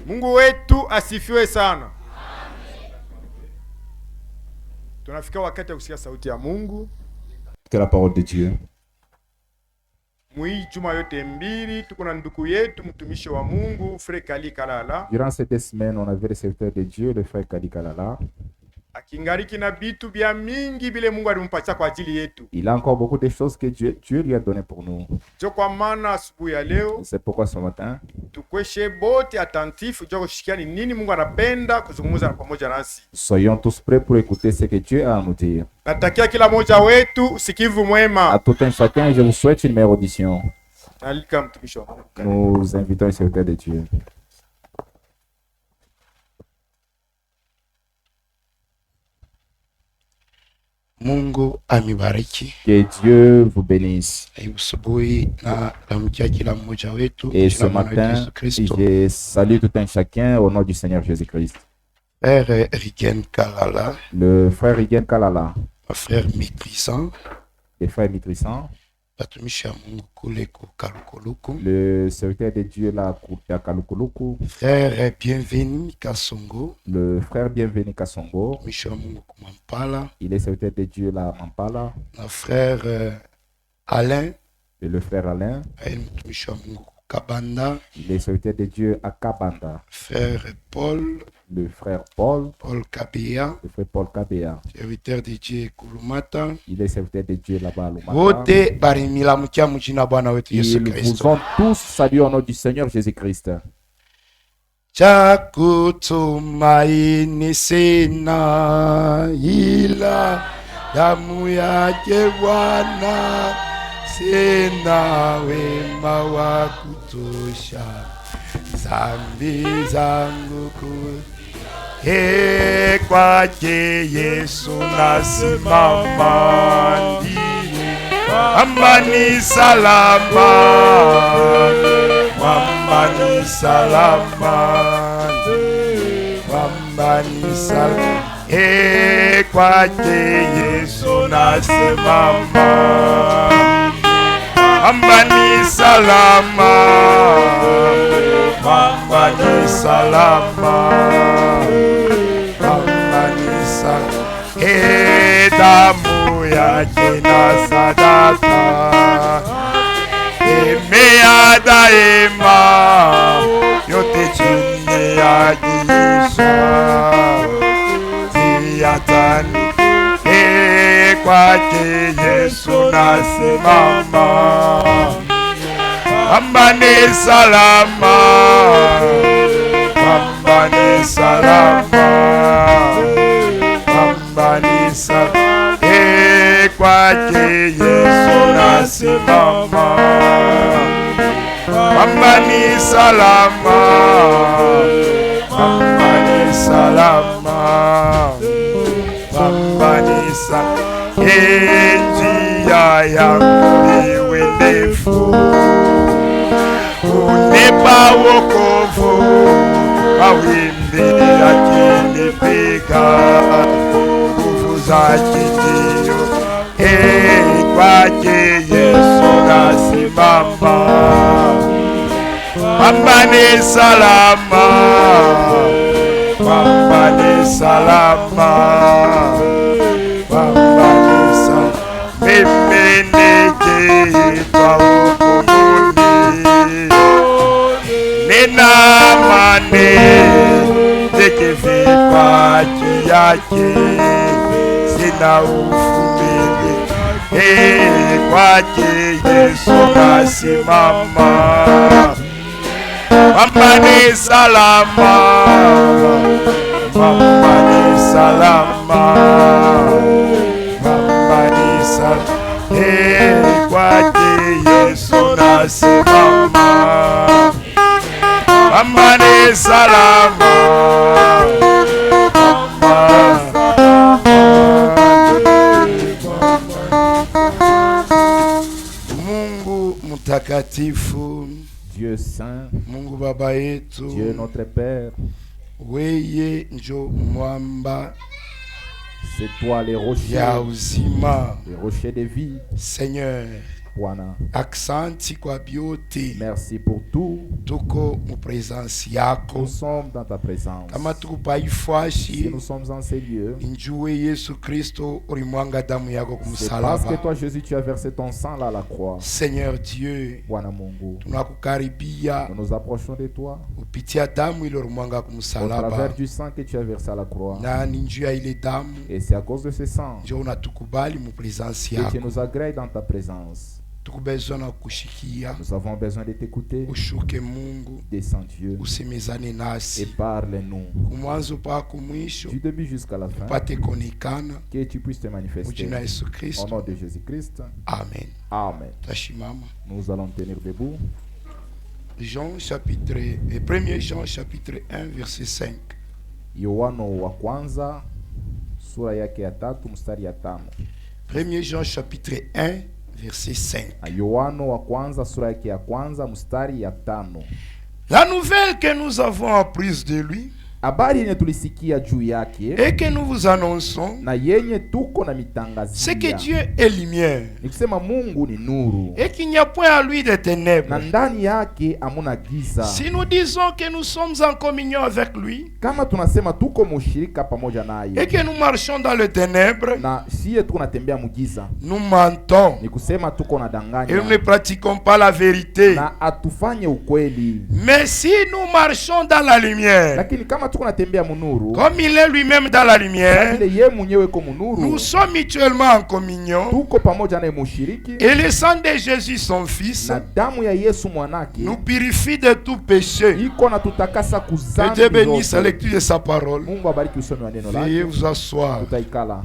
Mungu wetu asifiwe sana. Tunafika wakati wa kusikia sauti ya Mungu. Que la parole de Dieu. Mwi juma yote mbili tuko na ndugu yetu mtumishi wa Mungu Frère Kali Kalala. Durant ces 2 semaines, on avait le serviteur de Dieu, le frère Kali Kalala. Akingariki na bitu bya mingi bile Mungu alimpatia kwa ajili yetu. Il a encore beaucoup de choses que Dieu lui a donné pour nous. Jo kwa maana asubuhi ya leo C'est pourquoi ce matin, tukweshe bote attentif jo kushikia ni nini Mungu anapenda kuzungumza pamoja nasi. soyons tous prêts pour écouter ce que Dieu a à nous dire. Natakia kila mmoja wetu usikivu mwema. À tout un chacun, je vous souhaite une meilleure audition. Alika mtumishi wa Mungu. Nous invitons le serviteur de Dieu. Mungu amibariki. Que Dieu vous bénisse. Asubuhi na lamkia kila mmoja wetu. Et ce matin, je salue tout un chacun au nom du Seigneur Jésus-Christ. Frère Rigen Kalala. Le frère Rigen Kalala. Frère Mitrisan. Le frère Mitrisan. Batumishi ya Mungu kule ku Kalukuluku. Le serviteur de Dieu là à Kalukuluku. Frère Bienvenu Kasongo. Le frère Bienvenu Kasongo. Batumishi ya Mungu ku Mampala. Il est serviteur de Dieu là à Mampala. Na frère Alain. Et le frère Alain. Batumishi ya Mungu ku Kabanda. Il est serviteur de Dieu à Kabanda. Frère Paul. Le frère Paul. Paul Kabea. Le frère Paul Kabea. Serviteur de Dieu Kulumata. Il est serviteur de Dieu là-bas à Lumata. Wote barimila mkia mjina Bwana wetu Yesu Ils Kristo. vous ont tous salué au nom du Seigneur Jésus-Christ. Cha kutumaini sina ila damu yake Bwana, sina wema wa kutosha, dhambi zangu kwake Yesu nasimama, ndiye amani salama, amani salama, amani salama, kwake Yesu nasimama, amani salama, amani salama, amani salama, damu yake na sadaka imea daima, yote chini ya giza ziatani, kwake Yesu nasimama, amani salama, amani salama, amani salama, kwake Yesu nasimama, amani salama, amani salama, amani salama, njia yangu iwe ndefu, unipa wokovu, mawimbi yakinipiga, nguvu zake ndio, kwake Yesu nasimama, amani salama, amani salama, amani salama, mimi nikiitwa hukumuni, nina amani nikivipaji yake, sina uvumili, kwake Yesu nasimama, amani salama, amani salama, amani salama, kwake Yesu nasimama, amani salama, Mungu mtakatifu, Dieu saint, Mungu baba yetu, Dieu notre Père, weye njo mwamba c'est toi les rochers, ya uzima, les rochers de vie. Seigneur, Bwana, Aksanti kwa biote. merci pour tout. Tuko mu presence yako. Nous sommes dans ta présence. Kama tuko pa Si ifashi. nous sommes en ces lieux, Njue Yesu Kristo ulimwanga damu yako c'est parce que kumsalaba. toi, Jésus, tu as versé ton sang là à la croix. Seigneur Dieu, Bwana Mungu, tunakukaribia nous nous approchons de toi kupitia damu ile ulimwanga au kumsalaba. travers du sang que tu as versé à la croix. Na ni njuu ya ile damu Et c'est à cause de ce sang njo unatukubali mu presence que tu yako. nous agrées dans ta présence. Tukubezwa na kushikia. Nous avons besoin de t'écouter. Ushuke Mungu, Descends Dieu usemezane et nasi parle-nous kumwanzo mpaka mwisho, du début jusqu'à la fin, upate kuonekana que tu puisses te mu manifester. jina la Yesu Au Kristo, nom de Jésus-Christ, amen. Amen. Tashimama. Nous allons tenir debout. Jean chapitre 1 Jean chapitre 1 verset 5. Yohana wa kwanza sura yake ya 3 mstari ya 5. 1 Jean chapitre 1 verset 5. Yohana wa kwanza sura yake ya kwanza mstari ya 5. La nouvelle que nous avons apprise de lui Habari yenye tulisikia juu yake et que nous vous annonçons, na yenye tuko na c'est que mitangazia Dieu est lumière ni kusema Mungu ni nuru et qu'il n'y a point à lui de na ténèbres. ndani yake hamuna giza. Si nous disons que nous sommes en communion avec lui Kama tunasema tuko mushirika pamoja et naye que nous marchons dans les ténèbres, na siye tuko natembea mugiza, nous mentons ni kusema tuko na et nous ne danganya pratiquons pas la vérité. na atufanye ukweli. Mais si nous marchons dans la lumière, Lakini kama tuko natembea munuru comme il est lui-même dans la lumière, vile ye mwenyewe ko nous munuru, sommes mutuellement en communion. tuko pamoja naye mushiriki, Et le sang de Jésus, son Fils, na damu ya Yesu mwanake nous purifie de tout péché. iko na tutakasa Que Dieu kuzambi bénisse la zote. lecture de sa parole. Mungu abariki usomi wa neno Veuillez lake. vous asseoir. Tutaikala.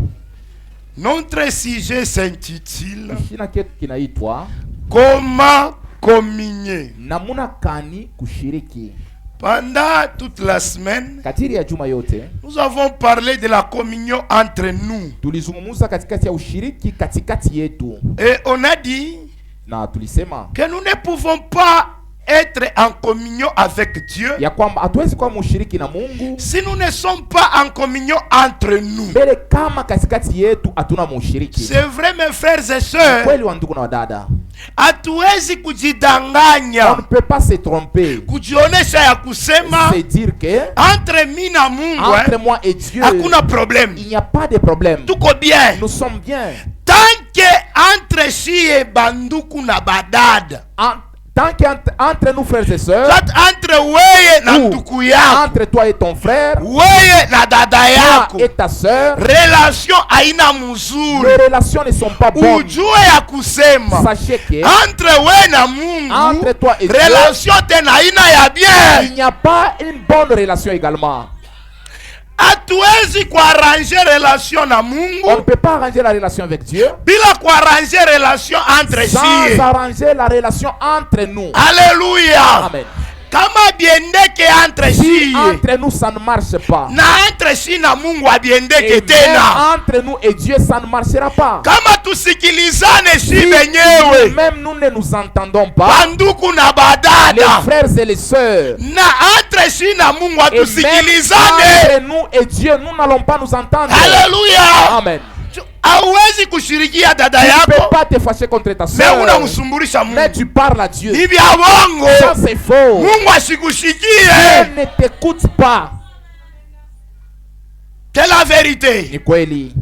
Notre sujet s'intitule Kina ketu kinaitwa Comment communier. namuna kani kushiriki. Pendant toute la semaine, Katiri ya juma yote nous avons parlé de la communion entre nous. tulizungumza katikati ya ushiriki katikati yetu, Et on a dit na tulisema que nous ne pouvons pas être en communion avec Dieu ya kwamba hatuwezi kuwa mushiriki na Mungu si nous ne sommes pas en communion entre nous. mbele kama katikati yetu hatuna mushiriki. C'est vrai, mes frères et sœurs. Kweli wa ndugu na wadada, Hatuwezi on ne kujidanganya, peut pas se tromper, kujionesha ya kusema c'est dire que entre mi na Mungu entre moi et Dieu hakuna problème, il n'y a pas de problème, tuko bien. nous sommes bien. Tant que entre shie banduku na badada, Tant qu'entre nous frères et sœurs, entre weye na ou nduku yako, entre toi et ton frère, weye na dada toi yako, et ta sœur, relation haina les mzuri, relations ne sont pas bonnes. ujue ya kusema Sachez que entre we na Mungu entre toi et Dieu, relation tena haina ya il bien. n'y a pas une bonne relation également. Hatuwezi kuarranger relation na On ne Mungu peut pas arranger la relation avec Dieu bila kuarranger relation entre sans sie. arranger la relation entre nous. Alléluia. Amen. Kama biendeke entre Si sie entre nous ça ne marche pas, na entre si na Mungu et abiendeke même tena, entre nous et Dieu ça ne marchera pas. kama tusikilizane si Si benyewe même nous ne nous entendons pas, banduku na les badada, frères et les sœurs, na entre si na Mungu et même atusikilizane. entre nous et Dieu, nous n'allons pas nous entendre. Haleluya. Amen. Hauwezi kushirikia dada Tu ne peux yako pas te fâcher contre ta me sœur, unamsumbulisha mais Mungu. tu parles à Dieu. Ni vya bongo. Ça c'est faux. Mungu asikushikie. Dieu ne t'écoute pas. C'est la vérité. Ni kweli.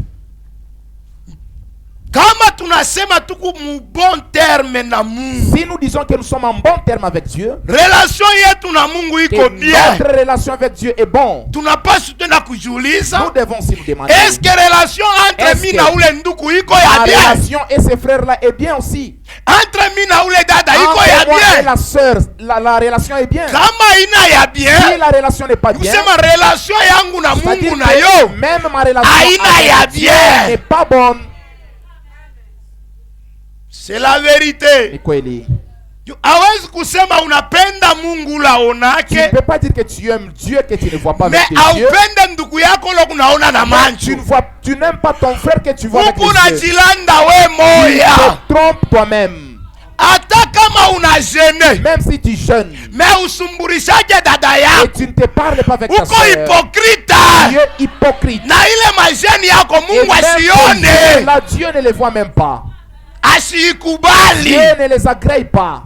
Kama tunasema tuko mu bon terme na Mungu, Si nous disons que nous sommes en bon terme avec Dieu, relation yetu na Mungu iko que bien, notre relation avec Dieu est bon, tunapaswa tena nous kujiuliza, devons aussi nous demander est-ce que relation entre Est-ce mi que na ule nduku iko ya la bien? relation et ces frères-là est bien aussi. Entre mi na ule dada iko ya Entre moi et bien? la sœur, la relation est bien. Kama ina ya Si bien, la relation n'est pas bien, kusema relation yangu na c'est-à-dire Mungu na que yo même ma relation haina ya avec Dieu bien. n'est pas bonne. C'est la vérité. Ni kweli. Hawezi kusema unapenda Mungu Tu laonake, ne peux pas dire que tu aimes Dieu que tu ne vois pas mais avec tes yeux. haupende ndugu yako lo kunaona na Mais tu manchu. tu n'aimes pas ton frère que tu vois avec Huku les yeux. unajilanda we Tu moya, te trompes toi-même. hata kama una gene Même si tu jeûnes me usumburishaje dada et yako, tu ne te parles pas avec ta uko soeur, hipokrita tu es hypocrite. na ile majeni yako Et Mungu même tes asione. yeux, là, Dieu ne les voit même pas. Asikubali. Dieu ne les agrée pas.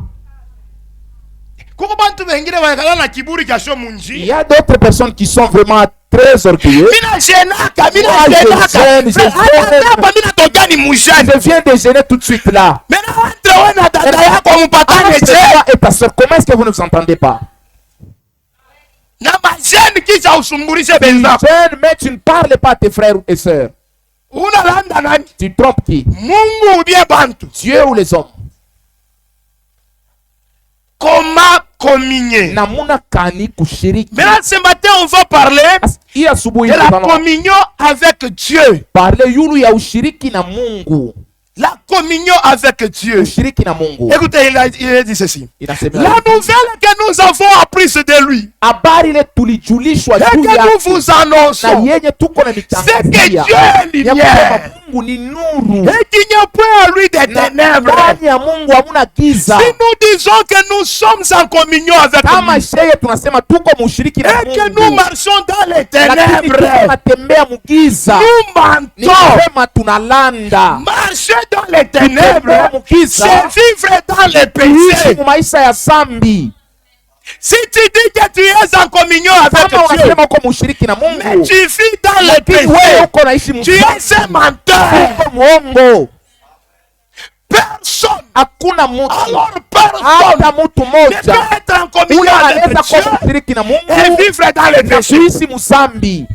Kuko bantu bengine wanakala na kiburi cha shomu Il nji. y a d'autres personnes qui sont vraiment très orgueilleux. Mina jenaka, mina Moi, je jenaka. gêne, je gêne. Hapa mina tokani mujani. Je viens de gêner tout de suite là. Mena entre wewe na dada yako mpatane Entre je. toi et ta soeur, comment est-ce que vous ne vous entendez pas? Na majeni kisha usumburishe Tu benzako. gênes, mais tu ne parles pas à tes frères et sœurs. Unalanda nani? Tu trompes qui? Mungu ou bien bantu? Dieu ou les hommes? Comment communier? Namuna kani kushiriki. Maintenant ce matin on va parler Hii asubuhi de la tutaona communion avec Dieu. parle yulu ya ushiriki na Mungu. La communion avec Dieu. Ushiriki na Mungu. Écoutez, il a dit ceci. Inasema La nouvelle que nous avons apprise de lui habari ile tulijulishwa et juu que nous yake vous na annonçons, yenye tuko na c'est que mitangazia Dieu est ya lumière kwamba Mungu ni nuru et qu'il n'y a point à lui des na ténèbres. ndani ya Mungu hamuna giza. Si nous disons que nous sommes en communion avec Kama lui sheye tunasema tuko mushiriki na et que nous Mungu, marchons dans les lakini ténèbres, tunatembea mugiza, nous ni mentons. kusema tunalanda. Marcher dans les Kutembea ténèbres, mugiza, c'est vivre dans les kuishi péchés. mu maisha ya zambi. Si tu dis que tu es en communion avec Kama Dieu, unasema uko mushiriki na mais Mungu, tu vis dans les lakini wewe péchés, uko naishi tu es un menteur. uko muongo. Personne, Hakuna mutu, alors personne hata mutu ne moja peut être en communion ule avec anaweza Dieu kuwa mushiriki na et Mungu vivre dans les na péchés. kuishi musambi.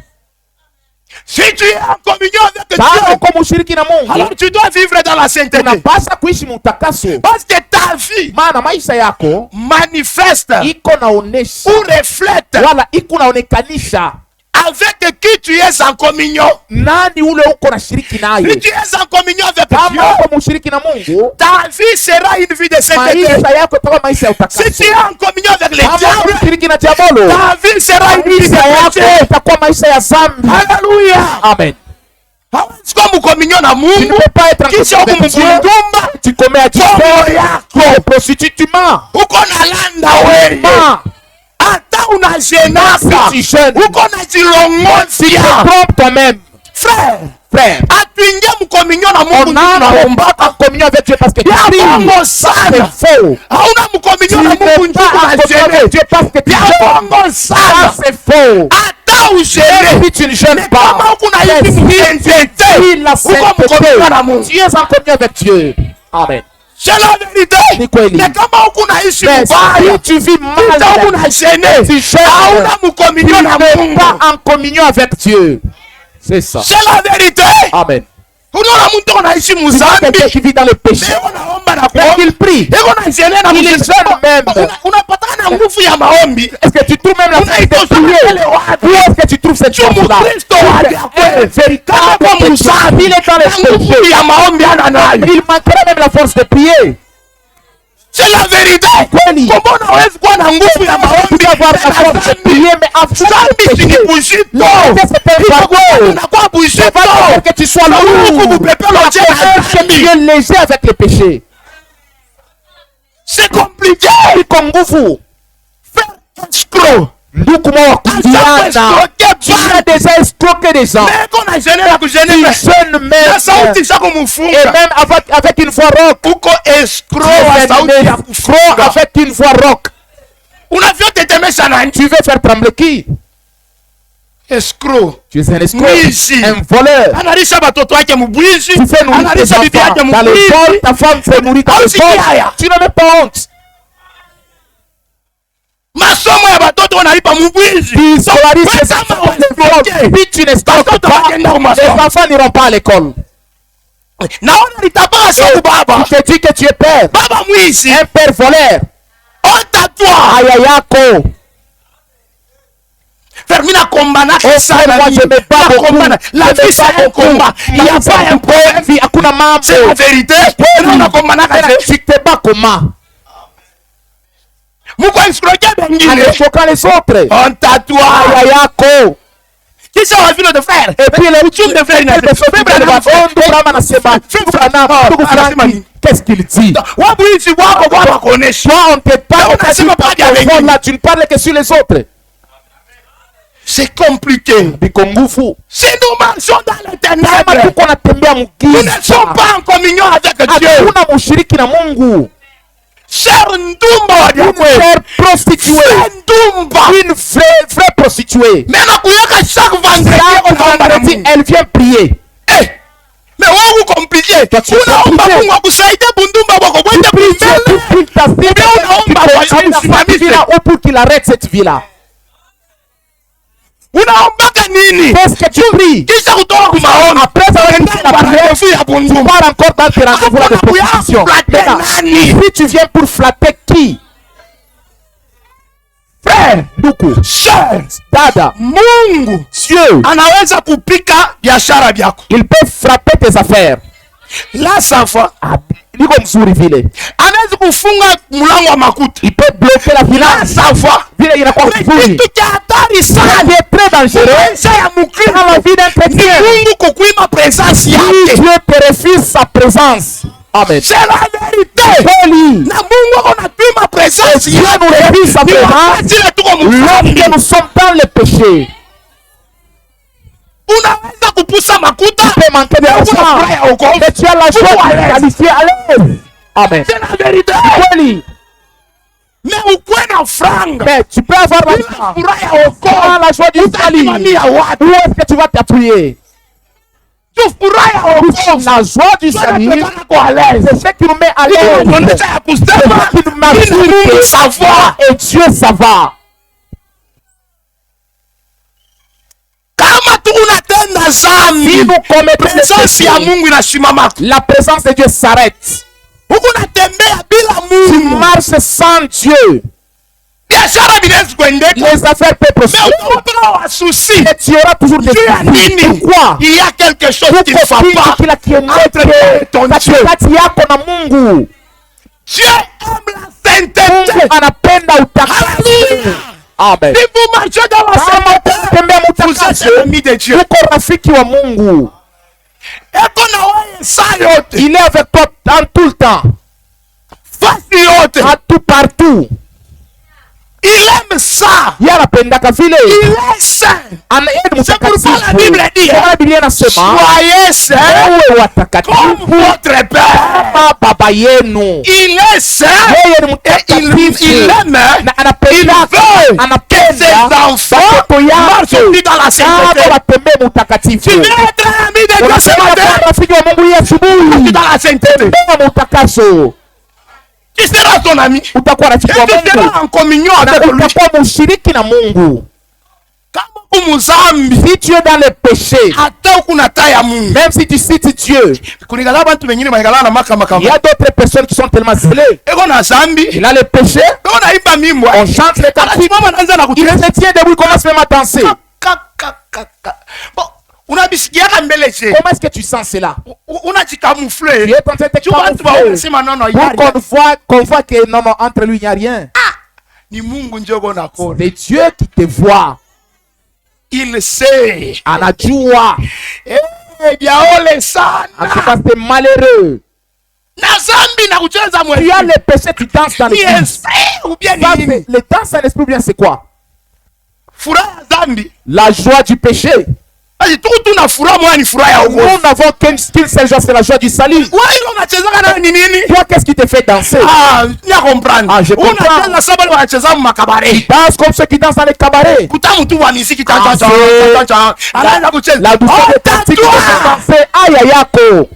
Si tu es en communion avec Kama Dieu, uko mushiriki na Mungu, alors tu dois vivre dans la sainteté. unapasa kuishi mutakaso, Parce que ta vie maana maisha yako manifeste iko naonesha ou reflète wala iko naonekanisha avec qui tu es en communion. nani ule uko na shiriki Si naye. tu es en communion avec Kama Dieu, uko mushiriki na Mungu, ta vie sera une vie de sainteté. maisha yako itakuwa maisha ya Si tu utakaso. es en communion avec les Kama uko diables, mushiriki na diabolo, ta vie sera une vie de maisha yako péché. itakuwa maisha ya zambi. Alléluia. Amen. Hawezi kuwa mkommunion na Tu ne Mungu peux pas être en kisha communion avec Dieu. ukumdumba Tu commets à Dieu. Tu es prostitué, tu mens. uko na landa wewe, Mens. hata unajenaka Si tu jeûnes, uko na jilongosia. trompe toi-même. Frère, Frère, atuingie mkommunion na Mungu, on a tunaomba en communion avec Dieu parce que tu ya pries. bongo C'est sana. faux. Hauna Tu mkommunion na n'es Mungu, njugu pas en na communion avec jene Dieu parce que tu ya jeûnes. bongo Ça, sana. c'est faux. Hata ujene Si tu ne jeûnes kama pas, huku na hivi mtendete, si la uko mkommunion na sainteté, Mungu. tu es en communion avec Dieu. Amen. C'est la vérité. Ni kweli. Na kama huku naishi Mais mbaya, si tu vis hata huku mal, na jene, tu jeûnes, hauna tu mkommunion na n'es Mungu. pas en communion avec Dieu. C'est ça. C'est la vérité. Amen. Unaona mtu anaishi Tu vois muzambi, quelqu'un qui vit dans le péché, leo naomba na mais kuomba, qu'il prie. leo na jene na Il est muzambi. jeune même. Unapatana na nguvu ya maombi. Est-ce que tu trouves même la force de Unaitosha prier? mbele wapi? Où est-ce que tu trouves cette force-là? Mkristo wa kweli. Véritable Kama chrétien. muzambi, Il est dans na le nguvu péché. ya maombi ana nayo. Il manquerait même la force de prier. C'est la vérité. Kweli. Comment unaweza kuwa na nguvu ya Tu maombi peux avoir la force de na prier, mais en faisant zambi le si ni péché. bushito. Non, c'est un fardeau. Unakuwa C'est bushito. pas pour que tu sois lourd. Mungu kupepela Que zambi. tu es léger avec le péché. C'est compliqué. Iko nguvu. Faire escroc. Ndugu mwa wa kuviana. Tu as déjà escroqué des gens. Mais qu'on a gêné la Tu kugêner. jeûnes Na même. sauti zako Et mfunga. même avec une voix rock. Uko escroc wa sauti ya Escroc kufunga. avec une voix rock. Unavyotetemesha nani? Tu veux faire trembler qui? Escroc. Tu es un escroc, Mwizi. un voleur. Analisha batoto wake mubwizi. Tu fais nourrir tes Analisha bibi enfants yake dans le mubwizi. vol, ta femme fait nourrir dans le Hausikia vol. haya? Tu n'en as pas honte. Masomo ya batoto wanalipa mubwizi. Tu scolarises Wewe tes kama enfants wanafunzi, dans le vol. Si tu n'escroques Batoto pas, wakienda les umasomo. enfants n'iront pas à l'école. Naona litapaka sababu baba. Je te dis que tu es père. Baba mwizi. Un père voleur. Honte à toi. Aya yako. Fermina kombana Oh frère, moi je me bats beaucoup. La vie c'est un combat. Il n'y a pas un problème. Vie, hakuna mambo. C'est la vérité. Unaona kombana kaje. Tu te bats comment? Muko escroquer En bengine. escroquant les autres. Honte à toi. Aya yako. Kisha wa vile de frère. Et puis les uchumi de frère inasema. qu'est-ce qu'il dit? Wabwizi wako kwa wakonesha. Toi, on te parle Mais on pas n'assume sur pas ta bien avec personne lui. là, tu ne parles que sur les autres. C'est compliqué. biko nguvu. Si nous marchons dans les Kama ténèbres, tuko natembea nous ne sommes mgiza, pas en communion avec Dieu. hakuna mushiriki na Mungu. Cher Ndumba wa Une Diakwe. vraie prostituée, Frère Ndumba. une vraie prostituée. Mais nakuyaka chaque vendredi Chaque unaomba na vendredi, Mungu. elle vient prier. Eh, mais wewe compliqué. Toi, tu es Unaomba compliqué. Mungu akusaidie bundumba wako Tu kwenda pries Dieu kumbele. pour qu'il t'assiste, Bien unaomba pour kwa qu'il amsimamishe. t'assiste ou pour qu'il arrête cette vie-là. Unaombaka nini? Qu'est-ce que tu pries? Kisha kutoka kumaona. Après avoir Unaenda fini la kwa prière, rendez-vous ya tu bundumba. pars encore dans tes rendez-vous là de Hakuna kuya prostitution. flatter Maintenant, nani? si tu viens pour flatter qui? Frère, Ndugu, cher, dada, Mungu Dieu, anaweza kupika biashara byako. il peut frapper tes affaires. La safa Ah, niko mzuri vile. anaweza kufunga mlango wa makuta. Il peut bloquer la La finance. safa Vile inakuwa kivuli. kitu cha hatari Ça sana. qui est très dangereux Maisha ya dans la Mkristo vie d'un ni chrétien. Mungu kukuima presence Si yake. Dieu te refuse sa présence. Amen. C'est la vérité. Kweli. Na Mungu ako napima presence Dieu nous refuse sa Ni présence wakati ile tuko mdhambi. lorsque nous sommes dans le péché. Unaweza kupusa makuta. Tu peux manquer de Mais una furaha ya l'argent, wokovu. mais tu as la joie Mungu de alaise. qualifier à l'aise. Amen. C'est la vérité. Kweli. Mais ukuwe na franga. Mais tu peux avoir Una l'argent. furaha ya Tu as wokovu. la joie du salut. Utasimamia wapi? Où est-ce que tu vas t'appuyer? Tu furaha ya wokovu. La joie du salut, Tunataka kwa alaise. c'est ce qui nous met à l'aise. Tunaonyesha ya C'est kusema ce qui nous marque ili Mungu savoir. et Dieu ça va. Kama tu unatenda Si zambi, nous commettons des presence ya péchés, Mungu inasimama. la présence de Dieu s'arrête. Huku unatembea bila Tu Mungu, marches sans Dieu. biashara vinaweza kuendeka. Les affaires peuvent Mais prospérer. utakuwa wa souci. Et tu auras toujours des Juu ya soucis. nini? Pourquoi? Il y a quelque chose qui ne va Kuko pas kila kieneke entre ton Dieu. katikati yako na Mungu. Dieu aime la sainteté. Mungu anapenda utakatifu. Hallelujah. Amen. Si vous marchez dans la Kama sainteté, unatembea vous mtakatifu, êtes ami de Dieu. uko rafiki wa Mungu. Eko na wewe saa yote, Il est avec toi en tout le temps, fasi yote. à tout partout. Il aime ça. Yeye anapendaka vile. Il est saint. C'est pourquoi la Bible dit, Kwa Biblia inasema soyez saints wewe comme watakatifu votre Père. kama baba yenu. Il est saint Yeye ni et mtakatifu il aime. na Il anapenda veut que anapenda ses enfants watoto marchent yake aussi dans la kama sainteté. watembee mtakatifu. Tu veux être un ami de Dieu ce Unasema matin? kwa rafiki wa Mungu hii asubuhi, Dans la sainteté. tembea mutakaso, Qui sera ton ami? utakuwa rafiki wa Et tu Mungu seras en communion na avec lui. utakuwa mshiriki na Mungu. Kama kumuzambi, Si tu es dans le péché, hata kuna taya Mungu. même si tu cites Dieu, Kunigala bantu wengine banigala na makamba il y kamba. a d'autres personnes qui sont tellement zélées. Eko na zambi. Il a le péché, Eko na imba mimbo. on chante les cantiques, Anasimama anaanza na il kucheza. se tient debout, il commence même à danser. Bon, unabisikiaka mbele je? Comment est-ce que tu sens cela? Tu Unajikamufle. es en train de te Tu bantu camoufler wanasema nono yari. pour qu'on voit que non, non, entre lui il n'y a rien. Ni Mungu njogo na kona. C'est Dieu qui te voit. Il sait. Anajua. Eh, bien ole En sana. tout cas, c'est malheureux. Na zambi na kucheza Tu as mwezi. le péché, tu danses dans Ni l'église. esprit ou bien Ça, ni nini? c'est- le danse à l'esprit, bien c'est quoi? Furaha ya zambi. La joie du péché. Basi tuku tu na furaha moya ni furaha ya Nous uovu. n'avons qu'une seule joie, c'est la joie du salut. Wewe ile unachezaka nayo ni nini? Toi, qu'est-ce qui te fait danser? Ah, nya comprendre. Ah, je comprends. Unacheza sababu wanacheza makabare. Danse comme ceux qui dansent dans les cabarets. Kutamu tu wa muziki cha Ah, cha c'est- cha. Anaanza kucheza. La douceur des cantiques te fait danser. Aïe, yako.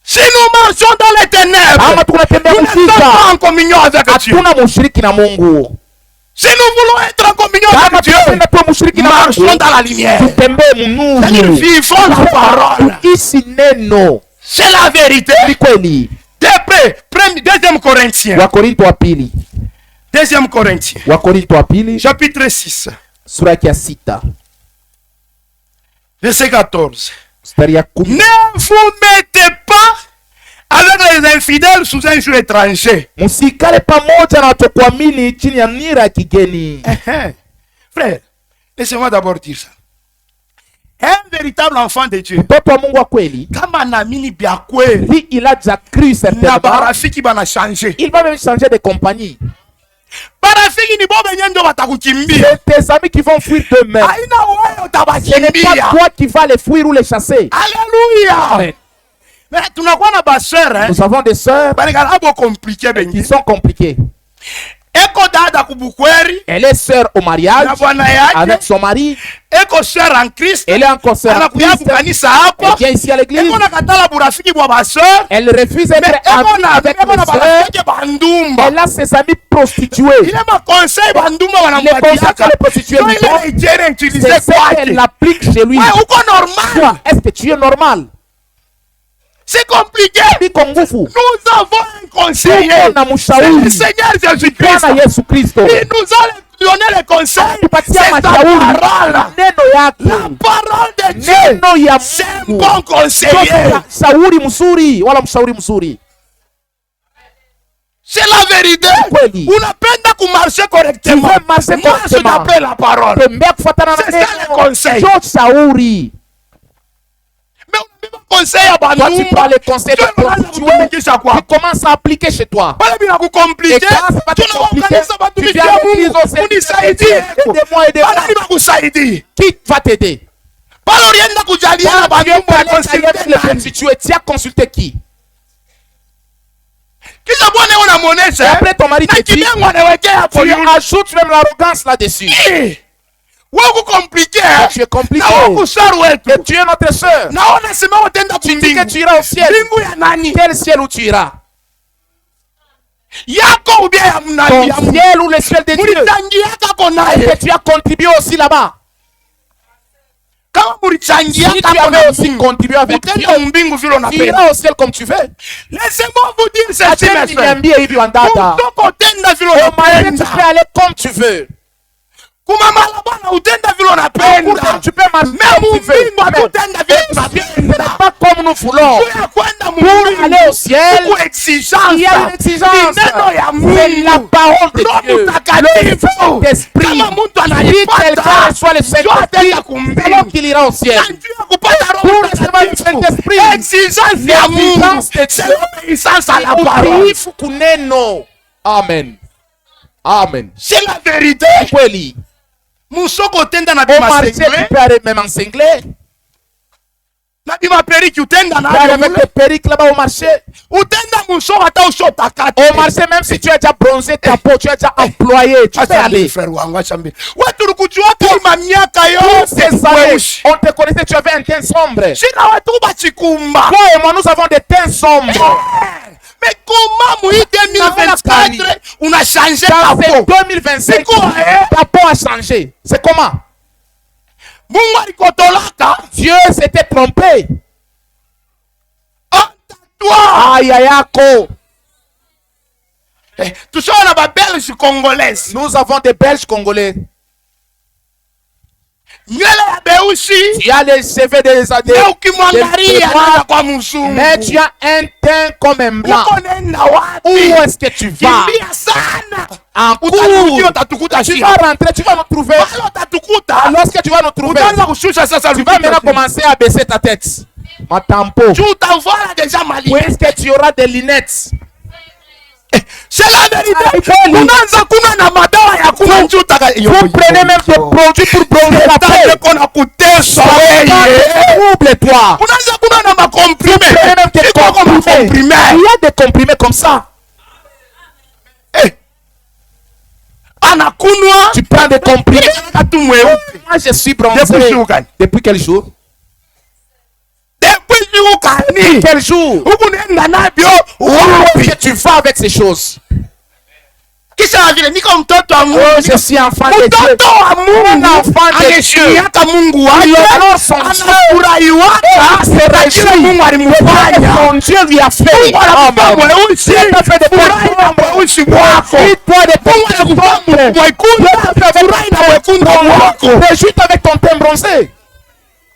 Si nous marchons dans les ténèbres, Kama tunatembea nous ne sommes mjinga, pas en communion avec Dieu. hatuna mushiriki na Mungu. Si nous voulons être en communion Kama avec Dieu, tunapenda tuwe mushiriki na marchons Mungu, dans la lumière. tutembee C'est-à-dire, munuru. vivons la parole. Tuishi neno. C'est la vérité. Ni kweli. Deuxième Corinthiens. Wakorinto wa pili. Deuxième Corinthiens. Wakorinto wa pili Chapitre 6. sura yake ya 6 Verset 14. mstari ya 10. Ne vous mettez pas avec les infidèles sous un joug étranger. Msikale pamoja na watokuamini chini ya nira ya kigeni. Frère, laissez-moi d'abord dire ça. Un véritable enfant de Dieu, Mtoto wa Mungu wa kweli, kama anaamini bya kweli, si il a déjà cru na certainement, barafiki bana changer. il va même changer de compagnie. Barafiki ni bobe nyendo batakukimbia. C'est tes amis qui vont fuir d'eux-mêmes. Haina wewe Ce n'est utabakimbia. pas toi qui vas les fuir ou les chasser. Alléluia. Amen. Mais tunakuwa na baseur hein. Nous avons des sœurs Balikala abo compliqué qui bengi. sont compliquées. Eko dada kubukweri. Elle est sœur au mariage Na bwana yake. avec son mari. Eko sœur en Christ. Elle est encore sœur en Anakuya Christ. kukanisa Elle hapo. vient ici à l'église. Eko nakatala burafiki bwa baseur. Elle refuse d'être Mais eko amie na avec eko les na sœurs. barafiki bandumba. Elle a ses amis prostituées. Ile ma conseil bandumba Les conseils que wanampatia. les prostituées lui Ile donnent, Nigeria utiliser c'est ça qu'elle kwake. applique chez lui. Ouais, uko normal. Toi, est-ce que tu es normal? C'est compliqué. Biko nguvu. Nous avons un conseiller. Tuko na C'est le mshauri. Seigneur Jésus-Christ. Bwana Yesu Kristo. Il nous a donné les conseils. Tupatia C'est ta mashauri. parole. Neno La yake. parole de Dieu. Neno ya C'est un Mungu. bon conseiller. Shauri mzuri wala mshauri mzuri. C'est la vérité. Kweli. Unapenda kumarcher Tu correctement. veux marcher Marche correctement. d'après la parole. Tembea kufuatana na C'est ça le conseil. neno. Ndio shauri. Mais on ne conseille à Toi, tu prends les conseils de prostituées. Tu commences à appliquer chez toi. Pale bila kukomplike. Et quand c'est pas compliqué, Tunawakanisa tu watumishi viens wa à l'église Mungu. au Seigneur. Unisaidie. Aidez-moi, aidez-moi. Pale ni bakusaidie. Qui va t'aider? Pale ulienda kujadiliana na Quand tu es bandumba allé consulter avec les nani? prostituées, tu as consulté qui? Kisha bwana unamuonesha. Après ton mari Na te dit, kibengo anawekea hapo tu yule. ajoutes même l'arrogance là-dessus. Wewe uko compliqué. Tu es compliqué. Na wewe kushauri wetu. Et tu es notre sœur. Naona sema utenda Tu dis que kumbingu. tu iras au ciel. Mbingu ya nani? Quel ciel où tu iras? Yako ubia ya mnabii ya Ton Mungu. ciel ou le ciel de Dieu? Mulichangiaka ko Et naye. tu as contribué aussi là-bas. Kama Si mulichangiaka tu ko avais na aussi Mungu. contribué avec Dieu, Utenda mbingu vile tu unapenda. iras au ciel comme tu veux. Laissez-moi vous dire ceci, Acha mes frères. niambie hivi wandada. Utoko utenda vile Au mariage, tu unapenda. peux aller comme tu veux. Kumamala bwana utenda vile unapenda. Tu peux marcher Même comme tu veux. mbingu atutenda vile Ce n'est tunapenda. pas comme nous voulons. Kuya kwenda Pour aller mbingu. au ciel, Kuko exigence. il y a une exigence. Ni neno ya C'est la Mungu. parole de Roho Dieu. Mtakatifu. D'esprit. Kama mtu Si ananipata, quelqu'un reçoit le njoo Saint-Esprit, atenda kumbingu. alors qu'il ira au ciel. Na njoo ya kupata Roho Pour recevoir le Mtakatifu. Saint-Esprit, Exigence ya Mungu. l'exigence de C'est Dieu. l'obéissance à la parole. Utiifu kuneno. Amen. Amen. C'est la vérité. Kweli. Musoko utenda na Au bima marché, tu sengle. peux aller même en singlet. Na bima periki utenda na Tu peux aller hayo avec mule. tes perruques là-bas au marché. Utenda musoko hata ushota kati. Au marché, même si tu as déjà bronzé ta peau, tu as déjà employé, tu peux aller. Frère wangu acha mbili. Wewe tulikujuaka ima miaka Toutes ces yote années, kweushi. on te connaissait, tu avais un teint sombre. Shina watu bachikumba. Toi et moi, nous avons des teints sombres. Mais comment mu 2024 una changé ta Dans peau? 2025, C'est quoi, hein? ta peau a changé. C'est comment? Mungu alikotolaka. Dieu s'était trompé. Honte à toi. Aïe, aïe, ako. Tushaona ba Belge congolaise. Nous avons des Belges congolais. Nywele ya beushi. Tu as les cheveux des Na années. ukimwangalia anaanza kwa mzungu. Mais tu as un teint comme un blanc. Uko nenda wapi? Où est-ce que tu vas? Kimbia sana. En Utakuja cours. utatukuta Tu shia. vas rentrer, tu vas nous trouver. Pale utatukuta. Lorsque tu vas nous trouver, Utaanza kushusha sasa tu vas maintenant lukuta. commencer à baisser ta tête. Ma tampo. Tu utavala déjà mali. Où est-ce que tu auras des lunettes? C'est la vérité. kweli. Unaanza kunywa na madawa ya kunajuta. Vous prenez même des produits pour bronzer la peau. Kona kuteswa wewe. Trouble-toi. Unaanza kunywa na makomprime. Prenez même des Iko kama comprimés. Il makomprime. y a des comprimés comme ça. Anakunwa. Tu prends des comprimés. Katu mweupe. Moi, je suis Depuis bronzé. jour gani? Depuis quel jour? Depuis jour gani? Quel jour? Huku nenda navyo Où est-ce wapi? que tu vas avec ces choses? Kisha vile niko mtoto wa Mungu. Je suis enfant de Dieu. Mtoto wa Mungu Enfant de Dieu. anaheshimiaka Mungu wake, Il honore son anafurahiwaka Dieu. na kile Mungu alimfanya. Son Dieu lui a fait. Mungu anakupa Amen. mweusi, Il t'a fait des furahi na mweusi wako. toi de Mungu anakupa mwekundu, furahi na mwekundu wako. Réjouis avec ton teint bronzé.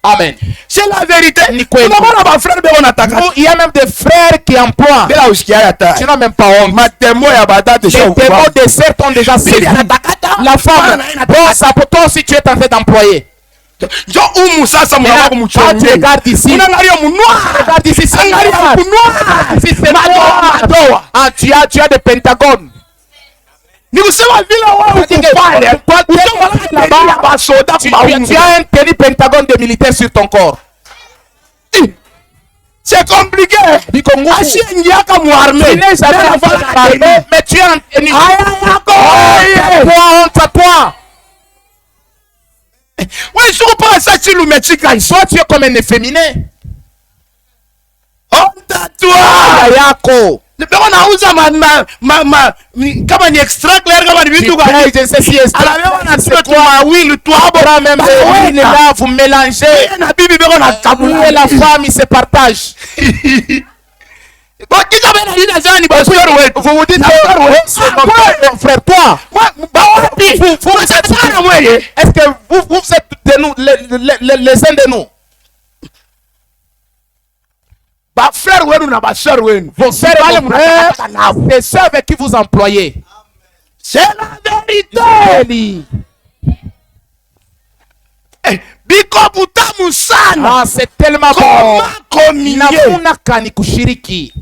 Amen. C'est la vérité. Ni kweli. Tunaona bafrere beko nataka. Il y a même des frères qui emploient. Bila usikia hata. Tu n'as même pas honte. Matemo ya badate Les sio démons kwa. des certes ont déjà Bibi saisi. anatakata. La femme, bon, ça pour toi aussi tu es en train d'employer. Njo umu sasa mwana Maintenant, kumchonje. regarde ici. Unaangalia munwa. Regarde ici, c'est Angalia noir. kunwa. Ici, c'est Madoa, noir. madoa. Ah, tu as des pentagones. Ni kusema vile wewe ukufanya. Utaona basoda Tu maungu. as un tenue pentagone de militaire sur ton corps. C'est compliqué. Bikongo. Asiingiaka mu armée. Tu n'es jamais en armée, mais tu es en tenue. Honte à toi. Wewe sio pas ça tu lumechika. Soit tu es comme un efféminé. Honte à toi. Yako. Ndio nauza kama ni extra clair kama ni vitu gani. Je sais si est. Alamewa na sio tu mawili tu hapo Bras même les là, vous mélangez. na bibi beko na Vous et kabula la femme, ils se partagent. Bon, kisa bena lina zani ba sio wewe. Vous vous dites c'est mon frère, toi. Est-ce que vous êtes de nous, les uns de nous? Ba frère wenu na ba sœur wenu. Vos frères et vos frères, c'est ceux avec qui vous employez. C'est la vérité. Biko butamu sana. Ah, c'est tellement bon. Communier. Nafuna kani kushiriki.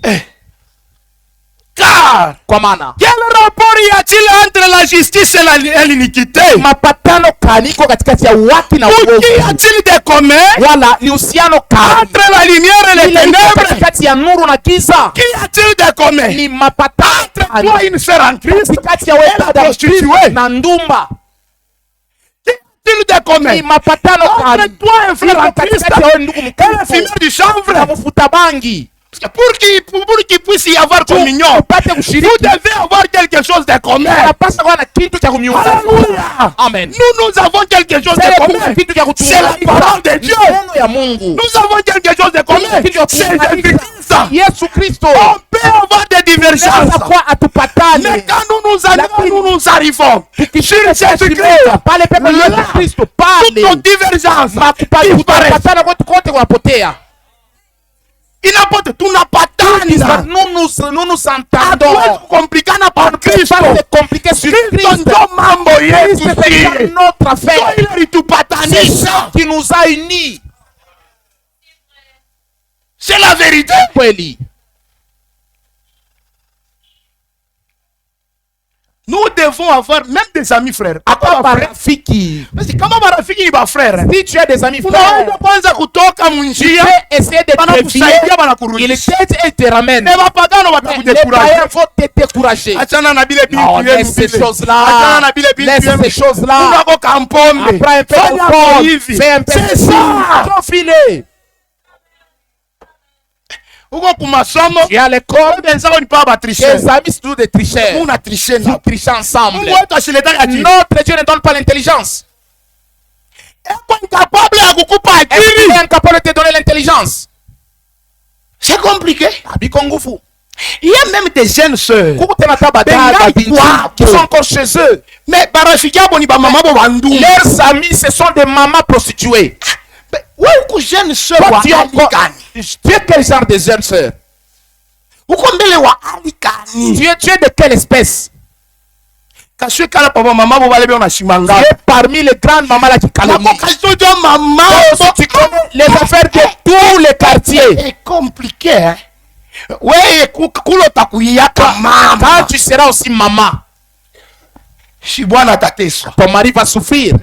Car Kwa maana quel rapport y a-t-il entre la justice et l'iniquité? mapatano kani iko katikati ya watu na Ou uovu. qu'y a-t-il de commun Wala ni uhusiano kani entre la lumière et les ile iko ténèbres? katikati ya nuru na giza. Qu'y a-t-il de commun Ni mapatano entre kani toi une sœur en Christ katikati ya et wewe la dada prostituée? na ndumba. Qu'y a-t-il de commun Ni mapatano entre kani toi un frère en iko Christ katikati ya wewe ndugu et la mkristo fumeur du na chanvre? mfuta bangi. Pour qu'il puisse y avoir communion, Upate vous kushiriki devez avoir quelque chose de commun. unapaswa kuwa na kitu cha kumnyunga. Alléluia. Amen. Nous avons quelque chose de commun. Kitu cha C'est la parole de Dieu. Neno ya Mungu. Nous avons quelque chose de commun. C'est Jésus-Christ. Yesu Kristo. On peut avoir des divergences. Tunaweza kuwa Mais atupatane. quand nous arrivons sur Jésus-Christ, Pale pepe Yesu là, Kristo toutes nos pale. divergences Kupatana disparaissent. kwetu kote kunapotea. Inapote tunapatana. Nous nous Hatuwezi entendons. kukomplikana par Kristo. Pas de compliquer sur Kristo Christ. ndio mambo yetu Christ c'est sie. notre affaire. Ndio ile C'est litupatanisha. ça qui nous a unis. C'est la vérité. Kweli. Nous devons avoir même des amis frères. Hata Hata frères. marafiki. Parce que kama marafiki ni ba frère. Si tu as des amis frères, Unaweza kwanza kutoka tu munjia peux essayer de te banakusaidia fier. Il banakurudisha. t'aide et te ramène. Mais bapagano Les batakudekuraje. païens vont te décourager. Achana na bile Non, bintu yenu laisse ces bile. choses-là. Achana na bile bintu Laisse yenu. ces choses-là. Unako kampombe. Après un peu Fanya d'alcool, hivi. fais un peu C'est de ça. profilé. Uko kumasomo. Tu es à l'école, Wenzako ni pa ba tricher. tes amis sont tous des tricheurs. Muna tricher Vous na. trichez ensemble. Mungu wetu asiletaka ati. Notre Dieu ne donne pas l'intelligence. Eko incapable ya kukupa Est-ce qu'il akili. est incapable de te donner l'intelligence? C'est compliqué. Abiko nguvu. Il y a même des jeunes sœurs. Kuku tena ta badala Bengai binti kwako. qui sont encore chez eux. Mais barafiki yabo ni ba mama bo bandu. Leurs amis, ce sont des mamans prostituées. Wewe uko jeune sœur Toi, wa tu es encore- alikani. tu es quel genre de jeune sœur? Uko mbele wa alikani. Tu es de quelle espèce? Kaswe kala papa mama bo bale be na Tu simanga. es parmi les grandes mamans là qui calomnient. Nako kaso jo mama. Donc, tu connais les affaires de tous les quartiers. C'est compliqué. Hein? Wewe kulota kuyaka mama. Quand tu seras aussi maman, Si bwana tateso. ton mari va souffrir.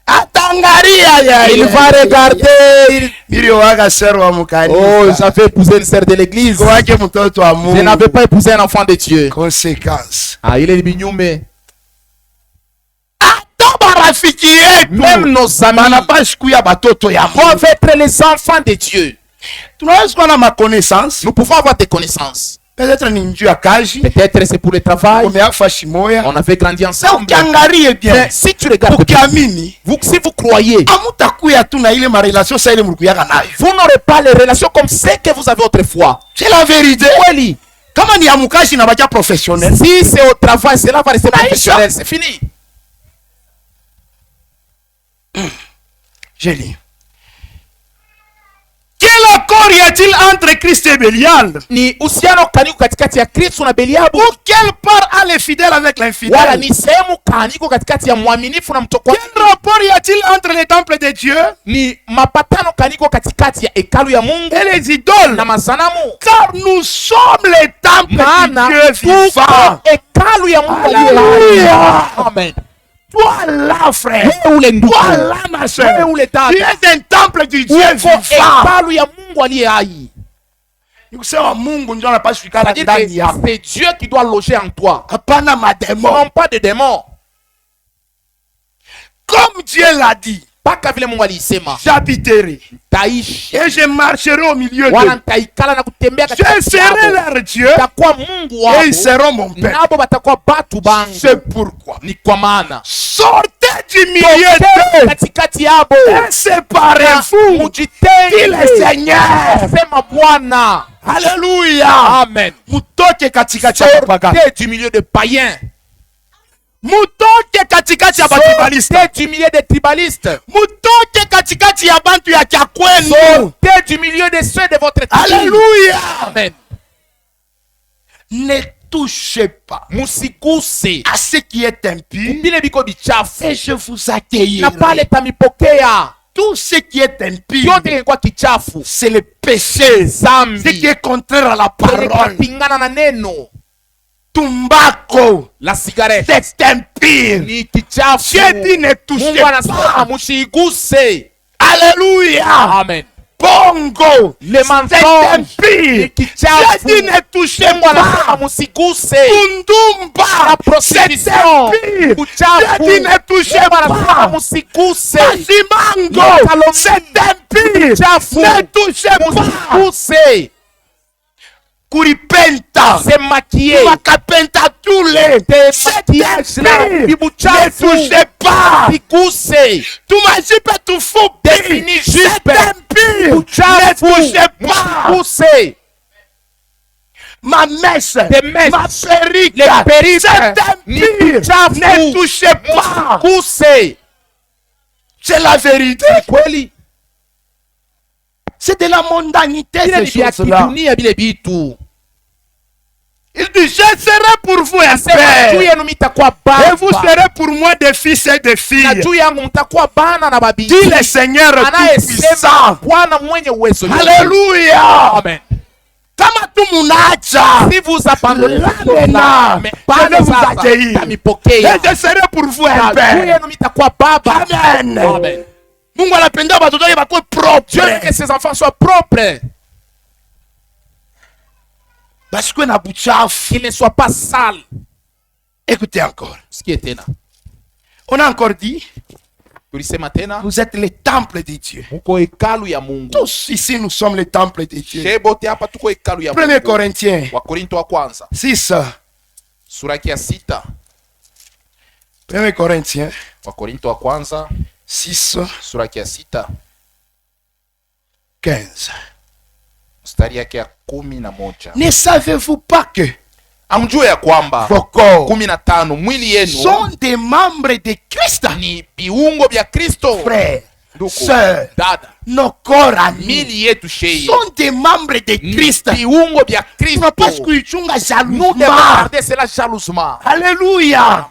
Atangaria ya. Il va regarder. Nilio waga sœur wa mkanisa. Oh, j'avais épousé une sœur de l'église. Wake mtoto wa Je Mungu. n'avais pas épousé un enfant de Dieu. Conséquence. Ah, il est binyume. Ata barafiki yetu. Même nos amis Banapaswa kuya batoto ya Mungu. doivent être les enfants de Dieu. Tunaweza kuwa na makonaissance. Nous pouvons avoir des connaissances. Peut-être ni njuu ya kazi. Peut-être c'est pour le travail. Umeafa shimoya. On avait grandi Na ensemble. ukiangalie bien. Mais si tu regardes bien, Ukiamini. si vous croyez, Amutakuya tu na ile marelation sa ile mlikuyaka nayo. vous n'aurez pas les relations comme celles que vous avez autrefois. C'est la vérité. Kweli. Kama ni ya mukashi na bakia professionnel. Si c'est au travail, cela va rester Maisha. professionnel. C'est fini. Je lis. Quelle rapport y a-t-il entre Christ et Belial? Ni uhusiano kaniko katikati ya Kristo na Beliabu? Ou quelle part a les fidèles avec Wala l'infidèle? ni sehemu kaniko katikati ya mwaminifu na mtokwa? Quel rapport y a-t-il entre les temples de Dieu Ni mapatano kaniko katikati ya hekalu ya Mungu et les idoles? na masanamu? Car nous sommes les temples Maana de Dieu vivant. tuko hekalu ya Mungu aliye Hallelujah. hai. Amen. Toi là, frère. Wewe ule ndugu, Toi là, ma wewe soeur. ule Tu dada, es un temple du Dieu uko vivant. hekalu ya Mungu aliye hai. Ni kusema Mungu ndio anapaswa kukaa C'est-à-dire ndani que yako. c'est Dieu qui doit loger en toi, Hapana mademo. non pas de démons. Comme Dieu l'a dit, Mpaka vile Mungu alisema, j'habiterai taishi et je marcherai au milieu wala d'eux. nitaikala na kutembea Je katikati serai yao. leur Dieu Nitakuwa Mungu et ils wao, seront mon peuple. nabo batakuwa batu bangu. C'est pourquoi. Ni kwa maana Sortez du milieu tokeni d'eux katikati yabo et na séparez-vous. Dit mujitenge, le Seigneur. sema Bwana. Alléluia. Amen. Mutoke katikati ya wapagani. Sortez du milieu de païens, Mutoke katikati ya batribaliste. sortez du milieu des tribalistes, Mutoke katikati ya bantu ya chakwenu. sortez du milieu de ceux de votre tribu. Alléluia. Amen. Ne touchez pas Musiguse à ce qui est impur vile biko bichafu et je vous na accueillerai. pale tamipokea. Tout ce qui est impur, Yote kilikuwa kichafu, c'est le péché. zambi, Ce qui est contraire à la Kile parole. kinapingana na neno. Tumbako, La cigarette c'est impur. ni kichafu. Dieu dit ne touchez Mungu anasema pas. musiguse. Alléluia. Amen. Bongo, Le c'est mensonge impur. ni Dieu kichafu. dit ne touchez Mungu anasema pas. musiguse. Tundumba, La c'est prostitution, impur. uchafu. Dieu dit ne touchez Mungu anasema pas. musiguse. Basimango, La calomnie, c'est impur. uchafu. Ne touchez pas. Musiguse. Kuripenta, Se maquiller. makapenta tule, Te c'est maquillage la impur. bibu Ne chafu. touchez pas. Siguse. Tumajipe tufupi, Défini c'est juste. impur. Ne Uchafu. touchez pas. Musiguse. Ma messe, Des messes, ma perruque, les perruques, c'est ni impur. uchafu. Ne touchez pas. Musiguse. C'est la vérité. Kweli. C'est de la mondanité, Vile ces ni vya choses-là. kidunia vile vitu. Il dit, je serai pour vous un Sema juu père. yenu mitakuwa Et vous baba. serez pour moi des fils et des Na filles. juu yangu mtakuwa bana na babiji. Dit le Seigneur Anayesema Tout-Puissant. Bwana mwenye uwezo yote. Alléluia. Amen. Kama tu munacha, Si vous abandonnez Là, tout cela, maintenant, mais je pale vais vous sasa accueillir. tamipokea. et je serai pour vous un Na juu père. yenu mitakuwa baba. Amen. Amen. Mungu anapenda watoto wake wakuwe Dieu veut que propre. ses enfants soient propres, Basikuwe na buchafu. qu'ils ne soient pas sales. Écoutez encore. Sikie tena. On a encore dit, Tulisema tena, vous êtes les temples de Dieu. muko hekalu ya Mungu. Tous ici, nous sommes les temples de Dieu. Shebote hapa tuko hekalu ya 1 Mungu. Corinthiens Wakorinto wa kwanza 6. sura yake ya 6. 1 Corinthiens Wakorinto wa kwanza 6, sura yake ya 6 15. mstari yake ya 11. Ne savez-vous pas que Amjue ya kwamba vos corps 15 mwili yenu sont des membres de Christ? ni viungo vya Kristo. Frères, Ndugu, sœurs, dada, nos corps à nous mili yetu sheye sont des membres de ni Christ. viungo vya Kristo. Tunapaswa kuichunga Nous devons jalousement. garder cela jalousement. Alléluia.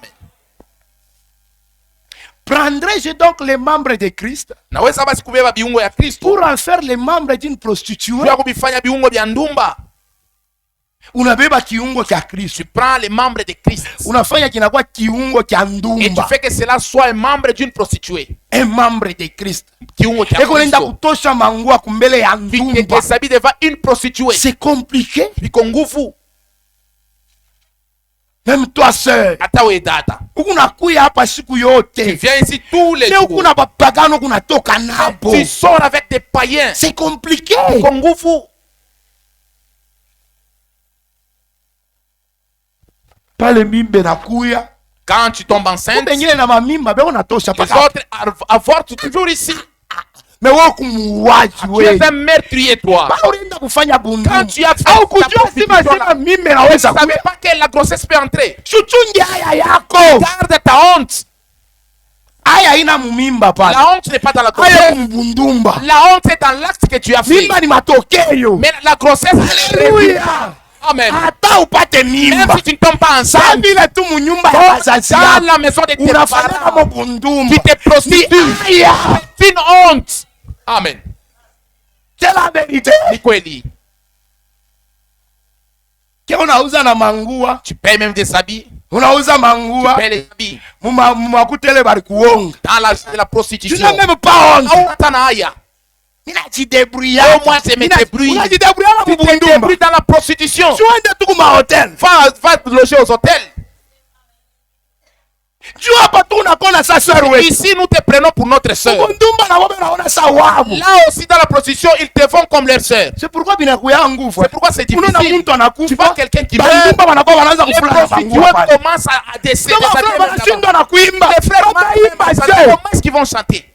Prendrai-je donc les membres de Christ Naweza basi kubeba viungo ya Kristo pour en faire les membres d'une prostituée? juu ya kuvifanya viungo vya ndumba. Unabeba kiungo cha Kristo, Tu prends les membres de Christ unafanya kinakuwa kiungo cha et tu ndumba. fais que cela soit un membre d'une prostituée. Un membre de Christ. Kiungo cha Eko nenda Kristo kutosha mangua kumbele ya ndumba. vikihesabia devant une prostituée. C'est compliqué. Viko nguvu. Même toi sœur, Hata we dada, ukunakuya hapa siku tu yote. viens ici tous les Leo jours. kuna bapagano kunatoka nabo. Tu sors avec des païens. C'est compliqué. Viko nguvu. Pale mimbe nakuya. Quand tu tombes enceinte, Kumbe ngine na mamimba beko natosha les paka. autres avortent toujours ici. Mais wewe kumuwaji Tu wewe. es un meurtrier, toi. Bado unaenda kufanya bundu. Quand tu as fait Au ta kujua sima prostitution sima là, mimbe tu ne naweza savais kuya. pas que la grossesse peut entrer. Chuchungi haya yako. Garde ta honte. aya ina mumimba pale. La honte n'est pas dans la Aya grossesse. mbundumba. La honte est dans l'acte que tu as fait. Mimba ni matokeo. Mais la grossesse, Alléluia. amen. Hata upate Même mimba. si tu ne tombes pas Sa enceinte, vile tu munyumba ya wazazi dans yako. la maison de tes Unafanya parents, kama bundumba. tu te prostitues. Ni aya. C'est une honte. Amen. C'est la vérité. Ni kweli. Ke unauza na mangua. Tu payes même des habits. Unauza Tu mangua. payes les habits. Mumakutele bari kuonga. Dans la Tu prostitution. n'as même pas honte. Au Tanaya. Ninajidebrouiller. Au moins, c'est me débrouille. Unajidebrouiller na Tu te mbundumba. débrouilles dans la prostitution. Tuende tu kuma hotel. Va te loger aux hôtels. Tu hapa tu unakona sa sœur wetu. Ici, nous te prenons pour notre sœur. Mbundumba na wewe unaona sa wabu. Là aussi, dans la prostitution, ils te font comme leur sœur. C'est pourquoi binakuya nguvu. C'est pourquoi c'est Unaona difficile. mtu Tu vois anakufa. quelqu'un qui meurt. Bandumba wanakuwa wanaanza Les kufula na prostituées bangua pale. commencent à décéder. Kama frère wanashindwa na kuimba. Les frères Wataimba je. comment est-ce qu'ils vont chanter?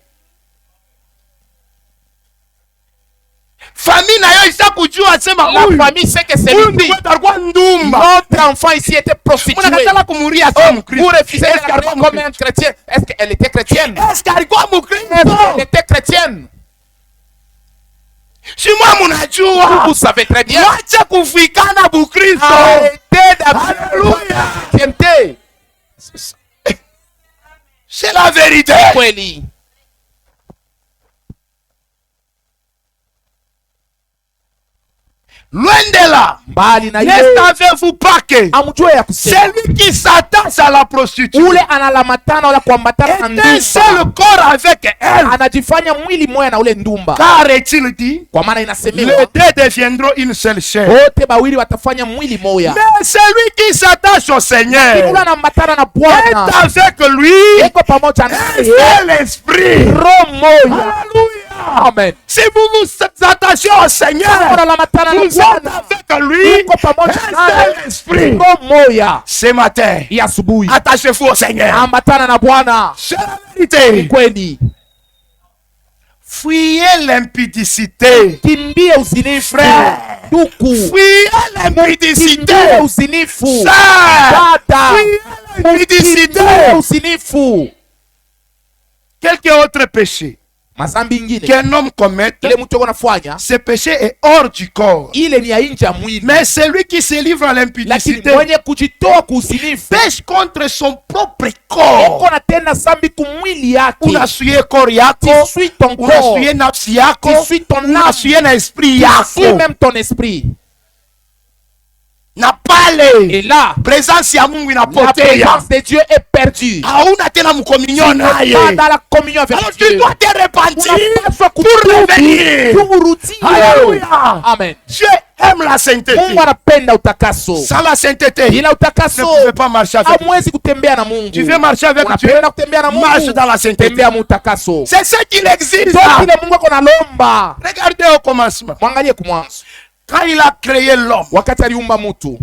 Famille nayo isa kujua sema La huyu. famille sait que c'est Huyu lui. ndio alikuwa ndumba. Notre enfant ici était prostituée. Mnakatala kumuria sa Vous Mkristo. refusez de Est-ce la qu'alikuwa prendre comme un chrétien. Est-ce qu'elle était chrétienne? Est-ce qu'alikuwa Mkristo? Elle était chrétienne. Si moi mnajua. Vous savez très bien. Mwache kufikana Bukristo. Arrêtez Alléluia. d'absenter. C'est la vérité. Kweli. Loin de là. Mbali na Ne hiyo. savez-vous pas que Amjue ya kusema. celui qui s'attache à la prostituée Ule analamatana wala kuambatana na est un seul ndumba. corps avec elle. Anajifanya mwili moya na ule ndumba. Car est-il dit, Kwa maana les inasemewa deux deviendront une seule chair. wote bawili watafanya mwili moya. Mais celui qui s'attache au Seigneur Ule anaambatana na est Bwana. avec lui Eko pamoja un naye. seul esprit. Roho moya. Alléluia. Amen. Si vous vous attachez au Seigneur, Unalamatana na vous êtes Bwana. avec lui Iko pamoja un naye. seul esprit. Roho moya. Ce matin, Ya asubuhi. attachez-vous au Seigneur. Ambatana na Bwana. C'est la vérité. Kweli. Fuyez l'impudicité. Kimbia uzinifu. Frère. Duku. Fuyez l'impudicité. Kimbia uzinifu. Sœur, Dada. fuyez l'impudicité. Kimbia uzinifu. Quelque autre péché Mazambi ingine. qu'un homme commette, Ile mtu yuko nafanya. ce péché est hors du corps. Ile ni ya nje ya mwili. Mais celui qui se livre à Lakini l'impudicité mwenye kujitoa kuuzinifu. pêche contre son propre corps. Eko natenda zambi kumwili yake. Unasuye corps yako, Tu suis ton corps. unasuye nafsi yako, Tu suis ton âme. unasuye na esprit Tu suis yako. même ton esprit. Na pale Et là, présence ya Mungu la inapotea. présence de Dieu est perdue. Hauna tena mkominyo Pas naye. dans la communion avec Alors tu Dieu. dois te repentir Unapaswa pour kutubu, revenir. kurudia. Alléluia. Amen. Dieu aime la sainteté. Mungu anapenda utakaso. Sans la sainteté, Bila tu utakaso ne pouvais pas marcher avec lui. hamwezi kutembea na Mungu. Tu veux marcher avec Dieu, Unapenda kutembea na marche Mungu. dans la sainteté. Tembea mu utakaso. C'est ce qu'il exige. Ndio kile Mungu ako nalomba. Regardez au commencement. Mwangalie kumwanzo. Quand il a créé l'homme, Wakati aliumba mtu.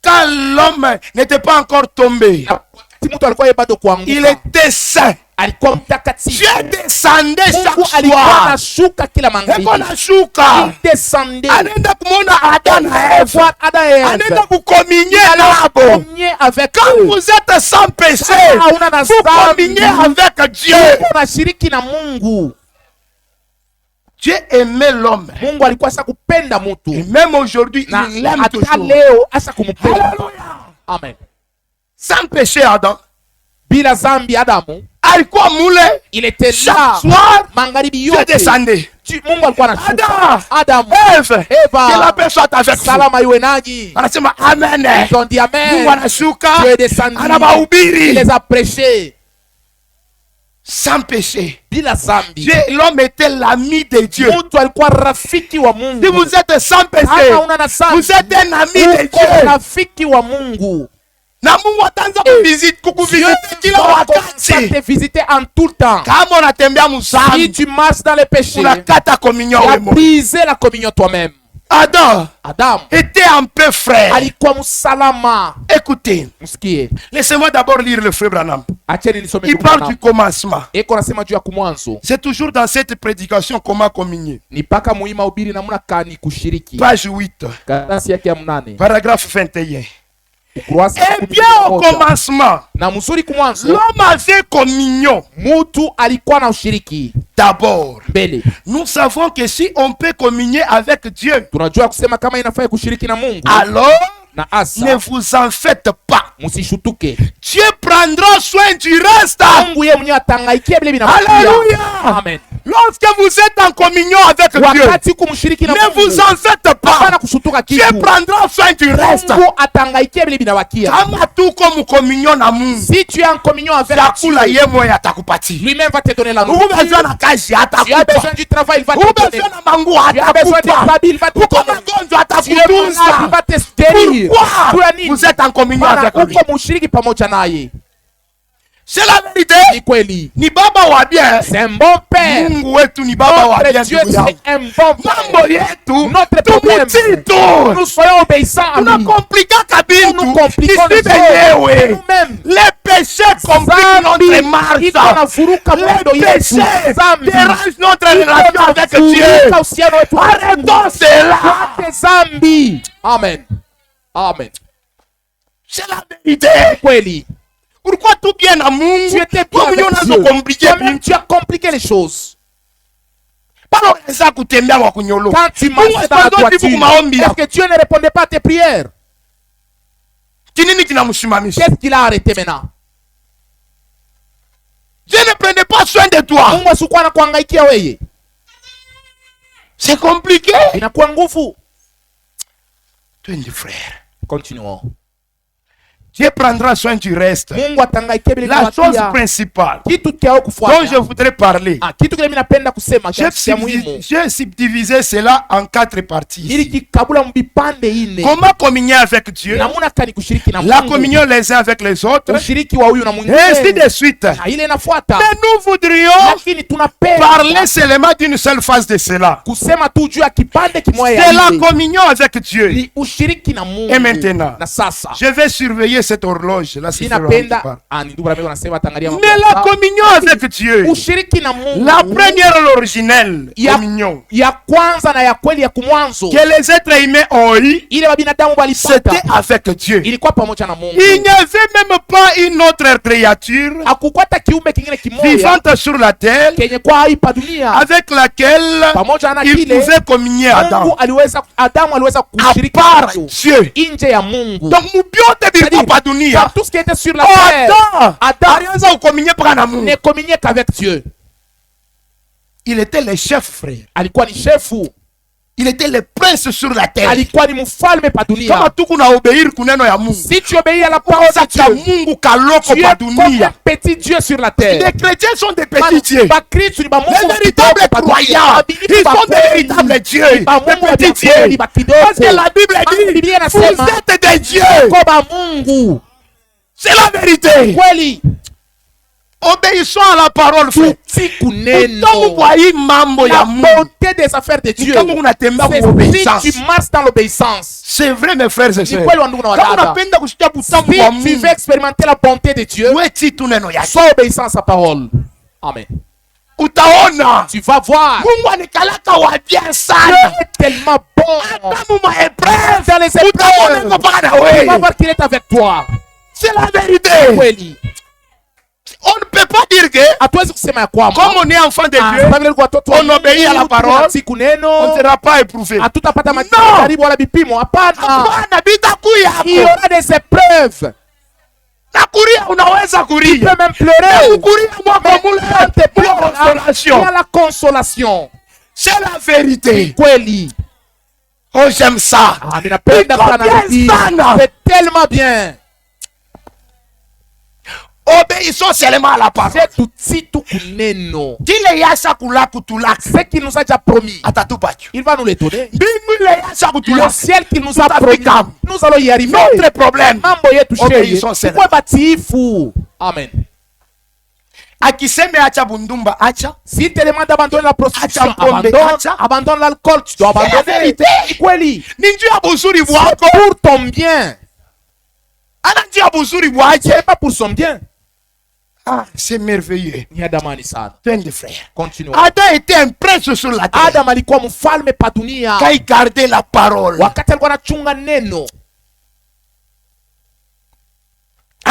quand l'homme n'était pas encore tombé, Na wakati mtu alikuwa yeye bado il kuanguka. était saint. Alikuwa mtakatifu. Dieu descendait Mungu chaque alikuwa soir. anashuka kila magharibi. Eko nashuka. Il descendait. Anaenda kumwona Adam na Eva. Voir Adam et Anaenda Ève. kukominye nabo. Communier avec Quand eux. vous êtes sans péché, Hauna na vous communiez dhambi. avec Dieu. Unashiriki na Mungu. Dieu aimait l'homme. Mungu alikuwa asa kupenda Et mtu. même aujourd'hui, Na il l'aime hata toujours. leo asa kumpenda. Alléluia. Amen. Sans péché, Adam. Bila zambi Adamu Alikuwa mule. il était Chaque là soir, magharibi Dieu yote. descendait. Mungu alikuwa anashuka. Adam. Adamu, Eve. Eva. Que la paix soit avec vous. salama iwe nanyi. Anasema amen. Ils ont dit amen. Mungu anashuka. Dieu est descendu. Il Anabahubiri. les a prêchés. Sans péché. Bila zambi. Dieu, l'homme était l'ami de Dieu. Mtu alikuwa rafiki wa Mungu. Si vous êtes sans péché, Kama una na zambi, vous êtes un ami de uko Dieu. rafiki wa Mungu. Na Mungu ataanza kukuvisite kila Ça wakati. te visiter en tout temps. Kama unatembea Si mzambi, tu marches dans les péchés, unakata communion tu as wewe mwenyewe. brisé la communion toi-même. Adam Adam était un peu frère. alikuwa msalama. Écoutez, Msikie. laissez-moi d'abord lire le frère Branham. Acheni nisome Il tu parle Branham. du commencement. Eko nasema juu ya kumwanzo. C'est toujours dans cette prédication comment communier. Ni paka muhimu hubiri namna kani kushiriki. Page 8, Karatasi yake ya 8. paragraphe 21. Et bien au commencement, na mzuri kumwanzo l'homme avait communion. mutu alikuwa na ushiriki D'abord, mbele. nous savons que si on peut communier avec Dieu, Tunajua kusema kama inafaa kushiriki na Mungu, alors na ne asa vous en faites pas. musishutuke. Dieu prendra soin du reste. Mungu yeye mwenyewe atangaikia vile vinabakia. Alléluia. Amen. Lorsque vous êtes en communion avec Dieu, Wakati kumshiriki na ne Mungu, vous en faites pas. hapana kushutuka Dieu kitu. prendra soin du reste. Mungu atangaikia vile vinabakia. Kama tu comme communion na Mungu, Si tu es en communion avec chakula Dieu, yeye mwenyewe atakupatia. lui-même va te donner la Uko nourriture. besoin na kazi Tu as besoin atakupa. du travail, il va te Uko donner. besoin na manguo Tu as besoin atakupa. de habits, il va te Uko donner. magonjwa Tu es malade, il atakutunza. va te guérir. Pourquoi Juu ya nini? vous êtes en communion Maana avec lui? uko mushiriki pamoja naye. C'est la vérité. Ni kweli. Ni baba wa bien. C'est un bon père. Mungu wetu ni baba wa bien. Notre Dieu, ndugu yangu. c'est un bon Mambo père. yetu Notre problème, tumutii tu. nous soyons obéissants à lui. Tunakomplika kabintu. Nous compliquons Ni les sisi choses wenyewe. nous-mêmes. Les péchés compliquent notre marche. iko navuruka mwendo Les yetu. péchés Zambi dérangent notre relation avec Dieu. inavuruka uhusiano wetu na Mungu. Arrêtons cela. Tuache zambi. Amen. Amen. C'est la vérité. Kweli. Pourquoi tout bien à Mungu? Tu étais bien Comme avec on Dieu. a compliqué Toi-même, tu as compliqué les choses. Palo unaweza kutembea kwa kunyolo. Quand tu Mungu marches dans la asipojibu droiture, maombi est-ce yako. que Dieu ne répondait pas à tes prières? Kinini kinamsimamisha? Qu'est-ce qu'il a arrêté maintenant? Dieu ne prenait pas soin de toi. Mungu asikuwa na kuangaikia wewe. C'est compliqué. Inakuwa nguvu. Twende frère. Continuons. Dieu prendra soin du reste. Mungu atangaikia vile La chose kubakia. principale Kitu kyao dont je kufuata. voudrais parler, Kitu kile mimi napenda kusema j'ai cha muhimu. subdivisé cela en 4 parties. Ili kikabula mbipande ine. Comment communier avec Dieu? Namuna kani kushiriki na La Mungu. communion les uns avec les autres. Ushiriki wa huyu na Et ainsi mwingine. de suite. Na ile inafuata. Mais nous voudrions Lakini tunapenda parler seulement d'une seule phase de cela. kusema tu juu ya kipande kimoja C'est ya la ile. communion avec Dieu. Ni ushiriki na Mungu. Et maintenant, Na sasa. je vais surveiller cette horloge. Là, si Ninapenda ni ndugu rafiki wanasema atangalia mambo. mais la communion avec Dieu, Ushiriki na Mungu. la première, l'originelle communion ya kwanza na ya kweli ya kumwanzo. que les êtres humains ont eu, Ile wabinadamu walipata. c'était avec Dieu. Ilikuwa pamoja na Mungu. Il n'y avait même pas une autre créature Hakukwata kiumbe kingine kimoja vivante sur la terre kenye kwa haipa dunia avec laquelle pamoja na il kile pouvait communier Mungu Adam. Adamu aliweza À kushiriki part nacho Dieu. nje ya Mungu. Donc, mubiote bilikuwa pa Dans dunia. tout ce qui était sur la Oh, terre, Adam Adam aliweza kukomunye mpaka na Mungu. ne communiait qu'avec Dieu. Il était le chef, frère. Alikuwa ni shefu, Il était le prince sur la terre. alikuwa ni mfalme pa Kama dunia. tu kuna obeir kuneno ya Mungu. Si tu obéis à la parole Sasa de Dieu, Mungu kaloko tu pa es comme dunia. un petit Dieu sur la terre. Les chrétiens sont des petits dieux. Bakristo ni bamungu Les véritables pa dunia. croyants, Babilifu ils sont ba des kweli. véritables dieux, Ni des bamungu wa petits kweli, dieux. ba kidogo. Parce que la Bible Maana Biblia dit, vous inasema, êtes des dieux. Kwa bamungu. C'est la vérité. Kweli. Obéissons à la parole, frère. Tutii Utamu kuneno. kwa hii mambo ya La Mungu. bonté des affaires de Dieu. Kama unatembea C'est kwa obéissance. si tu marches dans l'obéissance. C'est vrai, mes frères et Ni sœurs. kweli wa ndugu na Kama wadada. unapenda kusikia butamu Si kwa tu Mungu, veux expérimenter la bonté de Dieu, wewe tii tu neno yake. sois obéissant à sa parole. Amen. Utaona Tu vas voir. Mungu anikalaka wa bien Dieu sana. est tellement bon. Hata mu maépreuve, Dans les utaona épreuves, mpaka na tu vas wewe. voir qu'il est avec toi. C'est la vérité. Kweli. On ne peut pas dire que Hatuwezi kusema ya kwamba comme on est enfant de Dieu, sababu ile watoto on obéit à la parole, siku on ne neno sera pas éprouvé. hatutapata Non. majaribu wala vipimo. Hapana. Bwana bitakuya Il y hapo. aura des épreuves. Na kuria unaweza Tu kuria. peux même pleurer. Kuria mwako Mais mule quand tu pour pleures, il y consolation. a la consolation. C'est la vérité. Kweli. Oh, j'aime ça. Ah, ninapenda Iko sana bien hii. sana. C'est tellement bien. Obéissons seulement à la parole. C'est tutii tu kuneno. Kile yasa kula kutulaka Ce qu'il nous a déjà promis, atatupacho. il va nous les donner. Mbingu ile yasa Le kutulaka. ciel qu'il nous a Tutafika. promis, nous allons y arriver. Notre problème, Mambo yetu Obéissons sheye. seulement. Tukwe batiifu. Amen. akiseme acha bundumba acha. Si te demande d'abandonner la prostitution, Acha pombe, acha. abandonne l'alcool, tu dois C'est la abandonner. vérité. Kweli. Ni njia ya buzuri C'est bwako. pour ton bien. Ana njia ya buzuri bwake. C'est pas pour son bien. Ah, c'est merveilleux. Ni Adamani sana. Twende frère. Continue. Adam était un prince sur la terre. Adam alikuwa mfalme pa dunia. Quand il gardait la parole. Wakati alikuwa anachunga neno.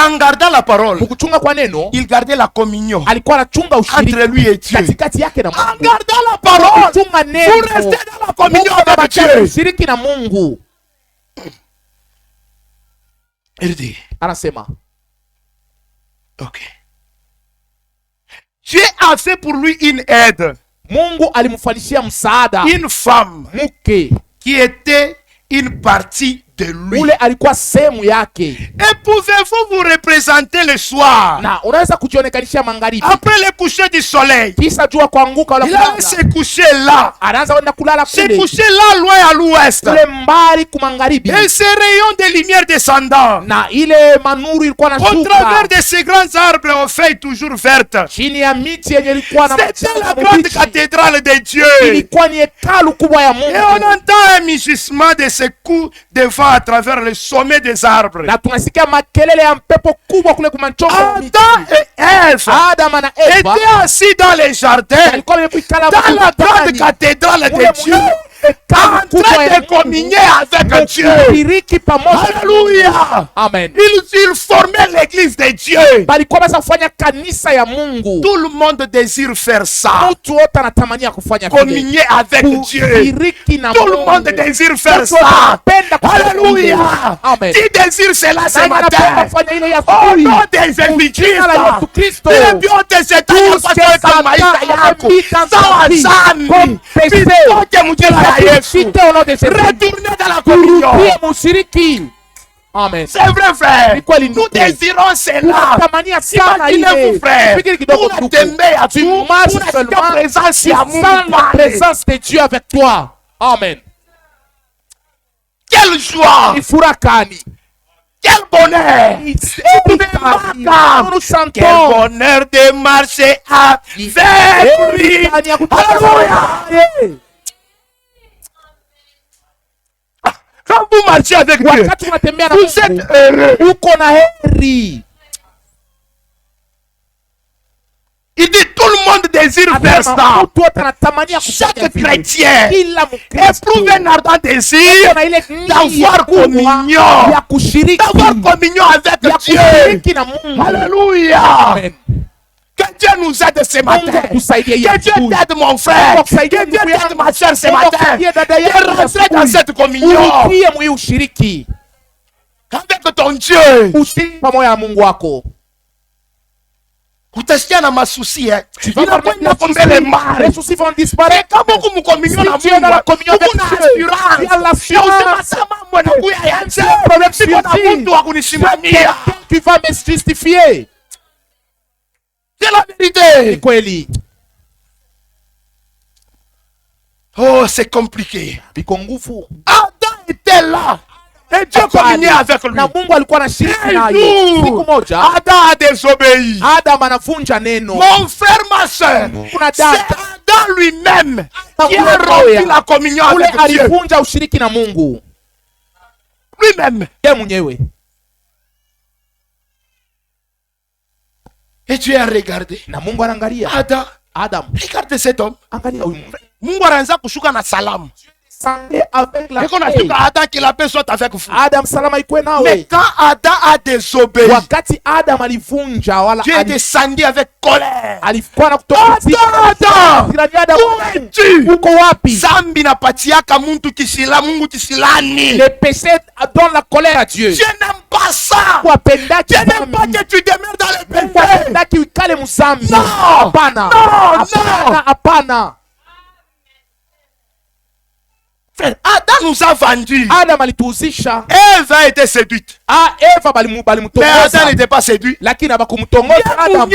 En gardant la parole, Mukuchunga kwa neno, il gardait la communion alikuwa anachunga entre ushirika lui et Dieu. katikati yake na En Mungu. gardant la parole, Kuchunga vous neno, restez dans la communion Mungu avec anabakia Dieu. ushiriki na Mungu. Il dit, Anasema ok. Dieu a fait pour lui une aide, Mungu alimfanyishia msaada une femme mke qui était une partie de lui. ule alikuwa sehemu yake. Et pouvez-vous vous représenter le soir, Na unaweza kujionekanisha magharibi, après le coucher du soleil? kisha jua kuanguka wala Il allait kulala, se coucher là, anaanza kwenda kulala se kule coucher là, loin à l'ouest. kule mbali kumagharibi, Et ces rayons de lumière descendant, na ile manuru ilikuwa au travers nashuka de ces grands arbres aux feuilles toujours vertes. chini ya miti yenye ilikuwa na C'était la majani grande mabichi. cathédrale de Dieu. Ilikuwa ni hekalu kubwa ya Et on Mungu, entend un mugissement de ces coups de vent à travers le sommet des arbres. na tunasikia makelele ya mpepo kubwa kule kumanchongo ya miti. Adam et Ève Adama na Eva étaient assis dans les jardins, walikuwa wamekuikala dans la grande bustani, cathédrale kule de Dieu, mwenye hekalu en kubwa train ya de communier avec Dieu. kushiriki pamoja na Mungu. Alléluia. Amen. Ils formaient l'église de Dieu. Balikuwa basa kufanya kanisa ya Mungu. Tout le monde désire faire ça. Mtu wote anatamania kufanya vile. Communier avec Dieu. Kushiriki na Tout le Mungu. monde désire faire Mtu wote ça. anapenda kufanya vile. Alléluia. Amen. Qui désire cela ce Nani anapenda matin? kufanya ile ya Au asubuhi? nom des Jésus-Christ. Jina la Yesu Kristo. Vile vyote shetani alipaswa maisha yako. Sawa zambi. Vitoke mjina la Yesu. Retournez dans la communion. Mushiriki. Amen. C'est vrai, frère. Ni kweli Nous ndugu. désirons cela. Tunatamania sana Imaginez-vous, ile. frère. Fikiri kidogo Una ndugu. tembea Tu tu. marches Unasikia seulement. présence Tu ya sens Mungu la pale. présence de Dieu avec toi. Amen. Quelle joie. Ni furaha gani. Quel bonheur. Nous Quel sentons bonheur de marcher avec lui. Alléluia. Quand vous marchez avec Dieu, wakati unatembea na vous Mungu, êtes heureux. uko na heri. Il dit tout le monde désire faire Anasema ça. mtu wote anatamania kufanya Chaque vile. chrétien Kila Mkristo éprouve un ardent désir na ile nia d'avoir kubwa communion. ya kushiriki D'avoir communion avec ya Dieu. kushiriki na Mungu. Alléluia. Amen. Que Dieu nous aide ce Mungu matin. atusaidie Que Yesu. Dieu t'aide mon frère. Mungu Que akusaidie Dieu ndugu t'aide yangu. ma soeur ce Mungu matin. akusaidie dada De yangu rentrer dans asubuhi. cette communion Uingie mwi ushiriki. avec ton Dieu. Ushiriki pamoja na Mungu wako. Utasikia na masusi eh. Tu vas Inakuwa voir inakombe le les mari. soucis vont disparaître. Kama huku mkommunion na Si tu es dans la Mungu, communion uko avec na Dieu, assurance. tu as l'assurance. Ya usema sama mambo yanakuya yanze. problème Siko na survit. mtu wa kunisimamia. Tu vas me justifier. C'est la vérité. Ni kweli. Oh, c'est compliqué. Biko nguvu. Adam était là. Et Dieu communiait avec lui. Na Mungu alikuwa anashiriki Un naye. Siku jour, moja Adam a désobéi. Adam anavunja neno. Mon frère, ma soeur, Kuna c'est dada Adam lui-même qui a Ule rompu la communion ule avec Dieu. alivunja ushiriki na Mungu. Lui-même. Yeye mwenyewe. Et Dieu a regardé. Na Mungu anaangalia. Adam, Regarde cet homme. angalia huyu mtu. Mungu anaanza kushuka na salamu. Sande avec la Eko paix. nashuka Adam que la paix soit avec vous. Adam salama ikuwe Mais nawe. quand Adam a désobéi, Wakati Adam alivunja wala Dieu est descendu avec colère. alikuwa na kutoka Adam, jirani Adam, où es-tu? uko wapi? Zambi napatiaka muntu kisila Mungu kisilani. Le péché donne la colère à Dieu. Dieu n'aime pas ça. Wapendaki Dieu n'aime pas dhambi. que tu demeures dans le péché. Wapendaki uikale mzambi. No. Hapana. No, Hapana, hapana. Frère, Adam nous a vendus. Adam alituuzisha. Ève a été séduite. Eva Mais Adam balimutongoza. n'était pas séduit. Lakini abakumtongoza Adam.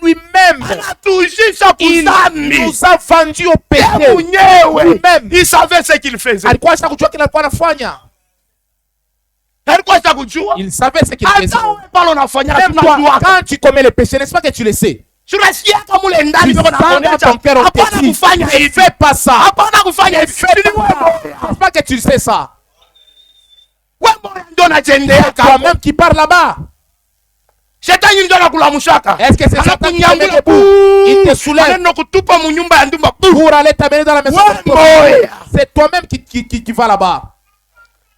Lui-même, Elle a touché sa il kuzami. nous a vendu au péché. Lui-même, Il savait ce qu'il faisait. alikuwa anataka kujua kile alikuwa anafanya. Alikuwa anataka kujua. Il savait ce qu'il faisait. Hata wewe pale unafanya Même toi, tunajua. quand tu commets le péché, n'est-ce pas que tu le sais? Tunasikia kama ule ndani Tu bado sens dans nakuonesha. ton cœur au Hapana péché. kufanya Ne hivi. fais pas ça. Hapana kufanya Ne hivi. fais pas ça. N'est-ce pas que tu sais ça? Wewe mbona ndio unajendea kama? Toi-même qui parles là-bas. Shetani ndio anakulamushaka. Est-ce que c'est Satan qui te met debout? Il te soulève Anaenda kutupa munyumba ya ndumba. pour aller t'amener dans la maison. Ouais, boy. C'est toi-même qui va là-bas.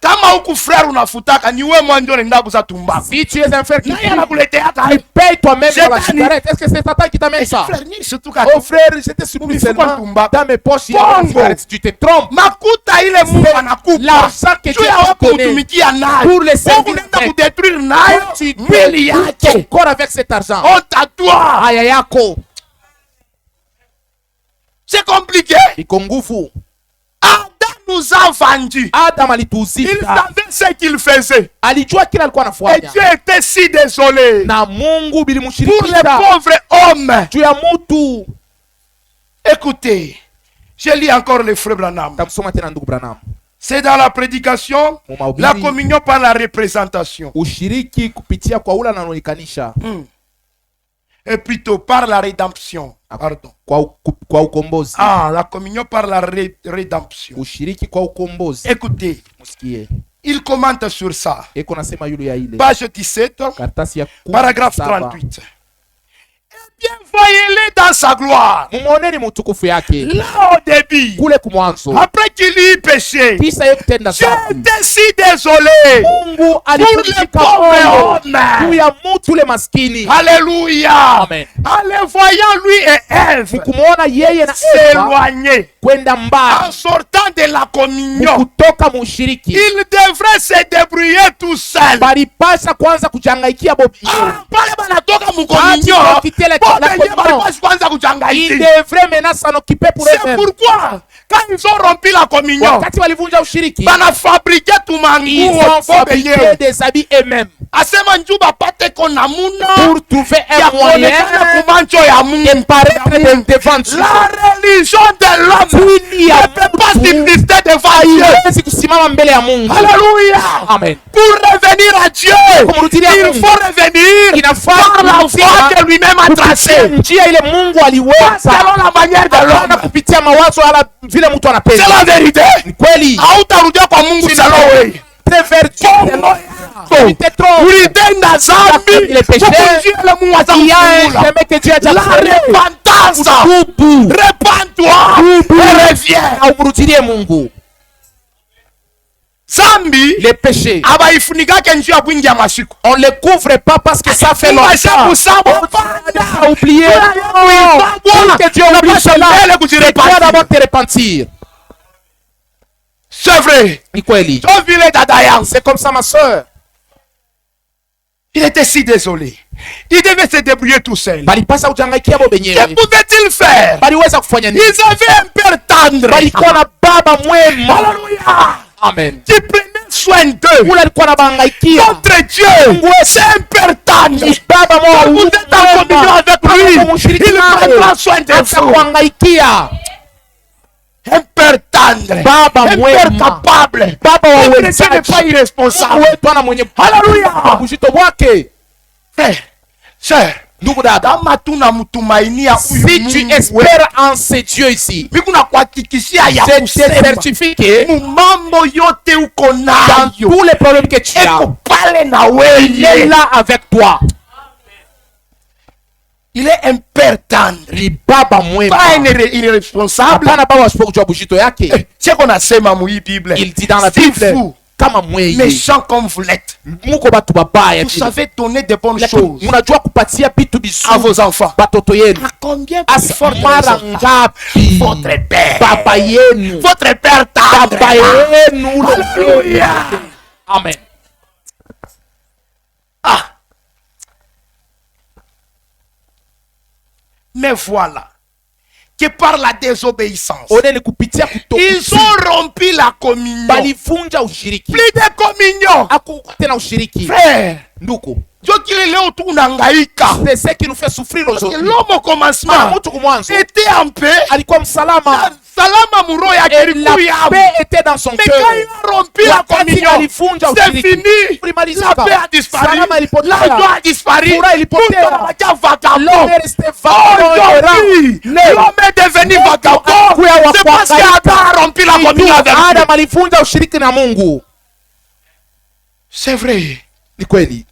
Kama huku frère unafutaka ni wewe mwanzo nenda kuza tumbako. Si tu es un frère qui Nani anakuletea hata tu payes toi-même dans la Shetani. cigarette. Est-ce que c'est Satan qui t'amène ça? frère ni surtout ka Oh frère, j'étais surpris seulement dans mes poches. Il y a une Bongo. cigarette. Tu te trompes. makuta ile Mungu anakupa. L'argent que Juu tu ya as wewe donné kutumikia nayo. pour les servir, Unaenda kudetruire nayo tu mwili ton yake. corps avec cet argent. Honte à toi. Aya yako C'est compliqué. iko nguvu. Adam nous a vendu. Adam Il alituzika, savait ce qu'il faisait. alijua kila alikuwa Et anafanya, Dieu était si désolé na Mungu pour les bilimshirikisha pauvres hommes. juu ya mutu. Écoutez, je lis encore le frère Branham. Takusoma tena ndugu Branham, C'est dans la prédication, Mu mahubiri. la communion par la représentation. ushiriki kupitia kwa ule anaonekanisha Et plutôt par la rédemption. Pardon. kwa ukombozi. Ah, la communion par la rédemption. Ushiriki kwa ukombozi. Écoutez, Musikie il commente sur ça. eko nasema yule ya ile Page 17, karatasi ya paragraphe 17. 38. Eh bien, voyez-le dans sa gloire. Mumuoneni mutukufu yake Là au début, kule kumwanzo, après qu'il eut péché, kisha ye kutenda dhambi. j'étais si désolé. Mungu les alipumzika pauvres moyo hommes. juu ya mutu ule maskini. Alléluia. Amen. En les voyant lui et Ève Kumwona yeye na Eva s'éloigner, kwenda en mbali sortant de la communion, kutoka mushiriki, il devrait se débrouiller tout seul. balipasha kwanza kuchangaikia bobi. Ah, pale banatoka mu Wakati communion, wanapitia la bobe communion, yenyewe balipaswa kwanza Il kuchangaikia. devrait maintenant s'en occuper pour C'est eux-mêmes. pourquoi quand ils ont rompu la communion, Wakati walivunja ushiriki, banafabrike ils tumanguo ont bobe fabriqué yenyewe. des habits eux-mêmes Asema njuu bapate ko namuna pour trouver ya un moyen kuonekana kumancho ya de Mungu. paraître devant Dieu. La religion de l'homme Ili ya ne peut pas mtu subsister devant Dieu. haiwezi kusimama mbele ya Mungu. Alléluia. Amen. Pour revenir à Dieu, Kumrudilia il Mungu. faut revenir Inafaa par la kurudia voie que lui-même a kupitia tracée. njia ile Mungu Pas aliweza, selon la manière de hapana l'homme. kupitia mawazo wala vile mtu C'est anapenda. la vérité. Ni kweli. Hautarudia kwa Mungu selon wewe. Très vertueux. Tu te trompes. Ulitenda zambi, Il est péché. kukunjia ile Mungu Il y a un atakufungula. chemin que Dieu a déjà La créé. repentance. Tubu. Repends-toi et reviens. Na umrudie Mungu. Zambi Les péchés, abaifunikake njia kuingia masiku. on les couvre pas parce que ça fait Uweze longtemps. kusaba On a oublié. Pour que Dieu oublie cela, tu dois d'abord te repentir. C'est vrai. Ni kweli. Ton vile dada yangu. C'est comme ça, ma soeur. Il était si désolé. Il devait se débrouiller tout seul. Balipasa ujangaikia bo Que benyewe. pouvait-il faire? Baliweza kufanya nini? Ils avaient un père tendre. Balikuwa na baba mwema. Alléluia. Amen. Qui prenait soin d'eux. Ule alikuwa anabahangaikia. Notre Dieu, c'est un père tendre. Ni baba Quand vous mwema. êtes en communion avec lui, il prendra soin de vous. Atakuhangaikia. Un père tendre. Baba Un père mwema. capable. Baba wa Notre Dieu n'est uwezaji. pas irresponsable. Wetu ana mwenye Hallelujah. uzito wake. Frère, sœur, Ndugu dada, kama tunamtumainia huyu si tu Mungu, espères en ce Dieu ici, mimi kuhakikishia ya je te kusema certifie que mambo yote uko dans nayo tous les problèmes que tu as, eko pale na il est wewe. là avec toi. Il est un père tendre, Ni baba mwema. pas un irresponsable. Hapana baba wasipokujua bujito yake. Cheko nasema mu hii Bible, Il dit dans la si Bible, vous, kama mweye, méchants comme vous l'êtes, muko batu babaya vous vile. savez donner de bonnes Lakini choses munajua kupatia bitu à bizuri vos enfants. batoto yenu. À combien plus Asa forte mara raison, ngapi votre père, baba yenu, votre père tendre. baba yenu ule Alléluia. Amen. Ah. Mais voilà que par la désobéissance, Oneni kupitia ils kutokutii ont rompu la communion. balivunja ushiriki. Plus de communion. Hakukuwa tena ushiriki. Frère, Ndugu, ndio kile leo tu unahangaika. c'est ce qui nous fait souffrir aujourd'hui. L'homme au commencement Mtu kumwanzo était en paix. alikuwa msalama Salama muro yake et la ilikuwa hapo. paix était dans son Mais cœur. quand il a rompu la Wakati communion, alivunja c'est ushiriki, fini. ulimalizika. La paix a disparu. Salama ilipotea. La joie a disparu. Furaha ilipotea. Tout anabakia vagabond. L'homme est resté vagabond. Aujourd'hui, l'homme est devenu vagabond. Hakuwa wa C'est parce kuhangaika. qu'Adam a rompu la communion avec Dieu. Adam alivunja ushiriki na Mungu. C'est vrai. Ni kweli.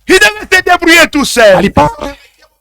Il devait se débrouiller tout seul. Alipaswa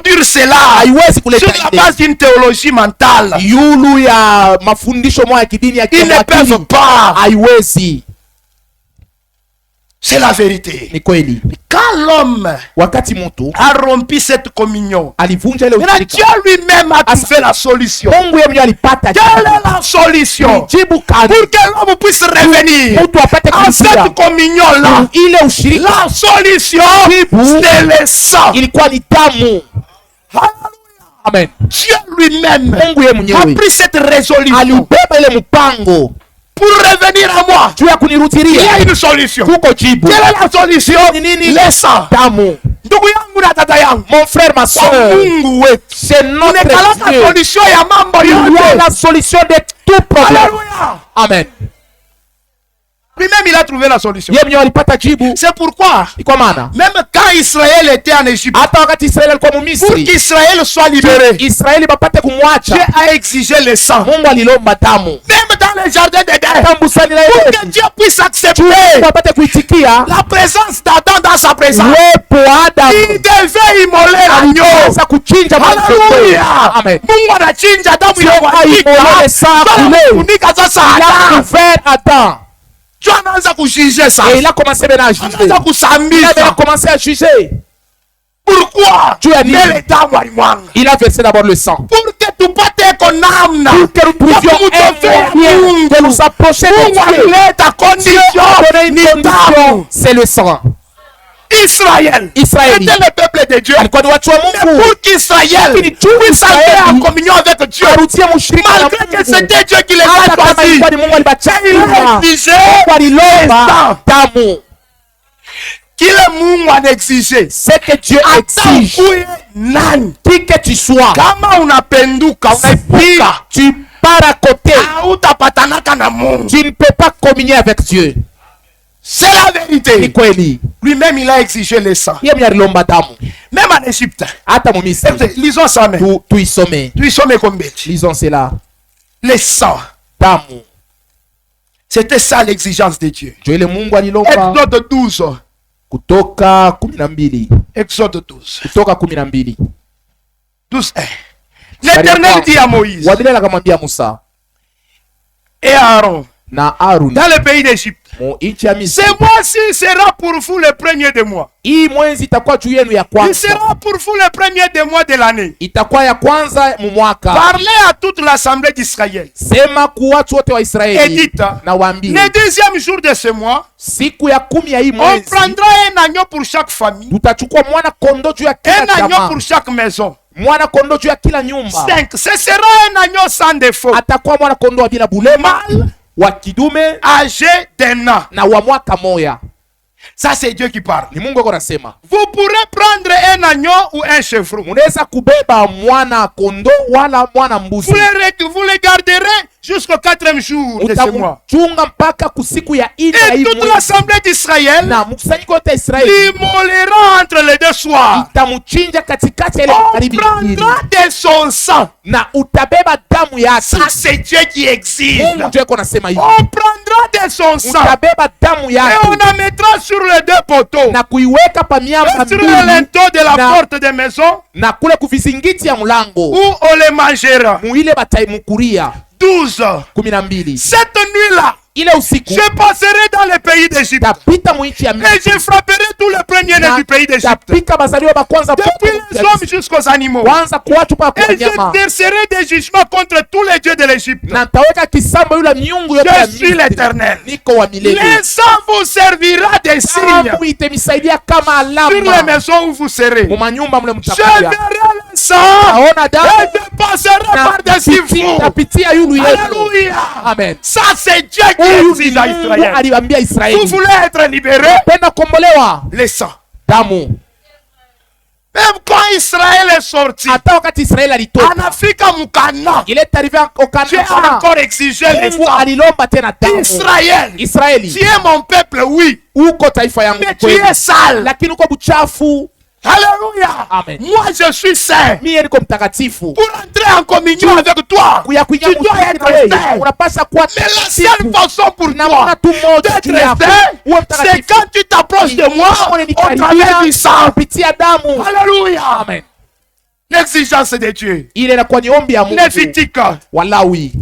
introduire cela haiwezi sur kuleta la idea base d'une théologie mentale. yulu ya mafundisho moja ya kidini ya Ils ne peuvent kiakili. pas. Haiwezi. C'est la vérité. Ni kweli. Quand l'homme Wakati mtu a rompu cette communion, alivunja ile maintenant ushirika, Dieu lui-même a trouvé la solution. Mungu yeye mwenyewe alipata Quelle est la solution jibu kali pour que l'homme puisse revenir mtu apate à kurudia cette communion-là? ile ushirika. La solution, c'est le sang. Ilikuwa ni damu. Amen. Dieu lui-même Mungu yeye a mwenyewe pris cette résolution alibeba ile mpango pour revenir à moi. juu ya Il y a kunirudilia. une solution. Kuko jibu. Quelle est la solution? Ni nini? Le sang. Damu. Ndugu yangu na dada yangu, Mon frère, ma kwa soeur, Mungu wetu c'est notre unekalaka Dieu. solution ya mambo Il y a yote. la solution de tout problème. Alléluia. Amen. Lui-même il a trouvé la solution. Yeye mwenyewe alipata jibu. C'est pourquoi Ni kwa maana même quand Israël était en Égypte, hata wakati Israeli alikuwa pour Misri, qu'Israël soit libéré, Israeli bapate Dieu kumwacha, a exigé le sang. Mungu alilomba damu. Même dans le jardin d'Éden, Hata bustani la pour que Edeni, Dieu puisse accepter Mungu apate kuitikia la présence d'Adam dans sa présence, uwepo wa il Adamu. devait immoler l'agneau. Sasa kuchinja Haleluya. Amen. Mungu anachinja damu Sio inamwagika. aimole saa Sio kule. anafunika sasa Il a Adam. couvert Adam. Tu anaanza kujuger ça. Et il a commencé maintenant à juger. Anaanza Il a kusambisha. commencé à juger. Pourquoi? Tu as dit- Mbele damu alimwanga. Il a versé d'abord le sang. Pour que tupate konamna. Pour que nous pouvions kumtofea aimer, Mungu. que nous approcher de Mungu Dieu. alileta condition Donner ni une damu. condition, c'est le sang. Israël Israël. était le peuple de Dieu. Alikuwa ni watu wa Mais Mungu. pour qu'Israël Lakini tu puisse entrer Israeli en communion avec Dieu, arudie mushirika na malgré que Mungu. c'était Dieu qui les a Hata kama choisis, ilikuwa ni Mungu il alibachagua. a exigé Mungu alilomba damu. kile Mungu anaexige. C'est que Dieu Hata exige. ukuwe nani, Qui que tu sois, kama unapenduka si unaipuka, tu pars à côté, hautapatanaka na Mungu. tu ne peux pas communier avec Dieu. C'est la Ni vérité. kweli. Lui-même, il a exigé le sang. Yeye mwenyewe alilomba damu. Même en Égypte. Hata mu Misri. Écoutez, lisons ça, mais. Tuisome. Tuisome combien? Lisons cela. Le sang. Damu. C'était ça l'exigence de Dieu. Ndio ile Mungu alilomba. Exode 12. Kutoka 12. Exode 12. Kutoka 12. 12. L'Éternel dit à Moïse Wadile akamwambia Musa et à Aaron na Aruni dans le pays d'Égypte, mu nchi ya Misri, ce mois-ci sera pour vous le premier des mois. hii mwezi itakuwa juu yenu ya Il kwanza, sera pour vous le premier des mois de l'année. itakuwa ya kwanza mu mwaka. Parlez à toute l'assemblée d'Israël. Sema kwa watu wote wa Et Israeli dites, na waambie, le deuxième jour de ce mois, siku ya 10 ya hii on mwezi prendra un agneau pour chaque famille, tutachukua mwana kondo juu ya un kila agneau jamaa, pour chaque maison. mwana kondo juu ya kila nyumba. 5. Ce sera un agneau sans défaut, Atakuwa mwana kondo wa bila bulema, wa kidume âgé d'un an. na wa mwaka moya. Ça, c'est Dieu qui parle. Ni Mungu ako nasema. Vous pourrez prendre un agneau ou un chevreau. Munaweza kubeba mwana kondo wala mwana mbuzi. Vous le garderez jusqu'au 4e jour de ce mois. Utamchunga mpaka kusiku ya ine ya Et hii toute mwezi. l'assemblée d'Israël Na mkusanyiko wote ya Israeli l'immolera entre les deux soirs. itamuchinja katikati ya ile On magharibi mbili. prendra de son sang. Na utabeba damu yake. Ça, c'est Dieu qui exige. Mungu ndio yuko nasema hivi. On prendra de son sang. Utabeba damu Et yake on la mettra sur les deux poteaux. na kuiweka pa miamba Et sur mbili le linteau de la na- porte de maison na kule kuvizingiti ya mlango où on les mangera. muile bataimukuria 12. 12. Cette nuit-là, Ile usiku je passerai dans le pays d'Égypte. tapita mu nchi ya Et Misri je frapperai tous les premiers-nés du pays d'Égypte. tapika bazaliwa ba kwanza Depuis les hommes jusqu'aux animaux. kwanza kuwatu pa kwa Et je nyama verserai des jugements contre tous les dieux de l'Égypte. na ntaweka kisambo yule miungu yote ya Je suis l'Éternel. niko wa milele. Le sang vous servira des signes Damu itamisaidia kama sur les alama maisons où vous serez. mu manyumba mle Je mtakuja. verrai le sang Taona et damu je passerai na par-dessus vous. tapitia yulu yetu. Alléluia. Amen. Ça, c'est Dieu qui Huyu ni exige à Mungu Israël. aliwaambia Vous Israeli, voulez être libérés? penda kombolewa Le sang. damu. Même quand Israël est sorti, Hata wakati Israeli alitoka en Afrique, Moukana, il est arrivé au Dieu a Canada, encore exigé le Mungu sang. alilomba tena damu. Israël, Israeli, tu es mon peuple, oui, uko taifa yangu mais tu kweli, es sale. lakini uko buchafu. Alléluia. Amen. Moi, je suis saint. Mie niko mtakatifu. Pour entrer en communion avec toi, Kuya tu kuingia dois mshiriki être na wewe, saint. unapaswa kuwa Mais la mtakatifu. seule façon pour Na toi mwana tu mmoja juu d'être yako saint, uwe c'est mtakatifu. quand tu t'approches de moi au travers du sang. kupitia damu. Alléluia. Amen. L'exigence de Dieu. Ile inakuwa ni ombi ya Mungu. Lévitique. Walawi.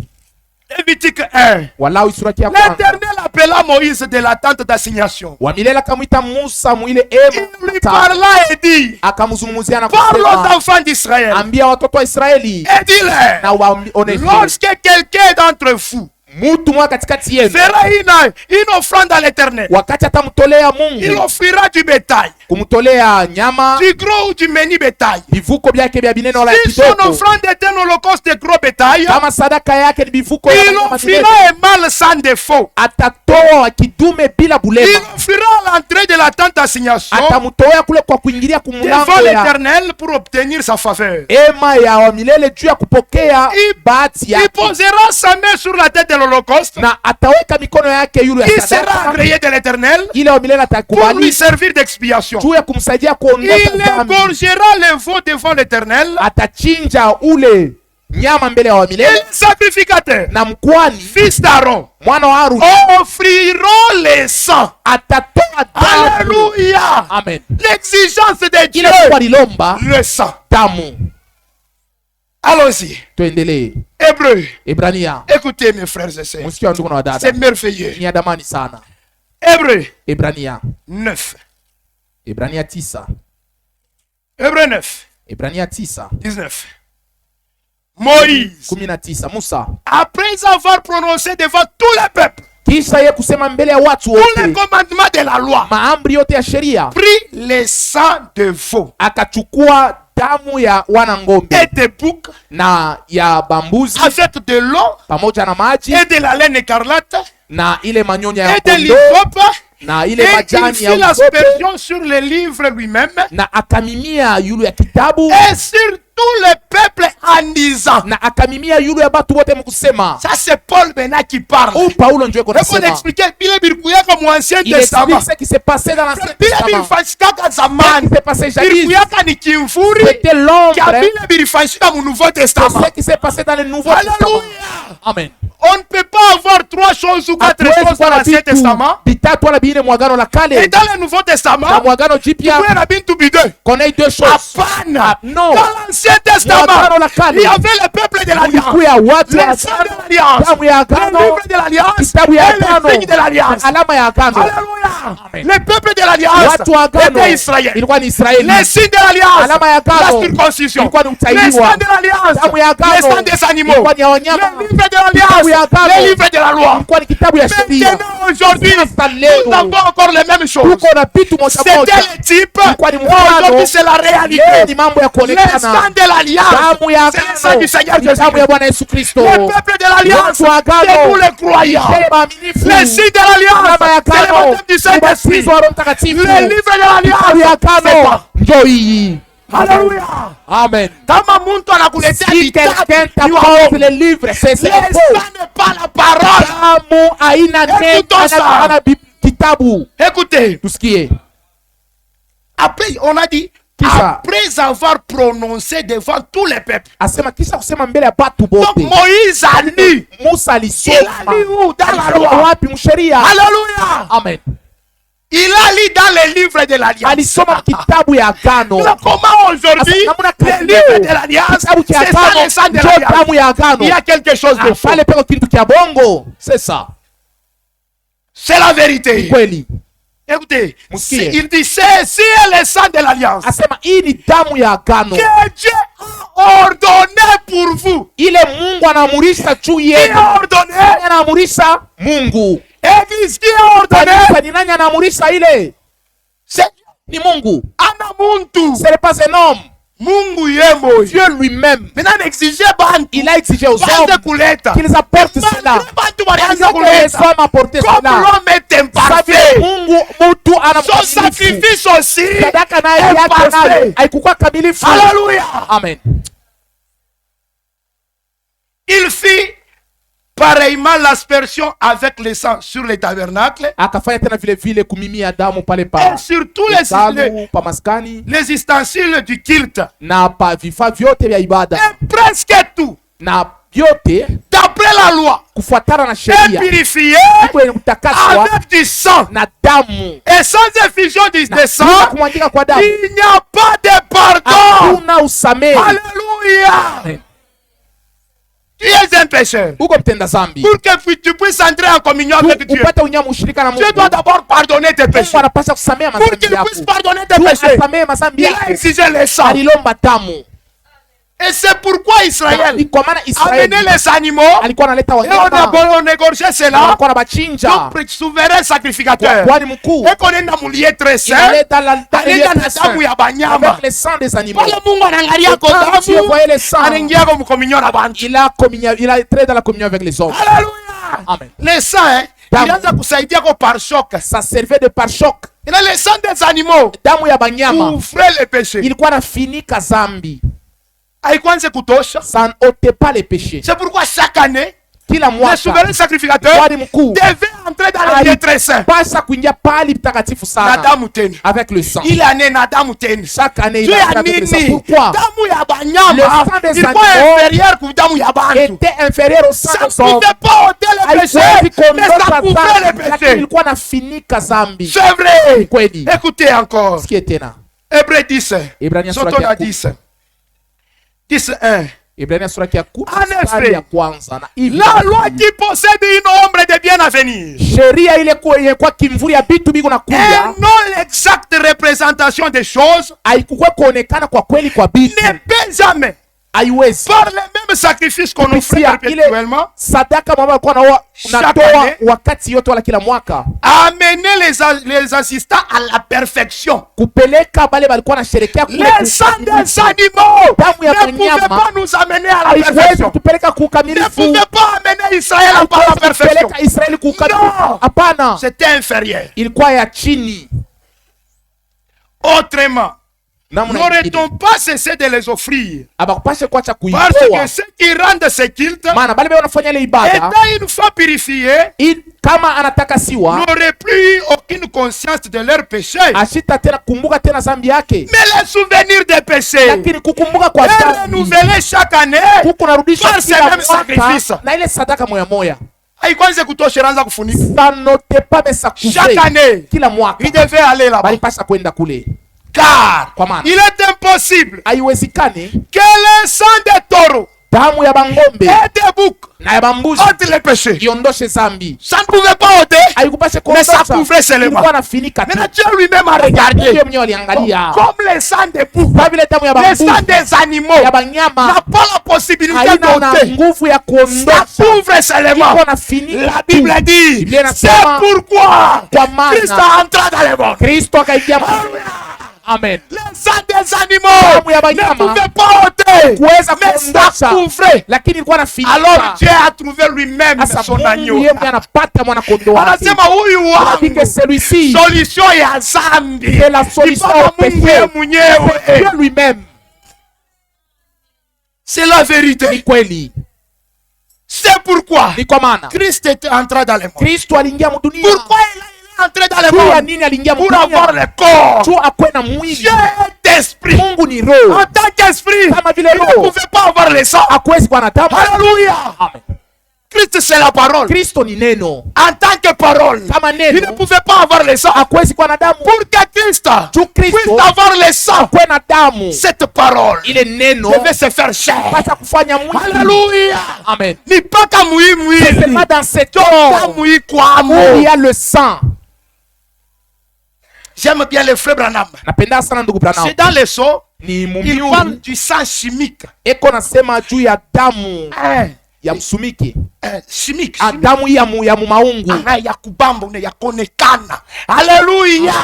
Lévitique 1. Walawi sura ya kwanza. L'Éternel appela Moïse de la tente d'assignation. Wa milele akamwita Musa mwile Il lui parla et dit, akamzungumzia na parle aux kusema, enfants d'Israël ambia watoto wa Israeli et dis-leur, na waoneshe, lorsque quelqu'un d'entre vous mtu mmoja katikati yenu fera une offrande à l'Éternel, wakati atamtolea il Mungu offrira du bétail, kumtolea nyama, du gros ou du menu bétail. vivuko vyake vya binene wala Si son kidogo. offrande est un holocauste de gros bétail, Kama sadaka yake ni vivuko ya il nyama offrira minene, un mâle sans défaut. atatoa kidume bila Il bulema, offrira à l'entrée de la tente d'assignation atamtoa kule kwa kuingilia devant kumlango ya l'Éternel pour obtenir sa faveur. ema ya wa milele juu ya kupokea bahati Il yake, posera sa main sur la tête de l'holocauste. na ataweka mikono yake yule Il ya sera sadaka, agréé de l'Éternel ile wa milele pour lui atakubali servir d'expiation. juu ya kumsaidia kuondoa Il dhambi. égorgera le veau devant l'Éternel. Atachinja ule nyama mbele ya wa Et milele, les sacrificateurs, na mkwani fils d'Aaron, mwana wa Haruni offriront le sang. atatoa damu. Alléluia. Amen. L'exigence de Dieu, Ile Mungu alilomba le sang. damu. Allons-y. Tuendelee. Hébreu. Ebrania, Écoutez mes frères et sœurs. msikia ndugu na wadada, C'est merveilleux. ni ya damani sana. Hébreu Ebrania, 9. Ebrania 9, Hébreu 9, Ebrania 9 19. Moïse, 19. Musa après avoir prononcé devant tout le peuple kisha ye kusema mbele ya watu tous les wote commandements de la loi, maamri yote ya sheria, prit le sang de veau akachukua damu ya wana ng'ombe et de boucs na ya bambuzi avec de l'eau pamoja na maji et de la laine écarlate na ile manyonya ya et de kondoo l'hysope, na et ile il majani fit ya usope, l'aspersion sur le livre lui-même na akamimia yulu ya kitabu et sur tout le peuple en disant, na akamimia yulu ya batu wote mkusema. ça c'est Paul maintenant qui parle. Ou Paulo ndio yuko Il faut nasema. expliquer bile birikuyaka mu Ancien Il Testament. explique ce qui s'est passé dans l'Ancien Bile Testament. birifanyikaka Ce qui zamani. s'est passé jadis, Birikuyaka ni kimvuri c'était l'ombre kya bile birifanyika mu Nouveau de Testament. ce qui s'est passé dans le Nouveau Testament. Alléluia. Amen. On ne peut pas avoir 3 choses ou 4 Hatuwezi choses dans kuwa na l'Ancien vitu Testament. vitatu wala vine mwagano la Et kale dans le Nouveau na Testament, mwagano il y jipya a bintu bideux. connaît deux choses. Hapana. Non. Dans l'Ancien Testament, Mwagano la kale il y avait le peuple de l'Alliance. kulikuwa watu Le wa sang de l'Alliance. damu ya Le agano, livre de l'Alliance. Et kitabu ya agano, le signe de l'Alliance. na alama ya agano. Alléluia. Amen. Le peuple de l'Alliance Watu wa agano était Israël. ilikuwa ni Israeli. Les signes de l'Alliance, Alama ya la agano circoncision. ilikuwa ni Les kutahiriwa. sangs de l'Alliance, Damu ya les agano sangs des animaux. ilikuwa ni ya wanyama. Le livre de Kitabu ya l'Alliance, agano le livre de la loi. ilikuwa ni kitabu ya sheria. Maintenant, aujourd'hui, Sasa leo nous avons encore les mêmes choses. tuko na vitu moja C'était moja. le type, Ilikuwa ni mfano. aujourd'hui c'est la réalité. Leo ni mambo ya Les kuonekana. sangs de l'Alliance, Damu ya c'est le sang du Seigneur agano ni damu ya Jésus. Bwana Yesu Kristo. Le peuple de l'Alliance, Watu wa agano c'est nous les croyants. Ni waaminifu. Les signes de l'Alliance, Alama ya c'est le agano baptême du Saint-Esprit. ubatizo wa Roho Mtakatifu. Le livre de Kitabu ya l'Alliance, c'est agano quoi? ndio hii. Alléluia. Amen. Kama mtu anakuletea Si quelqu'un vitabu, t'apporte le livre, c'est le faux. sang n'est pas la parole. Damu haina neno, Écoutons ça. hana kitabu. Écoutez, Tusikie. après on a dit, Kisha. après avoir prononcé devant tous les peuples. Asema kisha kusema mbele ya batu Donc bote. Moïse a lu. Musa Il alisoma. a lu où? Dans la Alisoma loi. wapi msheria? Alléluia. Amen. Il a lu dans les livres de l'Alliance. Alisoma kitabu ya agano. Mais comment aujourd'hui, Asa- namna les kani livres leo, de l'Alliance, kitabu cha c'est ça agano le sang de ndio l'Alliance. damu ya agano. Il y a quelque chose de Ah, faux. pale peko kitu kia bongo. C'est ça. C'est la vérité. Kweli. Écoutez, Musikie. il dit, c'est le sang de l'Alliance Asema hii ni damu ya agano. que Dieu a ordonné pour vous. Ile Mungu anaamurisha juu Qui yenu. a ordonné? Nani anaamurisha? Mungu. Église, qui a ordonné? Kanisa ni nani anaamurisha ile? C'est Ni Mungu. Ana Muntu. Ce n'est pas un homme. Mungu yemo. Dieu lui-même. Maintenant, exigez bantu. Il a exigé aux Bande hommes kuleta. qu'ils apportent cela. Malgré bantu walianza Les kuleta. hommes apportent Comme cela. l'homme est Sababu imparfait. Mungu mtu ana Son mkamilifu. sacrifice aussi Sadaka naye yake imparfait. nayo haikukuwa kamilifu. Alléluia. Amen. Il fit pareillement l'aspersion avec le sang sur les tabernacles Akafanya tena vile vile kumimia damu pale et pa sur tous les hekalu, pa maskani les ustensiles du culte. na pa vifaa vyote vya ibada Et presque tout, na vyote d'après la loi, kufuatana na est sheria purifié kwenye kutakaswa avec du sang. na damu Et sans effusion du na sang, bila kumwangika kwa damu il n'y a pas de pardon. hakuna kusamehe. Alléluia. Tu es un pécheur. Uko mtenda zambi. Pour que tu puisses entrer en communion avec Dieu, Upate unyamu ushirika na Mungu. tu dois d'abord pardonner tes péchés. Mungu anapaswa kusamehe Pour madhambi qu'il yako. puisse pardonner tes Tu péchés, asamehe madhambi il a yako. exigé le sang. Alilomba damu. Et c'est pourquoi Israël Ni kwa maana a Israeli amené les animaux alikuwa analeta et wanyama on égorgeait cela. alikuwa anabachinja Donc, souverain sacrificateur. kwani mkuu Et qu'on est dans mon lieu très saint. inaleta la Anaenda na damu ya banyama. avec le sang des animaux. Pale Mungu anaangalia kwa Quand Dieu damu, voyait le sang, anaingia kwa communion na bantu. il a entré dans la communion avec les hommes. Alléluia. Amen. Le sang, Damu. ilianza kusaidia kwa pare-choc. Ça servait de pare-choc. Et là, le sang des animaux Damu ya banyama couvrait les péchés. ilikuwa nafinika zambi, Haikuanze kutosha. ça n'ôtait pas les péchés. C'est pourquoi chaque année, Kila le mwaka souverain sacrificateur kwani mkuu devait entrer dans le lieu très saint. alipasha kuingia pahali mtakatifu Na sana damu tena. avec le sang. Ile année na damu tena. Chaque année Tu il es a avec le sang. nini? Pourquoi? Damu ya Le banyama sang des ilikuwa animaux inférieur ku damu ya bantu. était inférieur au sang Ça des ne hommes. pouvait pas ôter les Haikuwezi péchés, mais ça kuondosha couvrait zambi, les lakini péchés. ilikuwa nafinika zambi. C'est vrai. Kweli. Écoutez encore. Sikie tena Hébreux 10. Ibrania sura Sotona ya 10. 10:1. Ibrania sura ya 10 En effet, mstari ya kwanza na hivi La loi qui possède une ombre de bien à venir sheria ile kwa kimvuri ya vitu biko na et kuja non l'exacte représentation des choses haikuwa kuonekana kwa kweli kwa vitu, ne peut jamais, haiwezi par les mêmes sacrifices qu'on offre kupitia ile perpétuellement, sadaka mama alikuwa natoa année, wakati yote wala kila mwaka, amener les assistants à la perfection. kupeleka bale balikuwa na sherekea Les sangs des animaux Damu ya ne pouvaient wanyama pas nous amener à la haiwezi perfection. kutupeleka Ne kuukamilifu, pouvaient pas amener Israël à la perfection. kupeleka Israeli kuukamilifu. Non. Hapana, C'était inférieur. ilikuwa ya chini. Autrement, Namna ingine n'aurait-on pas cessé de les offrir? abakupashe kuacha Parce kuitoa, que ceux qui rendent ce culte, maana bale wanafanya ile ibada étant une fois purifiés, kama anatakasiwa n'auraient plus aucune conscience de leur péché. ashita tena kumbuka tena zambi yake, Mais les souvenirs des péchés lakini kukumbuka kwa est zambi renouvelé chaque année. huku narudisha Par ces kila mêmes sacrifices. mwaka na ile sadaka moya moya. Haikuanze kutosha, anaanza kufunika. Ça n'était pas mais ça Chaque couvrait année, kila mwaka, il devait aller là-bas. balipasha kwenda kule, Car kwa maana il est impossible haiwezekani que le sang des taureaux damu ya bangombe et des boucs na ya bambuzi ôte les péchés. iondoshe zambi, Ça ne pouvait pas ôter, haikupasha mais ça kuondosha, couvrait seulement. ilikuwa nafinika tu. Maintenant, Dieu lui-même a regardé. Yeye mwenyewe aliangalia Comme les sangs des boucs, kwa vile damu ya les sangs bambuzi des animaux ya n'a banyama pas la possibilité haina na d'ôter. nguvu ya Ça kuondosha, couvre seulement. ilikuwa nafinika La tu. Bible dit, Biblia c'est inasema pourquoi kwa maana Christ a entré dans le monde. Kristo akaingia. Amen. Les sangs des animaux Damu ya ne banyama pouvaient pas ôter, kuweza mais ça kuondosha, couvrait. lakini ilikuwa Alors nafinika. Dieu a trouvé lui-même Sasa son Mungu agneau. yeye mwenyewe anapata mwana kondoo wake. Anasema huyu Anadike wangu celui-ci solution ya zambi c'est la solution Ni au mpaka Mungu péché. yeye mwenyewe. C'est Dieu lui-même. C'est la Ni vérité. kweli. C'est pourquoi Ni kwa maana Christ est entré dans le monde. Kristo aliingia mdunia. Pourquoi il est entré dans le Juu ya monde? nini aliingia Pour avoir mdunia? le corps. Juu akwe na mwili. Dieu est esprit. Mungu ni roho. En tant qu'esprit, Kama vile il ne roho. pouvait pas avoir le sang. Hakuwezi kuwa na damu. Alléluia. Amen. Christ c'est la parole. Kristo ni neno. En tant que parole, Kama il ne neno pouvait pas avoir le sang. hakuwezi kuwa na damu. Pour que Christ Juu puisse Kristo avoir le sang, akwe na damu, cette parole ile neno devait se faire chair. pasa kufanya mwili. Alléluia. Amen. Ni paka C'est mwili. pas dans cet Toka corps mwili où il kwamo. y a le sang. J'aime bien le frère Branham. Napenda sana ndugu Branham. C'est dans les sceaux, Ni il mumiuri parle du sang chimique. eko nasema juu ya damu Hein, ya msumiki, chimique. Ah, damu ya mumaungu. Aha, ya kubamba ya kuonekana. Alléluia.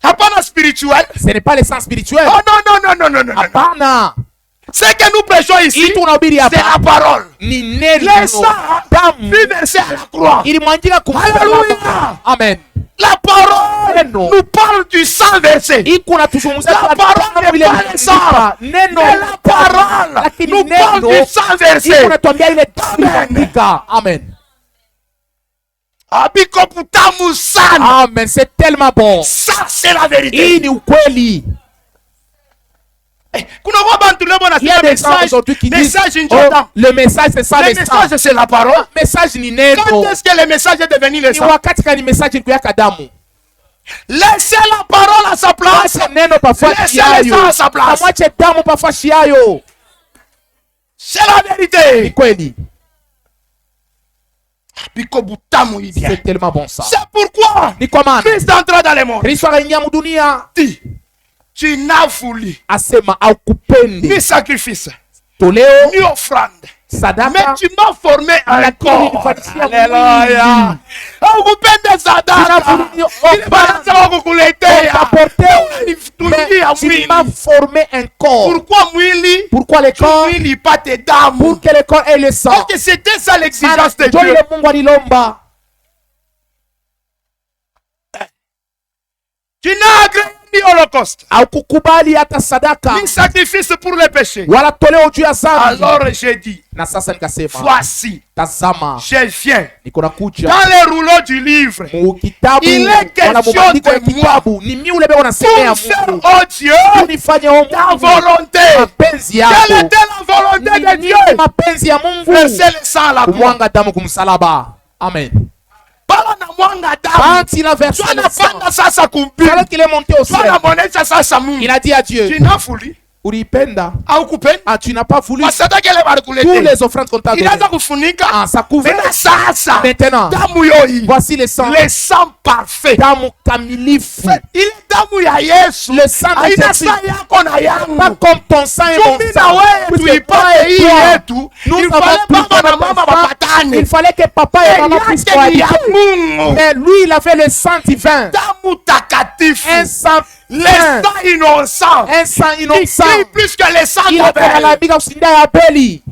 Hapana spirituel. Ce n'est pas le sang spirituel. Oh non, non, non, non, non, non. Hapana. Ce que nous prêchons ici, Hii tunahubiri c'est hapa la parole. ni Le neno. sang Damu fut versé à la croix. ilimwangika Hallelujah. Amen. La parole Neno. nous parle du sang versé. Iko natuzungumzia La kwa parole damu n'est vile pas le sang. ilivyoandikwa. Neno Mais la parole lakini nous parle neno du sang versé. iko natuambia ile damu Amen. ilivyoandika. Amen. Abiko putamu sana. Amen. C'est tellement bon. Ça c'est la vérité. Hii ni ukweli. Kuna bantu leo Il y a bonasema des gens message, aujourd'hui qui disent message oh, njota. le message c'est ça Le le sang. message c'est la parole. Message ni Quand neno. est-ce que le message est devenu le Ni sang? wakati kani message ilikuwa damu. Laissez la parole à sa place. neno pafasi Laissez yayo. le sang à sa place. Kamwache damu pafasi yayo. C'est la vérité. Ni kweli. Biko butamu idia. C'est tellement bon ça. C'est pourquoi Ni kwa maana Christ entra dans le monde. Kristo akaingia mudunia, Dit, tu n'as voulu asema aukupendi ni sacrifice, toleo ni offrande. Mais sadaka, tu m'as formé un Lakini corps. nilipatia Alléluia. mwili. Haukupenda sadaka. Tunafanya Ile baraza wakukuletea. t'apporter, Unitungia mais tu mwili. m'as formé un corps. Pourquoi mwili? Pourquoi le corps? Mwili ipate damu. Pour que le corps ait le sang. Parce que c'était ça l'exigence de Ndio Dieu. ile Mungu alilomba. Tu n'as agréé ni holocauste, Haukukubali hata sadaka ni sacrifice pour les péchés. wala toleo juu ya dhambi. Alors j'ai dit, Na sasa nikasema, voici, tazama, je viens. niko nakuja Dans les rouleaux du livre, mu kitabu Il est wala question mubandiko ya de moi. kitabu, ni mimi ule beko nasemea pour faire, Mungu, oh Dieu, unifanye o ta Mungu volonté. mapenzi Quelle yako. était la volonté de Ni Dieu? nini mapenzi ya Mungu? Verser le sang à la croix. Kumwanga damu kumsalaba. Amen. Bala na mwanga damu. Quand il a versé Toi le na sang, panda sasa kumpili. alors qu'il est monté au Toi ciel, na monesha sasa Mungu. il a dit à Dieu, Tu n'as voulu. ulipenda, Au kupenda. ah, tu n'as pas voulu Masadaka ile tous balikuletea. les offrandes qu'on t'a données. Inaanza kufunika. Ah, ça couvre. Mena sasa. Maintenant, Damu yoi. voici le sang. Le sang parfait. Damu kamilifu. Ile damu ya Yesu. Le sang de Haina Jésus. saa yako na Pas yangu. comme ton sang et mon Chumi na sang. wewe Puisque tuipate toi et hii toi, yetu. nous Il avons fallait pris baba na notre mama sang. bapatane. Il fallait que papa et maman puissent Yake ni ya cohabiter. Mungu. Mais lui, il avait le sang divin. Damu takatifu. Un sang Le saint. sang innocent. Un sang Il innocent. crie plus que le sang Il a fait la d'Abel. biga usinda ya Abeli.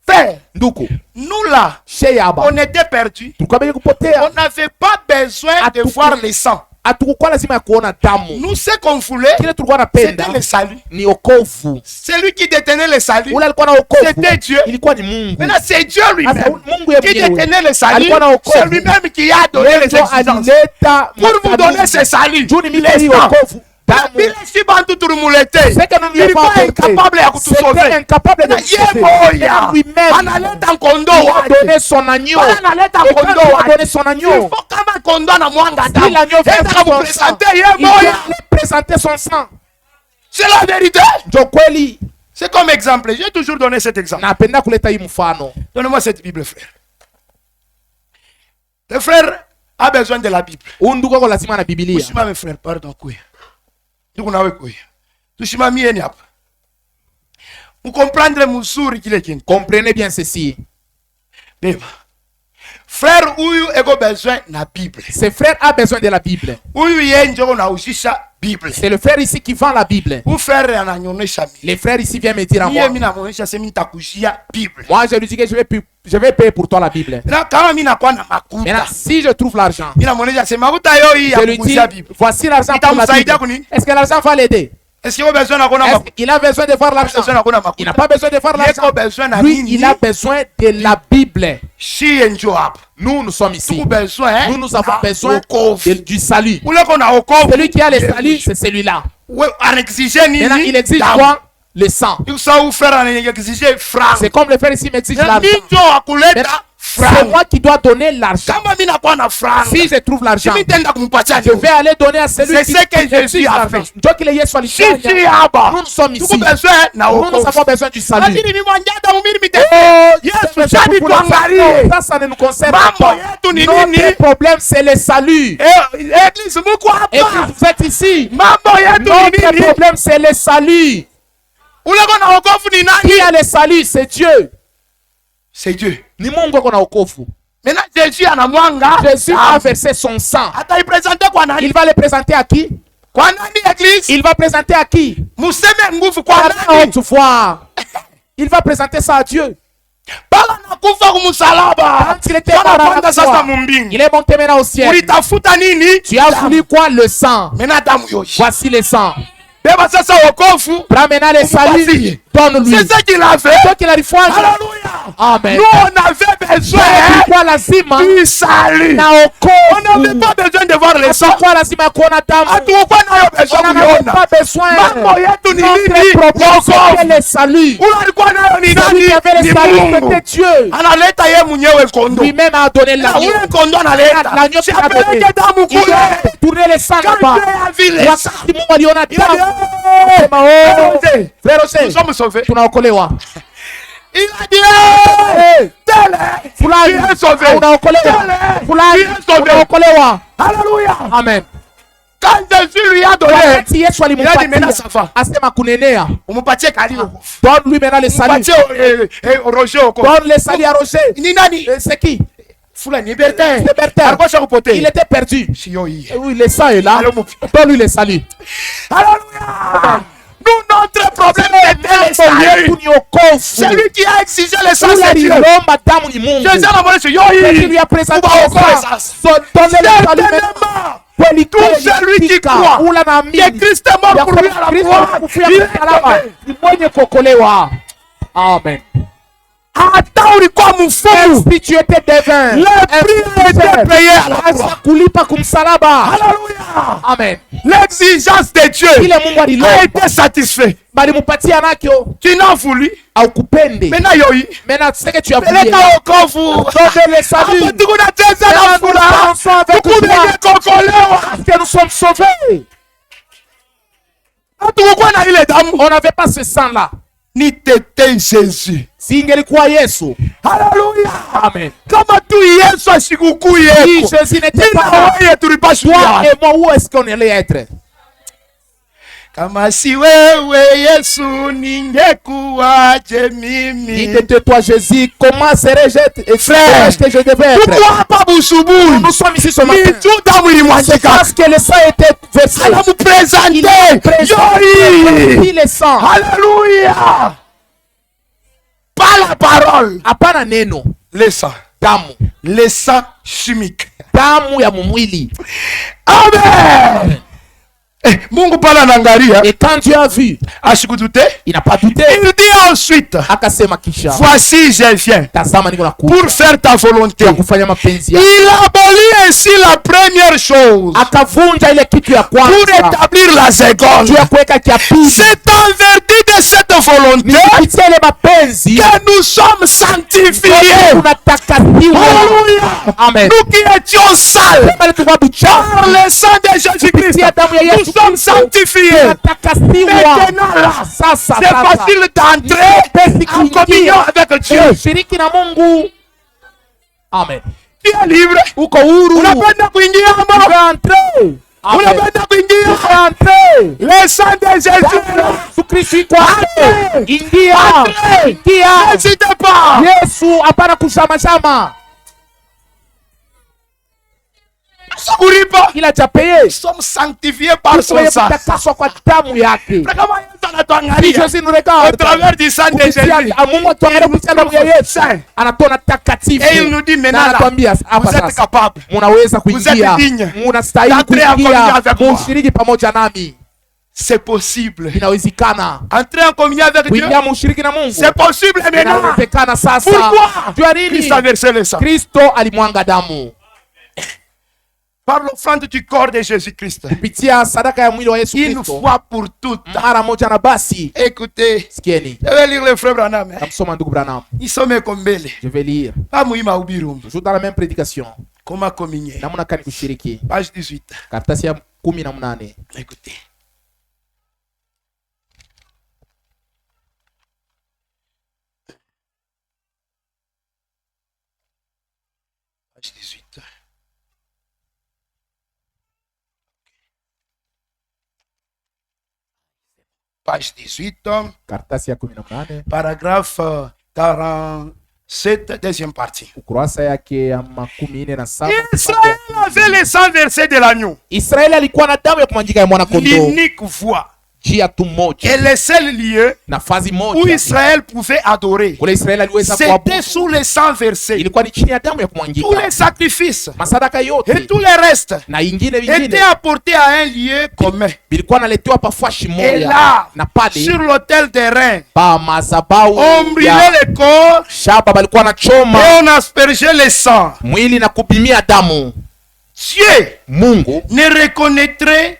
Frère, Nduku. nous là, Chez Yaba. on était perdus. Tulikuwa benye kupotea. On n'avait pas besoin de voir le sang. Hatukukuwa lazima ya kuona damu. Nous, ce qu'on voulait, Kile tulikuwa napenda c'était le salut. ni okovu. Celui qui détenait le salut, Ule alikuwa na okovu. c'était Dieu. Ilikuwa ni Mungu. Maintenant, c'est Dieu Sasa lui-même Mungu yeye qui mwenyewe détenait le salut. alikuwa na wokovu. C'est lui-même qui a donné Yeye les ndio exigences. alileta Pour vous donner makanuni. ce salut, Juu ni mimi hii le sang. wokovu. Damu. Bila si bantu turumulete. C'est que nous Il n'y pas pas incapable ya kutusauver. C'était incapable de nous Ye sauver. moya. Et lui-même, Analeta kondo il a wake. donné son agneau. Bwana analeta Et quand kondo il a wake. donné son Il agneau, faut kama kondo na mwanga si damu. l'agneau Enda verse son sang, kupresente ye il doit moya. aller présenter son sang. C'est la vérité. Ndio kweli. C'est comme exemple. J'ai toujours donné cet exemple. Napenda kuleta hii mfano. Donnez-moi cette Bible, frère. Le frère a besoin de la Bible. Huyu ndugu ako lazima na Biblia. Usimame frère, pardon kuya. Ndugu nawe kuya. Tusimamieni hapa. Mkomprendre mzuri kile kintu. Comprenez bien ceci. Beba. Frère huyu eko besoin na Bible. Ce frère a besoin de la Bible. Huyu yeye ndio nauzisha Bible. C'est le frère ici qui vend la Bible. Huyu frère ananyonyesha mimi. Le frère ici vient me dire à Mie moi. mimi namuonyesha sema nitakujia Bible. Moi, je lui dis que je vais payer pour toi la Bible. Na kama mimi nakuwa na makuta. Maintenant, si je trouve l'argent, Mimi namuonyesha sema makuta yo hii je ya lui dis, kukuzia Bible. voici l'argent pour la Itamsaidia Bible. kuni? Est-ce que l'argent va l'aider? Est-ce qu'il a besoin na kona makuta? Est-ce qu'il a besoin de voir l'argent? Besoin na kona makuta. Il n'a pas besoin de voir l'argent. Yeko besoin na Lui, nini? il a besoin de la Bible. Shi enjo hapa. Nous sommes ici. Tuko besoin Nous avons besoin wokovu. du salut. Ule kona wokovu. Celui qui a le salut, c'est celui-là. Ouais, en exiger nini? Maintenant, il exige Damu. quoi? Le sang. Il faut faire en exiger franc. C'est comme le frère ici m'exige Na l'argent. ninjo akuleta Maintenant, c'est franc. moi qui dois donner l'argent. Kama mimi nakuwa na franc. Si je trouve l'argent, Mimi tenda kumpatia je vais aller donner à celui C'est qui ce que Jésus exige a l'argent. fait. Donc, il est Yesu Si alifanya. hapa. Nous sommes Tuko ici. besoin na Nous, nous avons wokovu. besoin du salut. Lakini mimi mwanjada mimi mite. Oh, Yesu shadi tuangalie. ça ne nous concerne Mambo pas. yetu ni Notre nini? problème, c'est le salut. Église muko Et puis, hapa. vous êtes ici. Mambo yetu ni Notre nini? problème, c'est le salut. Ule kona wokovu ni nani? Qui a le salut? C'est Dieu. C'est Dieu. Ni Mungu ako na wokovu. Maintenant Jésus anamwanga. Jésus a versé son sang. Ataipresente kwa nani? Il va le présenter à qui? Kwa nani église? Il va présenter à qui? Museme nguvu kwa À la nani? haute voix. Il va présenter ça à Dieu. Bala nakufa kumusalaba. Quand il était Bala mort à kwenda la sasa croix, mumbingi. il est monté maintenant au ciel. Ulitafuta nini? Tu as voulu quoi? Le sang. Mena damu yoshi. Voici le sang. Beba sasa wokovu. Prends maintenant le salut. Donne-lui. C'est ça qu'il a fait. Donc il a dit foi. Alléluia. Amen. Nous, on avait besoin Tulikuwa lazima du salut. na On wokovu. n'avait pas besoin de voir les sangs. Tulikuwa lazima kuona damu. Hatukuwa nayo besoin On n'avait kuiona. pas besoin. Mambo yetu ni Notre nini? problème, c'était Wokovu. le salut. Ule alikuwa nayo ni Celui qui avait nani? le Ni salut, Mungu. c'était Dieu. Analeta ye mwenyewe kondo. Lui-même a donné Na l'agneau. ule kondo analeta. L'agneau Si qu'il a donné. apeleke damu Il kule. a tourné les sangs Quand là-bas. Dieu a vu les sangs, Wakati Mungu aliona il a dit, damu. hey, Sema, oh, Frère frère nous Jose, sommes sauvés. tunaokolewa. Il a dit, hey, tel est, Fulani, tu es sauvé. unaokolewa. Tel est, Fulani, tu es sauvé. unaokolewa. Alléluia. Amen. Quand Jésus lui a donné, Wakati Yesu il a dit, maintenant ça alimpatia, va. asema kunenea. Umupatie kalio. Donne-lui maintenant le salut. Umupatie Roger Oko. Donne le salut à Roger. Ni nani? C'est qui? Fulani libertin. Libertin. Alikuwa shakupotea. Il était perdu. Sio hii. Oui, le sang est là. Allô, mon fils. Donne-lui le salut. Alléluia. Nous, notre problème était le salut. C'est lui qui a exigé le sang de Dieu. Ulilomba damu ni Mungu. Jésus a demandé sur yo Et qui hii. lui a présenté Ubaokoe le sasa. sang. Donne-le le salut maintenant. Certainement. Kweli Tout kweli, celui qui hakika, croit ula naamini que Christ est mort ya pour lui kwamba à la Kristo croix, alikufia il est msalaba, sauvé. ni mwenye kuokolewa. Amen. Hata ulikuwa mfumu, Si tu étais devin, le prix était payé à la croix. hasa kulipa kumsalaba. Alléluia. Amen. L'exigence de Dieu Kile Mungu a alilomba été satisfait. balimupatia nakyo Tu n'as voulu. aukupende. Maintenant yo hii. Maintenant ce que tu as voulu. Peleka wokovu. Donne le salut. Hapo tuko na cheza na furaha. avec Tuko toi. wenye kuokolewa. Parce que nous sommes sauvés. Hatukukuwa na ile damu. On n'avait pas ce sang là. Ni tete Jésus. Si ingelikuwa Yesu. Haleluya. Amen. Kama tu Yesu asikukuu Si yeko. Jésus n'était Mimi pas na là, wewe tulipashwa. toi et moi, où est-ce qu'on allait être? Kama si wewe Yesu ningekuwaje mimi? Dites-toi, toi, Jésus, comment serais-je et Frère, est-ce que je devais tuko être? hapa busubuhi. Nous sommes ici ce Ni matin. tu damu ilimwagika. Parce que le sang était versé. Anamupresente. Il Yoi. le sang. Alléluia. Pas la parole. Hapana neno. Le sang. Damu. Le sang chimique. Damu ya mumwili. Amen. Mungu pala anaangalia. Et quand Dieu a vu, Asikutute. il n'a pas douté. Il dit ensuite, Akasema kisha, voici je viens tazama niko nakuja pour faire ta volonté. kufanya mapenzi yako. Il abolit ainsi la première chose Akavunja ile kitu ya pour kwanza établir la seconde. juu ya kuweka kia pili. C'est en vertu de cette volonté Kupitia ile mapenzi que nous sommes sanctifiés. tunatakatiwa. Alléluia. Amen. Nous qui étions sales Pale tulikuwa par buchafu, le sang de Jésus-Christ, kupitia damu ya nous Yesu sommes Kristo sanctifiés. tunatakasiwa. Maintenant là, Sasa c'est facile d'entrer en communion avec Dieu. shiriki na Mungu. Amen. Tu es libre. Uko huru. Unapenda kuingia Tu ama? peux entrer. Amen. Unapenda Tu kuingia? peux entrer. Le sang de Jésus. Yesu Kristo iko hapo. Ingia. Entrez. Ingia. N'hésitez pas. Yesu hapana kushama-shama. Kulipa. Ila cha paye. Nous sommes sanctifiés par son Tuwe sang. kutakaswa kwa damu yake. Kama Yesu Si anatuangalia Jésus nous au regarde, travers du sang de kupitia Jésus, Mungu atuangalie kupitia damu ya Yesu, anatona takatifu. et il nous dit Na maintenant là, anatuambia hapa vous êtes sasa, capables munaweza kuingia, êtes digne munastahili d'entrer en communion kuingia, avec moi. mushiriki pamoja nami. c'est possible. Inawezekana Entrer en communion avec Dieu, kuingia mushiriki na Mungu. c'est possible maintenant. Inawezekana sasa. Pourquoi? Jua Christ a nini? versé le sang. Kristo alimwanga damu Par l'offrande du corps de Jésus-Christ. kupitia sadaka ya mwili wa Yesu Une Kristo. fois pour toutes. Mara moja na basi. Écoutez, Sikieni, je vais lire le frère Branham. namsoma ndugu Branham. Isome kombele. Je vais lire. Pas muima ubirum. Toujours dans la même prédication. Comment communier. Namna kani kushiriki. Page 18. Karatasi ya 18. Écoutez. Page 18. Page 18, Karatasi ya 18. paragraphe 47, deuxième partie. Ukurasa yake ya 47. Israël avait les 100 versets de l'agneau. Israeli alikuwa na damu ya kumwangika ya mwana kondoo. L'unique voie njia tu moja Et le seul lieu nafasi où moja Israël pouvait adorer, kule Israeli aliweza c'était kuabudu sous les sangs versés. ilikuwa ni chini ya damu ya Tous kumwangika. les sacrifices Masadaka et yote tout le reste na ingine étaient vingine apportés à un lieu commun. vilikuwa naletewa pafashi Et moja, là, na pale sur l'autel des reins, pa mazabau on brûlait ya le corps shaba balikuwa na choma et on aspergeait le sang. mwili na kupimia damu. Dieu Mungu ne rencontrait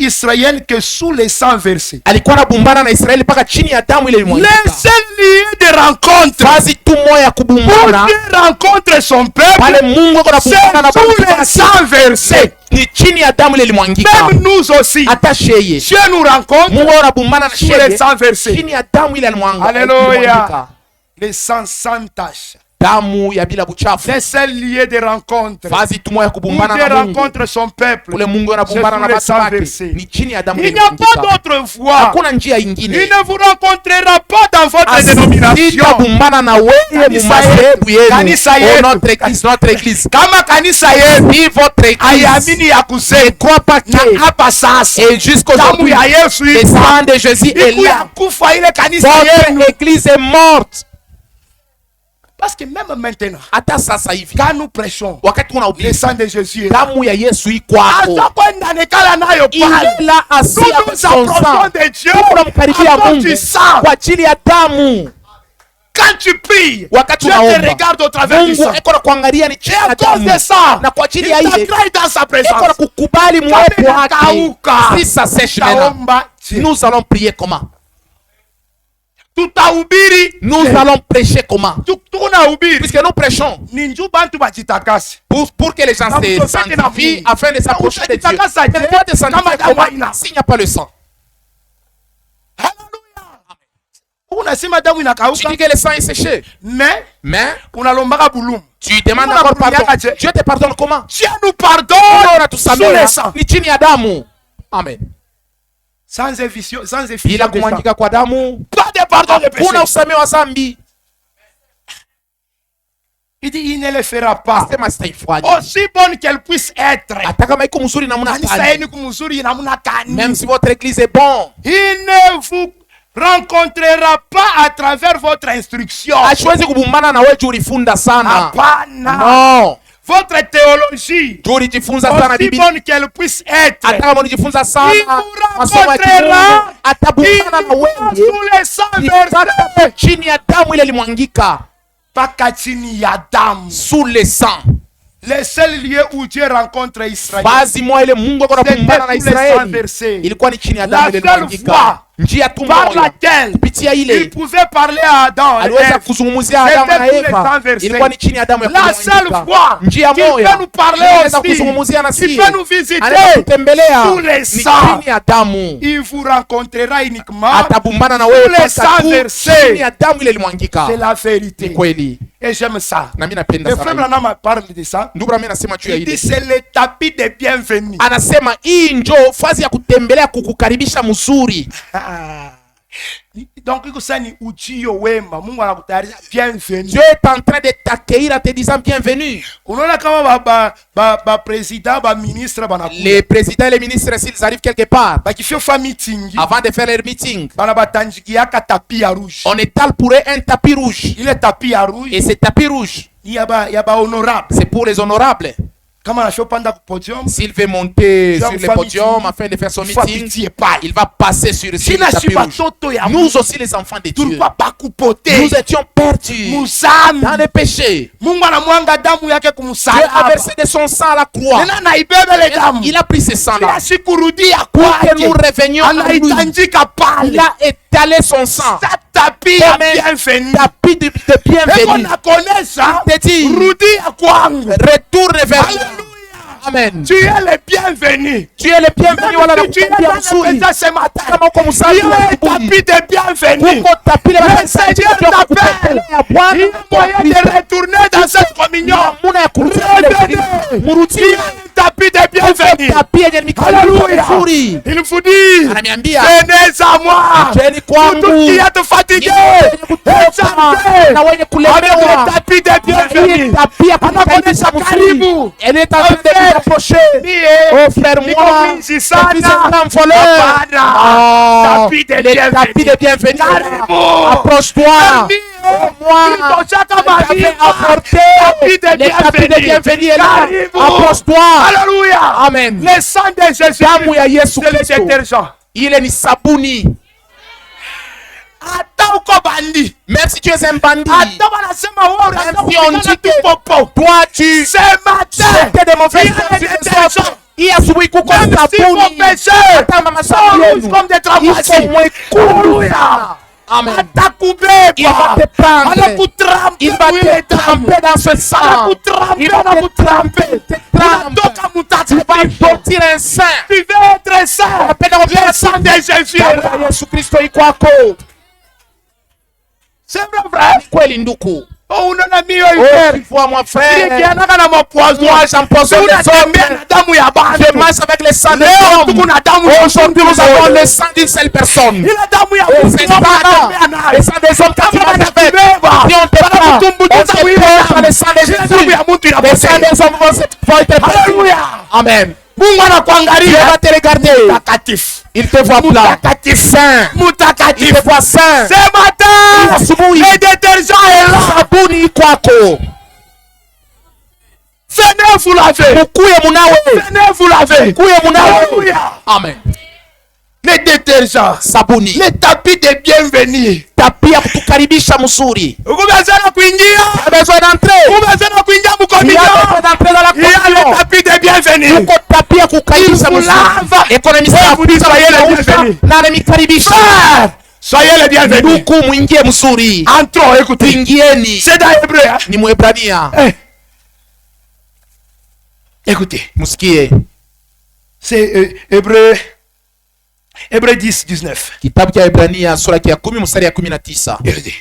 Israël que sous les sangs versés. alikuwa anabumbana na Israeli mpaka chini ya damu ile Le ilimwangika. seul lieu de rencontre Fazi tu moya ya pour kubumbana Dieu rencontre son peuple, pale Mungu ako c'est anabumbana na sous batu les sangs versés. ni chini ya damu ile ilimwangika. Même nous aussi, Hata sheye Dieu nous rencontre Mungu anabumbana na sous les sheye sangs versés. chini ya damu ile alimwangika. Alléluia. Les sangs sans tache. Damu ya bila buchafu. C'est seul lieu de rencontre Fazi tu moya ya où kubumbana Dieu na Mungu. rencontre son peuple. Kule Mungu C'est anabumbana na sous les batu sangs wake versés. ni chini ya damu Il ile n'y a pas ilimwangika. d'autre voie. Hakuna njia Il ingine. ne vous rencontrera pas dans votre dénomination. Sitabumbana na wewe Kanisa mumadhehebu yetu. yenu. Kanisa Oh, yetu. notre église. Kama kanisa yenu Si votre église haiamini ya ne kusema croit pas que na hapa sasa et jusqu'aujourd'hui damu ya Yesu le iko sang de Jésus est iku là, ya kufa ile kanisa votre yenu. église est morte. Parce que même maintenant, Hata sasa hivi quand nous prêchons, wakati le unahubiri sang de Jésus est là. damu ya Yesu iko hapo, Hata kwenda nekala nayo il pale. est là assis Nous avec nous son sang. approchons de Dieu Tunamkaribia à cause Mungu du sang. kwa ajili ya damu. Quand tu pries, Wakati Dieu te unaomba regarde au travers du Mungu sang. eko na kuangalia ni Et chini à ya cause damu, de ça, na kwa ajili il ya ile t'agrée dans sa eko na présence. kukubali mwepo Kama wake. inakauka, Si ça sèche maintenant, taomba Dieu. nous allons prier comment? Tutahubiri, Nous allons prêcher comment? tunahubiri Puisque nous prêchons ni njoo bantu bajitakase. pour que les gens Na se mtofete na sanctifient Mungu. afin de s'approcher de Dieu. Utajitakasa je? Mais toi te Kama sanctifier damu comment haina. s'il n'y a pas le sang? Haleluya. Unasema damu Tu inakauka, dis que le sang est séché, mais mais unalombaka bulumu. tu demandes Mungu encore pardon. anakurudiaka je? Dieu te pardonne comment? Dieu nous pardonne Unaona sous tusamehe le sang. ni chini ya damu. Amen. Sans effusion, sans Bila effusion de sang. kumwangika kwa damu Pas de pardon de péché. kuna usamehe wa dhambi. Il dit, il ne le fera pas. Sema sitaifanya. Aussi bonne qu'elle puisse être. Hata kama iko mzuri namna Kanisa gani. yenu kumzuri namna gani. Même si votre église est bon, Il ne vous rencontrera pas à travers votre instruction. hasiwezi kubumbana na wewe juu ulifunda sana. Hapana. No. Votre théologie, Juu ulijifunza sana aussi Biblia. bonne qu'elle puisse être, Hata kama ulijifunza sana il vous masomo ya Kimungu, rencontrera, il atabumbana na vous wewe sous les sangs mpaka versés. chini ya damu ile ilimwangika, Mpaka chini ya damu. sous le sang. Le seul lieu où Dieu rencontre Israël, Basi moja ile Mungu ako anabumbana na C'était sous les sangs Israeli versés. ilikuwa ni chini ya damu La ile seule ilimwangika. fois Njia tu par moja laquelle kupitia il ile pouvait parler à Adam et aliweza Ève. kuzungumzia C'était Adamu na tous les Eva, sangs versés. ilikuwa ni chini ya damu ya La seule kumwangika. fois Njia qu'il moja peut nous parler anaweza aussi, kuzungumzia na qu'il sisi, peut nous visiter anaweza kutembelea sous les ni sangs. chini ya damu. Il vous rencontrera uniquement. Atabumbana na wewe Tous les mpaka sangs tu versés. chini ya damu ile ilimwangika. C'est la Ni vérité. kweli, Et j'aime ça. na mimi napenda Le frère sana hii. Branham parle de ça. Ndugu Branham anasema juu ya Il dit ile, c'est le tapis de bienvenue. anasema hii njo fazi ya kutembelea kukukaribisha mzuri. Donc iko sasa ni ujio wema. Mungu anakutayarisha bienvenue. Dieu est en train de t'accueillir en te disant bienvenue. Unaona kama ba président ba ministre banakuja. Les présidents et les ministres, s'ils arrivent quelque part, Bakifio fa meeting. avant de faire leur meeting, Bana batanjikiaka tapis ya rouge. on étale pour eux un tapis rouge. Ile tapis ya rouge Et ce tapis rouge, ya ba honorable. c'est pour les honorables. Kama anafio panda ku podium, S'il veut monter Jean sur le Famille podium Ting, afin de faire son il faut meeting, pitié pas. il va passer sur le Sina tapis shiba rouge. toto ya Nous aussi, les enfants de Dieu, tulikuwa pakupote. nous étions perdus Muzambi. dans les péchés. Mungu anamwanga damu yake Dieu a kumsalaba. versé de son sang à la croix. Tena naibebele damu. Il a pris ce sang-là Kila siku rudia pour que nous kwake. revenions à lui. Anaitanjika Il pale. a étalé son sang. Sa tapis ya Comme un bienvenue. tapis de Eko bienvenue. nakonesha. Je te dis, Rudia kwangu. retourne vers Alléluia. lui. Amen. Tu es le bienvenu. Tu es le bienvenu wala Même si tu es nakupatia dans mzuri. le présent ce matin. Kama uko Il y msafi a wa un asubuhi. tapis de bienvenue. Kuko tapile Le la Seigneur t'appelle. Il y a moyen de retourner dans cette communion. Namuna ya kurudi Revenez. murudi. Il y a un tapis de bienvenue. Alléluia. Il vous dit, Ananiambia, venez à moi. njoni Vous tous qui kwangu êtes fatigués, na wenye avec le kulemewa. tapis de bienvenue. Tapis ya kumkaribisha mzuri. Elle est en train de vous approcher. Oh frère, moi, je suis un voleur. Tapis de bienvenue. Bienvenue. Approche-toi. Moi, t'avais apporté les tapis de bienvenue est là. Approche-toi. Alléluia. Amen. Le sang de Jésus, Damu ya Yesu c'est le Kristo. détergent. Ile ni sabuni. Hata uko bandi, Même si tu es un bandit, hata wanasema wewe unataka Même si on kupigana dit tu que popo, toi tu ce matin, jetais de mauvaises il y a des influences. détergents. Hii asubuhi kuko Même si vos sabuni. péchés Hata mama sont sababu rouges yenu comme des iko tramassis, mwekundu sana. Amen. Il va atakubeba, te prendre. anakutremper Il va mwile te damu, tremper dans ce sang. Il va te tremper. unatoka Tu vas mtakatifu, sortir un saint. tu veux être saint. Le sang de Jésus est là. Damu ya Yesu Kristo iko kwako. C'est vrai, frère. Kweli nduku. Oh, unaona mio Oh, hivi. tu vois mon frère. Nikianaka na mapoison. Moi, j'empoisonne les Unatembea hommes. na damu ya bantu. Je marche avec le sang des Leo tuko hommes. na damu ya Aujourd'hui, nous avons le sang d'une seule personne. ile damu ya Et Mungu c'est unatembea ça. nayo. Le sang des hommes quand tu Kama marches avec. wanakubeba, Si on te prend, on wanakutumbukiza te mwile prend damu. dans le sang de Ile damu ya Jésus. mtu Le sang inapotea. des hommes vont être Alléluia. Amen. Mungu Dieu anakuangalia. va te regarder. Mtakatifu. Il te voit plat. Mtakatifu. Saint. Il Mtakatifu. te voit saint. Ce matin, Asubuhi. le détergent est là. Sabuni kwako. Venez vous laver. Mukuye munawe. Venez vous laver. Mukuye munawe. Alléluia. Amen. Le détergent. Sabuni. Le tapis de bienvenue. Tapia kutukaribisha mzuri. Ukumezana kuingia. Tu as besoin d'entrer. Ukumezana kuingia Il y mkomilio. a besoin d'entrer dans la Il y a le communion. tapis de bienvenue. Uko tapia kukaribisha Il vous mzuri. lave. Ekonomista Wewe kukaribisha soyez le mzuri. bienvenu. Na ananikaribisha. Frère, soyez les bienvenus. Ndugu mwingie mzuri. Entrons, écoutez. Tuingieni. C'est dans Hébreu. Hein? Ni Mwebrania. Écoutez. Musikie. C'est Hébreu 10, 19. Kitabu cha Ebrania sura ya 10 mstari ya 19. Écoutez.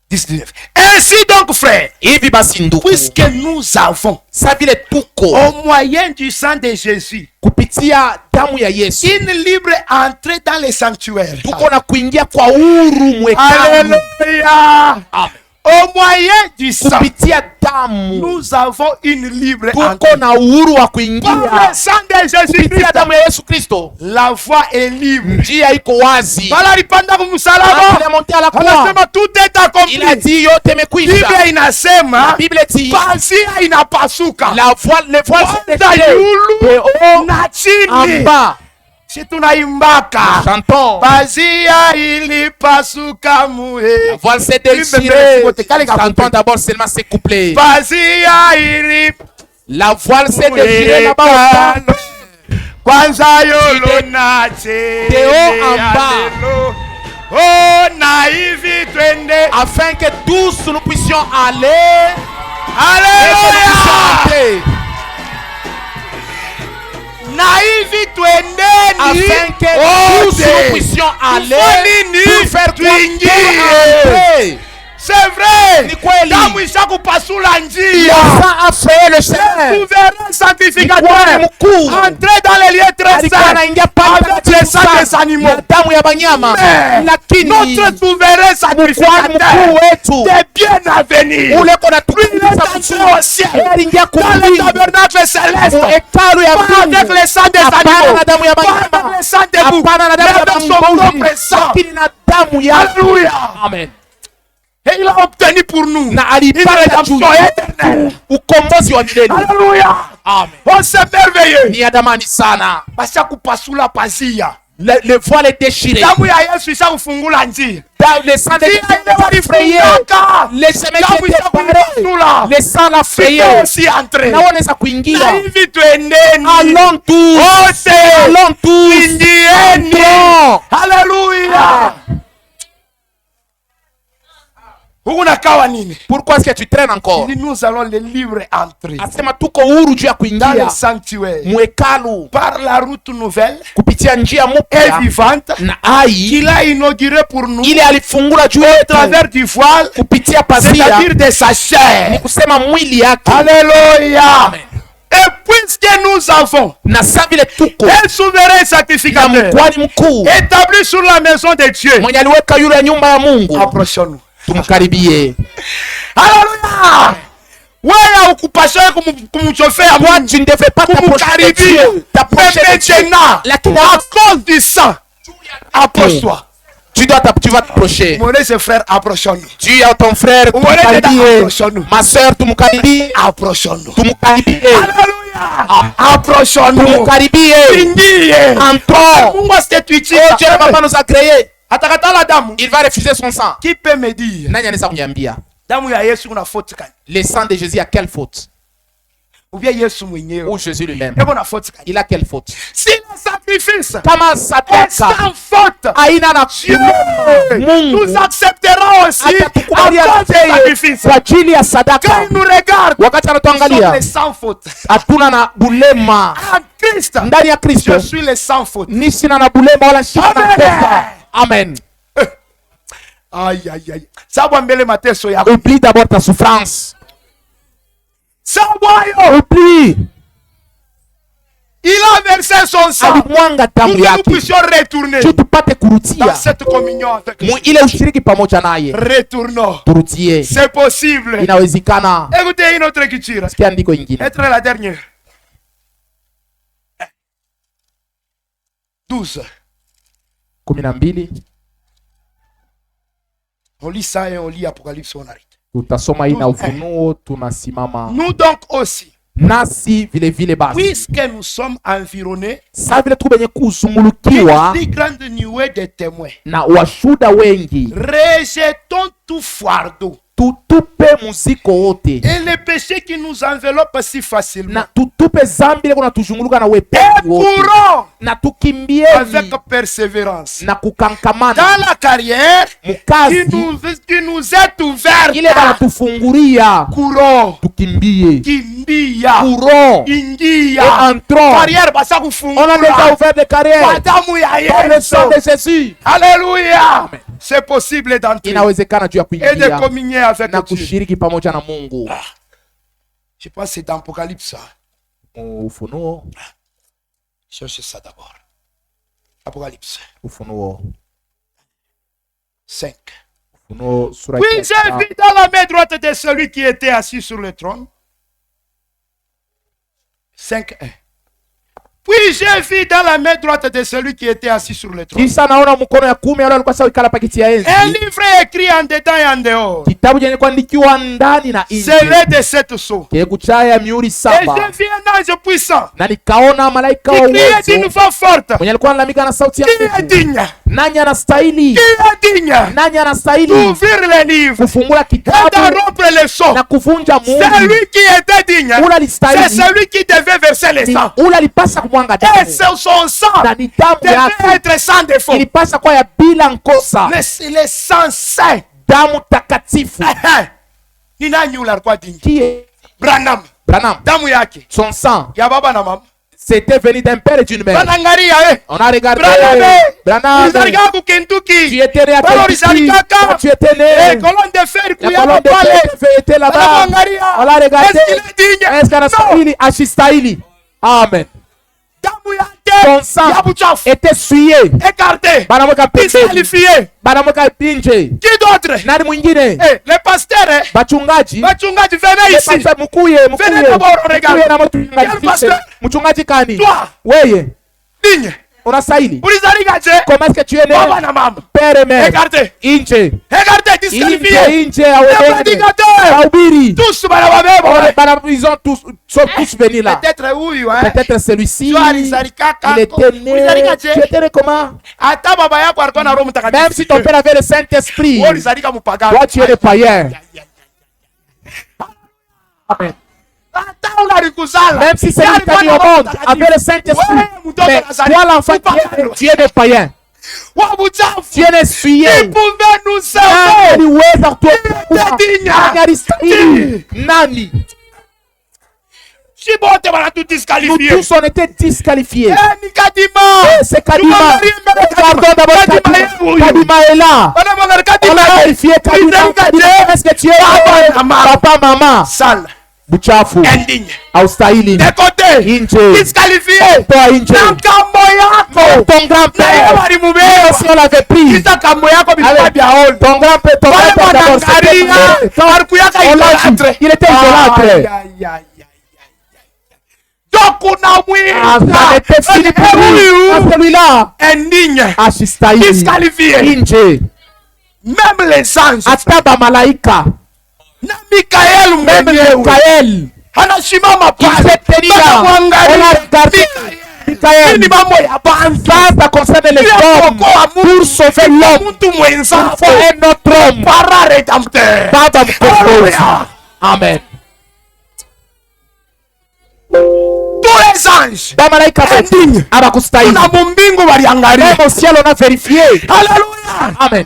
10, 19. Ainsi donc, frère, Hivi basi ndugu, puisque nous avons, sa vile tuko au moyen du sang de Jésus, kupitia damu ya Yesu, une libre entrée dans les sanctuaires. tuko na kuingia kwa huru mwekamu. Alléluia. Amen. Au moyen du sang, Kupitia damu nous avons une libre tuko entrée. na uhuru wa Par le kuingia sang de Jésus kupitia Christ, damu ya Yesu Kristo. la voie est libre. Njia iko wazi. Bala alipanda kumsalaba, Alimontea la croix. anasema tout est accompli. Il a dit yote imekwisha. Biblia inasema Bible dit pazia inapasuka. la voile, les voiles sont Kwanza déchirées. yulu De haut na en chini. bas. Si tunaimbaka Chantons. pazia ilipasuka muhe. La voile s'est Kale déchirée. ka Chantons couplet. d'abord seulement ces couplets. Pazia ilipasuka La voile s'est déchirée là-bas au bas. kwanza yolo na chini. haut en bas. Alléluia. Oh na hivi twende. Afin que tous nous puissions aller. Alléluia. Et Na hivi twendeni. afin que tous nous puissions aller pour faire quoi? Pour entrer. C'est vrai. Ni kweli. Damu ishakupasula Le njia. sang a frayé le chemin. Souverain Ni sanctificateur. kweli mkuu. Entrer dans les lieux très Alikuwa saints. anaingia pale Avec le sang des sana animaux. na damu ya banyama. Mais Lakini notre souverain mkwani mkuu sanctificateur wetu est bien à venir. ule kona Il est tukuza entré au ciel. aliingia Dans le kumbingu tabernacle céleste. hekalu ya Pas avec mbingu. le sang des Hapana animaux. na damu ya Pas banyama. avec le sang des boucs. Hapana na damu Mais ya avec son bambuzi. propre sang. Lakini na damu ya Alléluia. Amen. Et il a obtenu pour nous Na une alipata rédemption juu éternelle. ukombozi wa milele. Alléluia. Amen. Oh, c'est merveilleux. Ni ya damani sana. Basha kupasula pazia. Le voile est déchiré. Damu ya Yesu ishakufungula njia. Le sang de Njia ile frayé. walifungaka. Le chemin Damu qui était barré. ishakupasula. Le sang l'a frayé. Sio aussi entrer. Na wanaweza Na kuingia. hivi twendeni. Allons tous. Wote. Allons tous. Ingieni. Entrons. Alléluia. Unakawa nini? Pourquoi est-ce que tu traînes encore? Il dit, nous allons les livrer entrer Asema tuko huru juu ya dans kuingia le sanctuaire mwekalu par la route nouvelle kupitia njia et mpya vivante na ai qu'il a inauguré pour nous ile alifungula juu au yetu travers du voile, kupitia pazia, c'est-à-dire de sa ni chair. kusema mwili yake. Alléluia. Amen. Et puisque nous avons Na sa vile tuko un souverain na sacrificateur mkwani mkuu établi sur la maison de Dieu, mwenye aliweka yule ya nyumba ya Mungu, approchons-nous. tumkaribie. Alléluia. Wewe ukupasha kumchofea Toi, Mungu, tu ne devrais pas t'approcher de kumkaribia. Dieu, t'approcher de Mais Dieu. maintenant, Lakini à cause du sang, approche-toi. tu vas t'approcher. Mon et frère, approchons-nous. Tu es ton frère, tumkaribie. Approchons-nous. Ma soeur, tumkaribie. Approchons-nous. Tumkaribie. Alléluia. Approchons-nous. Tumkaribie. Ingie. Entrons. Mungu asitetuitie. Oh, Dieu, le papa nous a créés. Atakata la damu. Il va refuser son sang. Qui peut me dire? Nani anaweza kuniambia Damu ya Yesu kuna faute gani? le sang de Jésus a quelle faute? Ou bien Yesu mwenyewe. Ou Jésus lui-même, Eko na faute gani? il a quelle faute? Si le sacrifice Kama est sadaka sans faute, haina na Dieu Mungu nous accepterons aussi atakukubalia à cause du yeye sacrifice. kwa ajili ya Quand sadaka. il nous regarde, Wakati nous sommes anatuangalia les sans faute. hatuna na bulema En Christ, ndani ya Kristo, je suis les sans faute. ni sina na bulema wala shina na Amen. pesa. Amen. Aïe, aïe, aïe. Sawa mbele mateso yako. Oublie d'abord ta souffrance. Sawa yo. Oublie Il a versé son sang alimwanga pour damu que nous yake puissions retourner juu tupate dans kurudia cette communion avec lui. ile ushiriki pamoja naye. Retournons. Turudie, C'est possible. inawezekana. Écoutez une autre écriture. Sikia andiko ingine, Être la dernière. 12. 12. On lit ça et on lit Apocalypse, on arrête. Tutasoma hii na Ufunuo, tunasimama Nous donc aussi, nasi vile vile basi, puisque nous sommes environnés saa vile tuko benye d'une kuzungulukiwa si grande nuée de témoins, na washuda wengi, rejetons tout fardeau tutupe muziko wote et le péché qui nous enveloppe si facilement. na tutupe zambi ile kuna tuzunguluka na Et wepesi wote, courons na tukimbie avec persévérance na kukankamana dans la carrière mukazi qui nous est ouverte. ile banatufungulia. Courons, Tukimbie, kimbia, courons et ingia. entrons. Carrière basa On a déjà kufungula. ouvert des carrières Kwa damu ya par le sang de Yesu. Jésus. Alléluia. C'est possible d'entrer Inawezekana juu ya et de kuingia communier avec na Dieu. kushiriki pamoja na Mungu. Je pense que c'est dans Apocalypse. Ufunuo, Cherchez ça d'abord. Apocalypse Ufunuo, 5. Ufunuo sura Puis ya j'ai vu dans la main droite de celui qui était assis sur le trône. 5.1. Puis j'ai vu dans la main droite de celui qui était assis sur le trône Kisha naona mkono ya kumi yule alikuwa sawa ikala pakiti ya un enzi, livre écrit en dedans et en dehors. kitabu chenye kuandikiwa ndani na nje, C'est de sept sceaux. chenye kuchaya mihuri Et saba. j'ai vu un ange puissant Na nikaona malaika qui wa criait d'une uwezo voix forte. mwenye alikuwa analalamika na sauti ya Qui est nguvu, digne? nani anastahili, Qui est digne nani anastahili d'ouvrir les livres kufungula et kitabu d'en rompre les sceaux? na kuvunja muhuri? Celui qui était digne, Ula c'est alistahili, celui qui devait verser le sang. ula alipasa kumwanga Et damu, son sang na ni damu devait yake être sans défaut. ilipasa kuwa ya bila nkosa, Le sang saint. damu takatifu. Ni nani yule alikuwa digne? Qui Branham. Branham, Damu yake son sang, ya baba na mama. c'était venu d'un père et d'une mère. Banangaria On a regardé Branham. Ulizalika ku tu Kentucky. étais né à Bwana Kentucky, ulizalika quand tu étais né, colonne de fer la kuyama colonne de pale. fer était là-bas. On l'a regardé. Est-ce qu'il est digne? Est-ce qu'anastahili? Ashistahili. Amen. Damu Son yake sang ya buchafu était souillé, écarté, banamweka pembeni, disqualifié. banamweka nje. Qui d'autre? Nani mwingine? Le pasteur, Bachungaji, wachungaji, venez ici. Pastor, mukuye d'abord, regarde. na Quel mchungaji. pasteur? Mchungaji kani? Toi. Weye, Digne. unastahili. Ulizalika je? Comment est-ce que tu es né? Baba na mama. Père et mère. Écarté. Inje. Écarté, disqualifié. Inje ya Les wengine. prédicateurs. Wahubiri. Tous banababeba. Ils ont tous, sont tous venus là. Peut-être huyu, hein. Peut-être celui-ci, Tu alizalika il était né. Ulizalika Tu je? étais né comment? Hata baba yako alikuwa na Roho Mtakatifu. Même si ton père avait le Saint-Esprit, Wewe ulizalika mpagani. toi tu es le païen. Amen. Hata unalikuzala. Même si c'est Yeye lui qui a alikuwa mis na au Roho monde Mtakatifu. avait le Saint-Esprit, Wewe mtoto mais unazalika toi l'enfant mpagani. tu es des païens. wa buchafu. Tu es essuyé. Il pouvait nous Nani sauver. aliweza kutuokoa? Ndinya. Nani alistahili? Nani? Si bote wana tu Nous disqualifié. tous on était disqualifiés. Ni Kadima. C'est Kadima. Pardon d'abord, Kadima est là. Wana mwana On a Kadima. vérifié Kadima. Kadima, est-ce que tu es là? Papa, maman. Sale. Buchafu. Indigne. Haustahili. De côté. Nje. Disqualifié. Toa nje. Na kambo yako. Ton grand-père. Si on l'avait pris. Kita kambo yako bilikuwa Allez, bya hol. ton grand-père, ton Wale grand-père d'abord, wanangalia. Warikuyaka on l'a dit. idolâtre. Il était idolâtre. Donc kuna Ah, mwita. ça n'était fini pour lui. Ah, celui-là. Indigne. Asistahili. Disqualifié. Nje. Même les anges. Hata bamalaika. Na Mikael Même mwenyewe. Mikael. Anasimama Il pale. s'est tenu là. On a regardé. Mikael. Ni mambo ya banza. Ça concerne les hommes. Pour sauver l'homme. Mtu mwenzako. Pour un autre homme. Para redempteur. Baba mkombozi. Alléluia. Amen. Tous les anges. Bamalaika Indigne. abakustahili. Na mumbingu waliangalia. Même au ciel on a vérifié. Alléluia. Amen.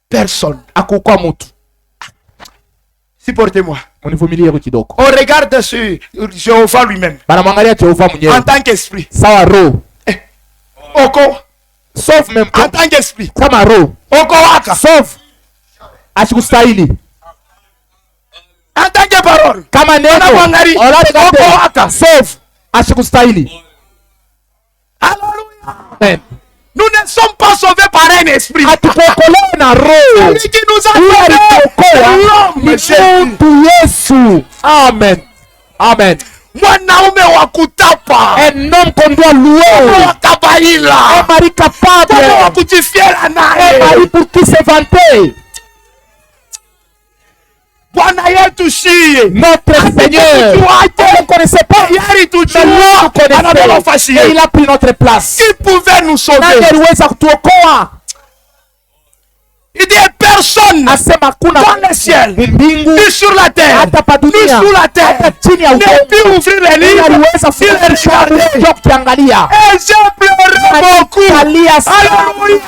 Personne. Akukuwa mtu. Supportez-moi. Munivumilie kidogo. On regarde sur Jéhovah lui-même. Banamwangalia Jehova mwenyewe. En tant qu'esprit. Sawa roho. Oko. Sauf même En tant qu'esprit. kama roho. Oko waka. Sauf asikustahili. En tant que parole. Kama neno. Banamwangalia. Oko waka. Sauf asikustahili. Alléluia. Amen. Nous ne sommes pas sauvés par un esprit. Hatukuokolewa na roho. Celui qui nous a Huyo sauvés. alituokoa L'homme ni Jésus. mtu Yesu. Amen. Amen. Mwanaume wa kutapa. Un homme qu'on doit louer. Wa kabaila. Un mari capable. Wa kujifiera Un naye. mari pour qui se vanter. Bwana yetu shie. Notre Seigneur. On ne connaissait pas. Yari Mais lui tujua. nous Anabeba connaissait. fashie. Et il a pris notre place. Qui pouvait nous Nani sauver? aliweza kutuokoa? Il dit personne. Asema kuna Dans le ciel. mbingu Ni sur la terre. hata pa Ni dunia sous la terre. hata chini ya Ne udongo. peut ouvrir les Yeye livres. aliweza Il les regardait. kufunga ukiangalia. Et j'ai pleuré beaucoup. Alia sana. Alléluia.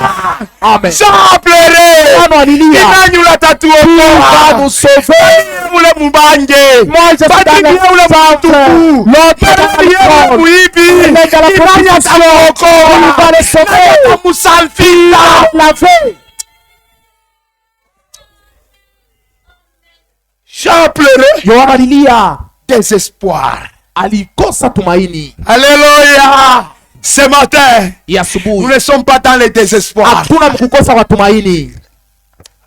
Amen. J'ai pleuré. Bwana alilia. Inanyula Va tatuokoa. nous sauver. Ule mubange. Moi je suis Badilie dans ule le centre. mtuku. L'autre Badilie ule dans le muibi. Nenda la Inanya protection. Il tamuokoa. va les sauver. Nanya tamusalvia. Laver. J'ai pleuré. Yohana alilia. Désespoir. Alikosa tumaini. Alléluia. Ce matin, Ya nous asubuhi. ne sommes pas dans le désespoir. Hakuna kukosa kwa tumaini.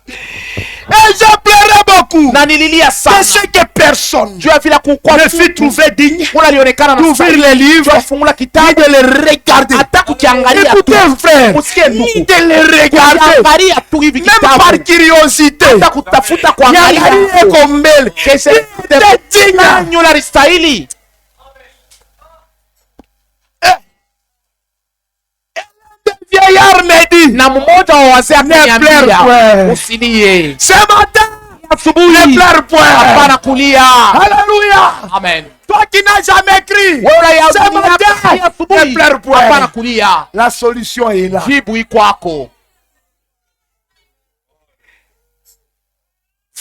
Et j'ai pleuré beaucoup. Na nililia sana. C'est ce que personne Juu ya vile kukuwa ne fut trouvé digne kuna alionekana na d'ouvrir les livres kufungula et kitabu de les regarder. hata kukiangalia tu. Écoutez, frère, Usikie ndugu. de les regarder. Kukiangalia tu hivi Même par kitabu. curiosité. Hata kutafuta kuangalia. Niangalie kombele. Keshe C'était digne. nyula listahili. Vieillard me dit, Na mmoja wa wazee pleure akaniambia point. usilie. ce matin, ne Asubuhi pleure point. hapana kulia. Alléluia. Amen. Toi qui n'as jamais crié, Wewe ce matin, ne asubuhi pleure hapana point. kulia. La solution est là. Jibu iko kwako.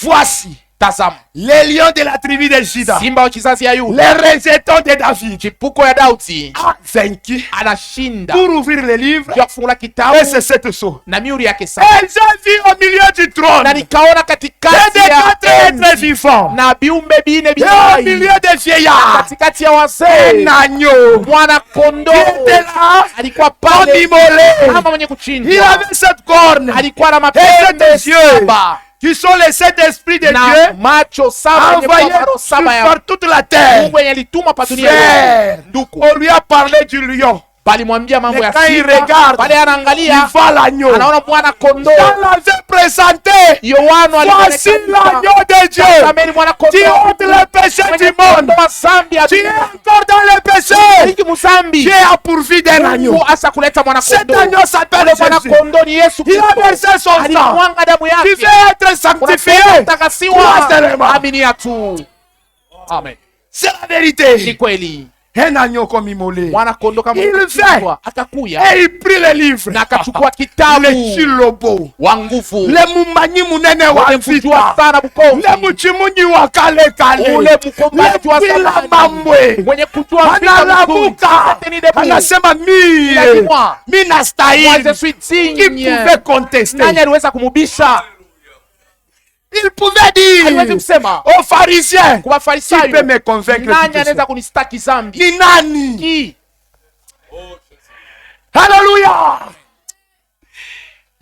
Voici Tazama, les lions de la tribu de Juda, simba wa kizazi ya Yuda, les rejetons de David, chipuko ya Daudi a vaincu anashinda pour ouvrir le livre. juu ya kufungula Et kitabu c'est cette saut. na mihuri yake Et saba. j'ai vu au milieu du trône Na nikaona et katikati des ya quatre êtres enzi vivants. na viumbe bine Et au milieu vijai, des vieillards, katikati ya un wazee agneau mwana qui kondoo était là, alikuwa comme pale immolé. kama mwenye Il kuchinjwa. avait cette corne Alikuwa na et mapembe sept yeux saba qui sont les sept esprits de na Dieu macho saba yenye envoyés maparo saba ya par toute la terre. Mungu yenye alituma pa dunia Frère, yote. Nduku on lui a parlé du lion. balimwambia mambo Mais ya quand il simba, regarde, pale Il anaangalia voit l'agneau. anaona mwana kondoo. On l'avait présenté. Yohana Voici l'agneau de Dieu Tazameni mwana qui kondoo ôte le péché mwenye du monde. kuondoa dhambi ya Tu es dunia. encore dans le péché. Hiki muzambi. Dieu a pourvu d'un agneau. Mungu asa kuleta mwana Cet kondoo. agneau s'appelle Ule mwana Jésus. kondoo ni Yesu Il a Kristo. versé son sang. Alimwanga damu Tu yake. veux être sanctifié. Utakasiwa. Crois seulement. Aminia tu. Amen. C'est la Ni vérité. kweli. un agneau comme immolé. mwana kondoo kama Il kuchinjwa. Akakuya Et il prit le livre. na akachukua Le kitabu chilobo. wa nguvu, Le mumanyi munene wa ule mkujua vita. sana bukonzi, Le muchimunyi wa kale kale. ule mkombaji wa Le zamani, mambwe. mwenye kujua vita vizuri. Analamuka. Teni debu. Anasema Il a dit, moi, mi moi je nastahili. suis Qui digne. pouvait contester? Nani aliweza kumubisha? Il pouvait Aliwezi dire kusema aux pharisiens, kwa qui peut Farisayo, me convaincre nani de tout anaweza ça? kunistaki zambi? Ni nani? Ki? Alléluia.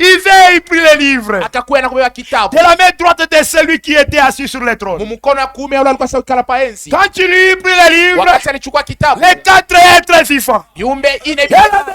Il veut, il prit le livre Akakuya na kubeba kitabu de la main droite de celui qui était assis sur le trône. mumukono ya kuume ya ule alikuwa saikala pa enzi. Quand il lui prit le livre, Wakati alichukua kitabu, les 4 êtres vivants viumbe ine et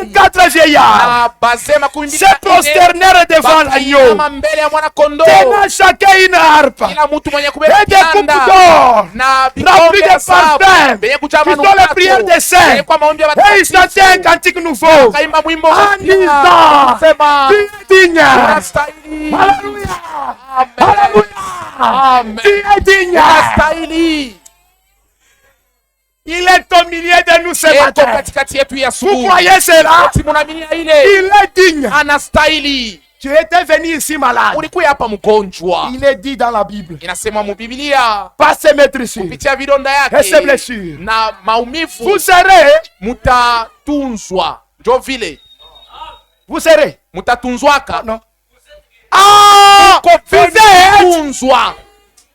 les 4 vieillards na bazee makumi mbili se na nne prosternèrent devant l'agneau, bakainama mbele ya mwana kondoo, tenant chacun une harpe kila mtu mwenye kubeba et des coupes kinanda d'or na remplies vikombe de vya saba parfums, venye qui kujaa sont les prières des saints. venye kwa maombi ya Et ils chantaient un watakatifu. cantique nouveau. Akaimba mwimbo En mpya, disant, sema tu es digne. unastahili. Alléluia. Amen. Alléluia. Amen. Tu es digne. Unastahili. Il est au milieu de nous ce Eko matin. katikati yetu ya Vous asubuhi. croyez cela? Ati munaaminia ile Il est digne. anastahili. Tu étais venu ici malade. Ulikuwa hapa mgonjwa, Il est dit dans la Bible. inasema mu Biblia, Pas se mettre ici. kupitia vidonda Et ses yake blessures. na maumivu Vous serez. mutatunzwa. Njo vile Vous serez. mutatunzwaka. Non. Ah! Uko Vous êtes. tunzwa.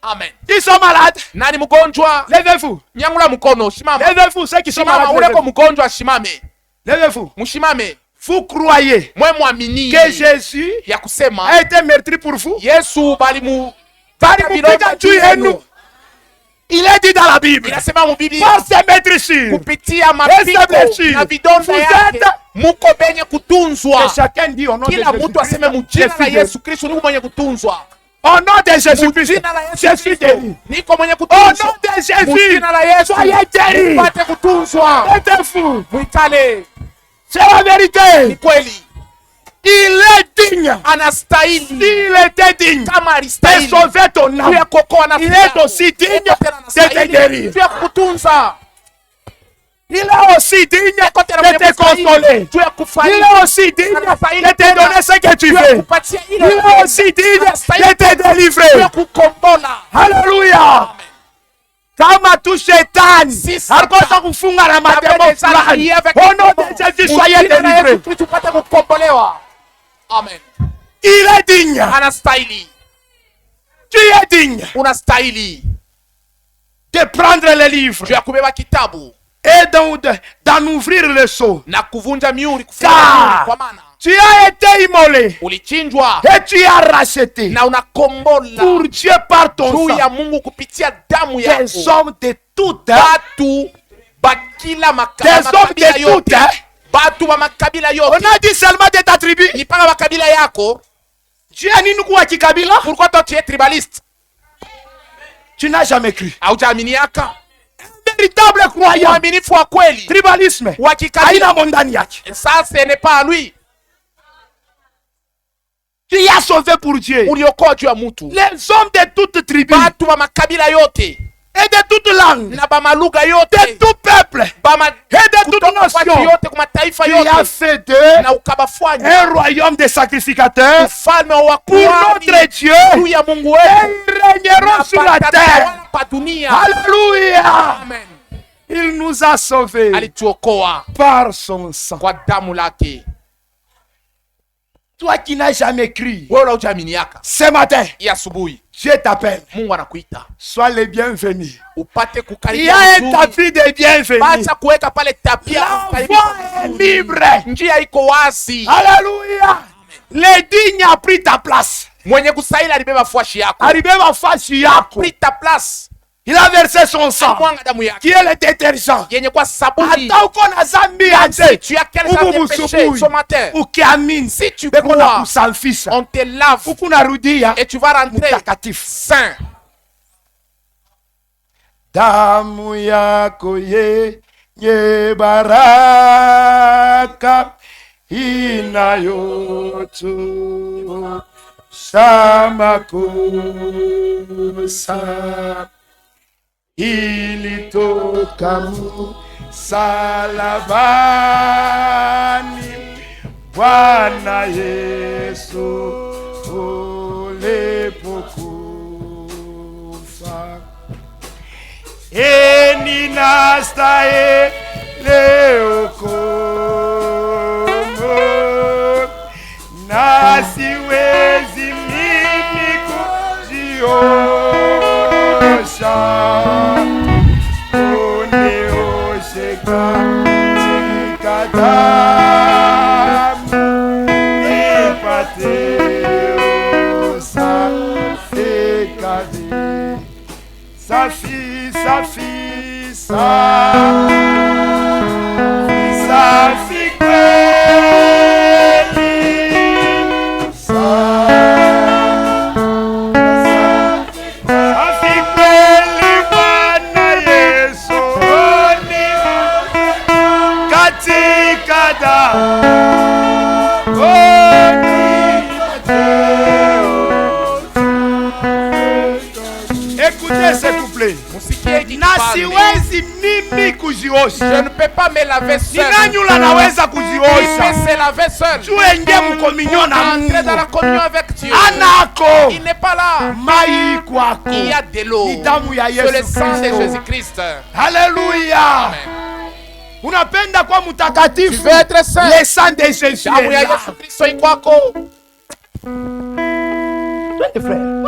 Amen. Qui sont malades. Nani mgonjwa? Levez-vous. Nyangula mkono, shimama. Levez-vous. Ceux qui sont Shimama, malades. uleko Levez-vous. mgonjwa shimame. Levez-vous. Mshimame. Vous croyez Mwe mwamini que Jésus ya kusema a été meurtri pour vous? Yesu balimu Balimupiga juu yenu. Il est dit dans la Bible. inasema mu Biblia, Pas se mettre ici. kupitia mapiko blessure. na vidonda Vous yake êtes- muko benye Que kutunzwa. chacun dit au nom de Kila mtu aseme Jésus. mujina la Yesu Kristo niko mwenye kutunzwa. Au nom de Jésus-Christ. Mujina la Yesu Je suis Kristo guéri. niko mwenye Au kutunzwa. nom de Jésus. Mujina la Yesu Soyez guéris. upate kutunzwa. Êtes fou. Mwikale, C'est la ni vérité. kweli Il est digne. anastahili. S'il était digne Kama de alistahili sauver ton juu âme, ya kuokoa nafsi il est yako, aussi digne tena de te anastahili guérir. juu ya kukutunza. Il est aussi digne de te consoler. juu ya kufariji. Il est aussi digne de te donner ce que tu juu ya veux. kupatia ile Il est aussi digne de te juu ya délivrer. kukombola. Alléluia. Kama tu shetani Si Satan alikosa kufunga na mademo Avec des fulani, alliés, avec au nom des de Jésus, soyez Mujina la Yesu délivrés. Kristo upate kukombolewa. Amen. Il est digne. Anastahili. Tu es digne Unastahili de prendre le livre juu ya kubeba kitabu et d'en ouvrir le seau. na kuvunja miuri, kufunga Car miuri, kwa maana tu as été immolé ulichinjwa et tu as racheté na unakombola pour Dieu par ton juu sang ya Mungu kupitia damu des yako hommes de toutes, batu bakila des hommes makabila de yote, toutes. batu ba makabila On yote, a dit seulement de ta tribu. ni paka makabila yako. Tu es nini kuwa kikabila? Pourquoi toi tu es tribaliste? Tu n'as jamais cru. Haujaaminiaka. Véritable croyant. Mwaminifu wa kweli Tribalisme wa kikabila, haina mondani yake. ça ce n'est pas lui. Tu as sauvé pour Dieu Uliokoa juu ya mtu, les hommes de toutes tribus batu ba makabila yote et de toutes langues, na ba malugha de yote tout peuple ba ma et de toutes kutoka watu nations. yote kwa mataifa Tu as yote, fait d'eux na ukabafanya un royaume de sacrificateurs ufalme wa pour notre kuhani Dieu. juu ya Mungu Et wetu, ils régneront sur la terre. patatawala pa dunia. Alléluia. Amen. Il nous a sauvés Alituokoa par son sang. kwa damu lake. Toi qui n'as jamais cru, Wewe hujaminiaka, ce matin, hii asubuhi Dieu t'appelle. Mungu anakuita Sois le bienvenu. upate Il y kukaribia a un vizuri. tapis de bienvenue. Acha kuweka pale tapia La kukaribia voie est vizuri. libre. Njia iko wazi. Alléluia. Le digne a pris ta place. Mwenye kustahili alibeba fuashi yako, Arrivé ma face yako. pris ta place, Il a versé son sang, mwanga damu yake qui est le détergent. yenye kwa sabuni. Hata uko na zambi Si ate, tu as quel genre de péché ce matin, ukiamini si tu beko na crois, kusafisha, on te lave huku narudia et tu vas rentrer mtakatifu. saint. Damu yako yenye baraka inayotusha makosa ilitoka salabani, Bwana Yesu ulipokufa. Ninastahili hukumu, na siwezi mimi kujiosha. Unioshe katika damu, nipate usafi kabisa. Safi, safi, safi, safi kweli. Safi kweli, Bwana Yesu ni katika damu. Écoutez s'il vous plaît. Na siwezi mimi kujiosha. Je ne peux pas me laver seul. Ni nani yule anaweza Il kujiosha? peut se laver seul. Tuingie mkominyo na Entrer dans la Mungu. communion avec Dieu. Anako Il n'est pas là. mai kwako. Il y a de l'eau. Ni damu ya C'est le Yesu sang de Kristo. Jésus-Christ. Haleluya. Amen. Unapenda kwa Tu mtakatifu. veux être saint. Le sang de Jésus. Damu ya Yesu Kristo ikwako. Twende frère.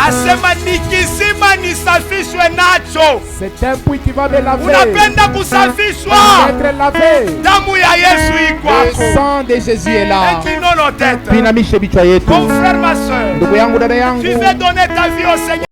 Asema nikisima nisafishwe nacho. C'est un puits qui va me laver. Unapenda kusafishwa? Être lavé. Damu ya Yesu Le ikwako. sang de Jésus est là. Inclinons nos têtes. Tuinamishe vichwa yetu. Mon frère, ma soeur, Ndugu yangu, dada tu yangu, veux donner ta vie au Seigneur.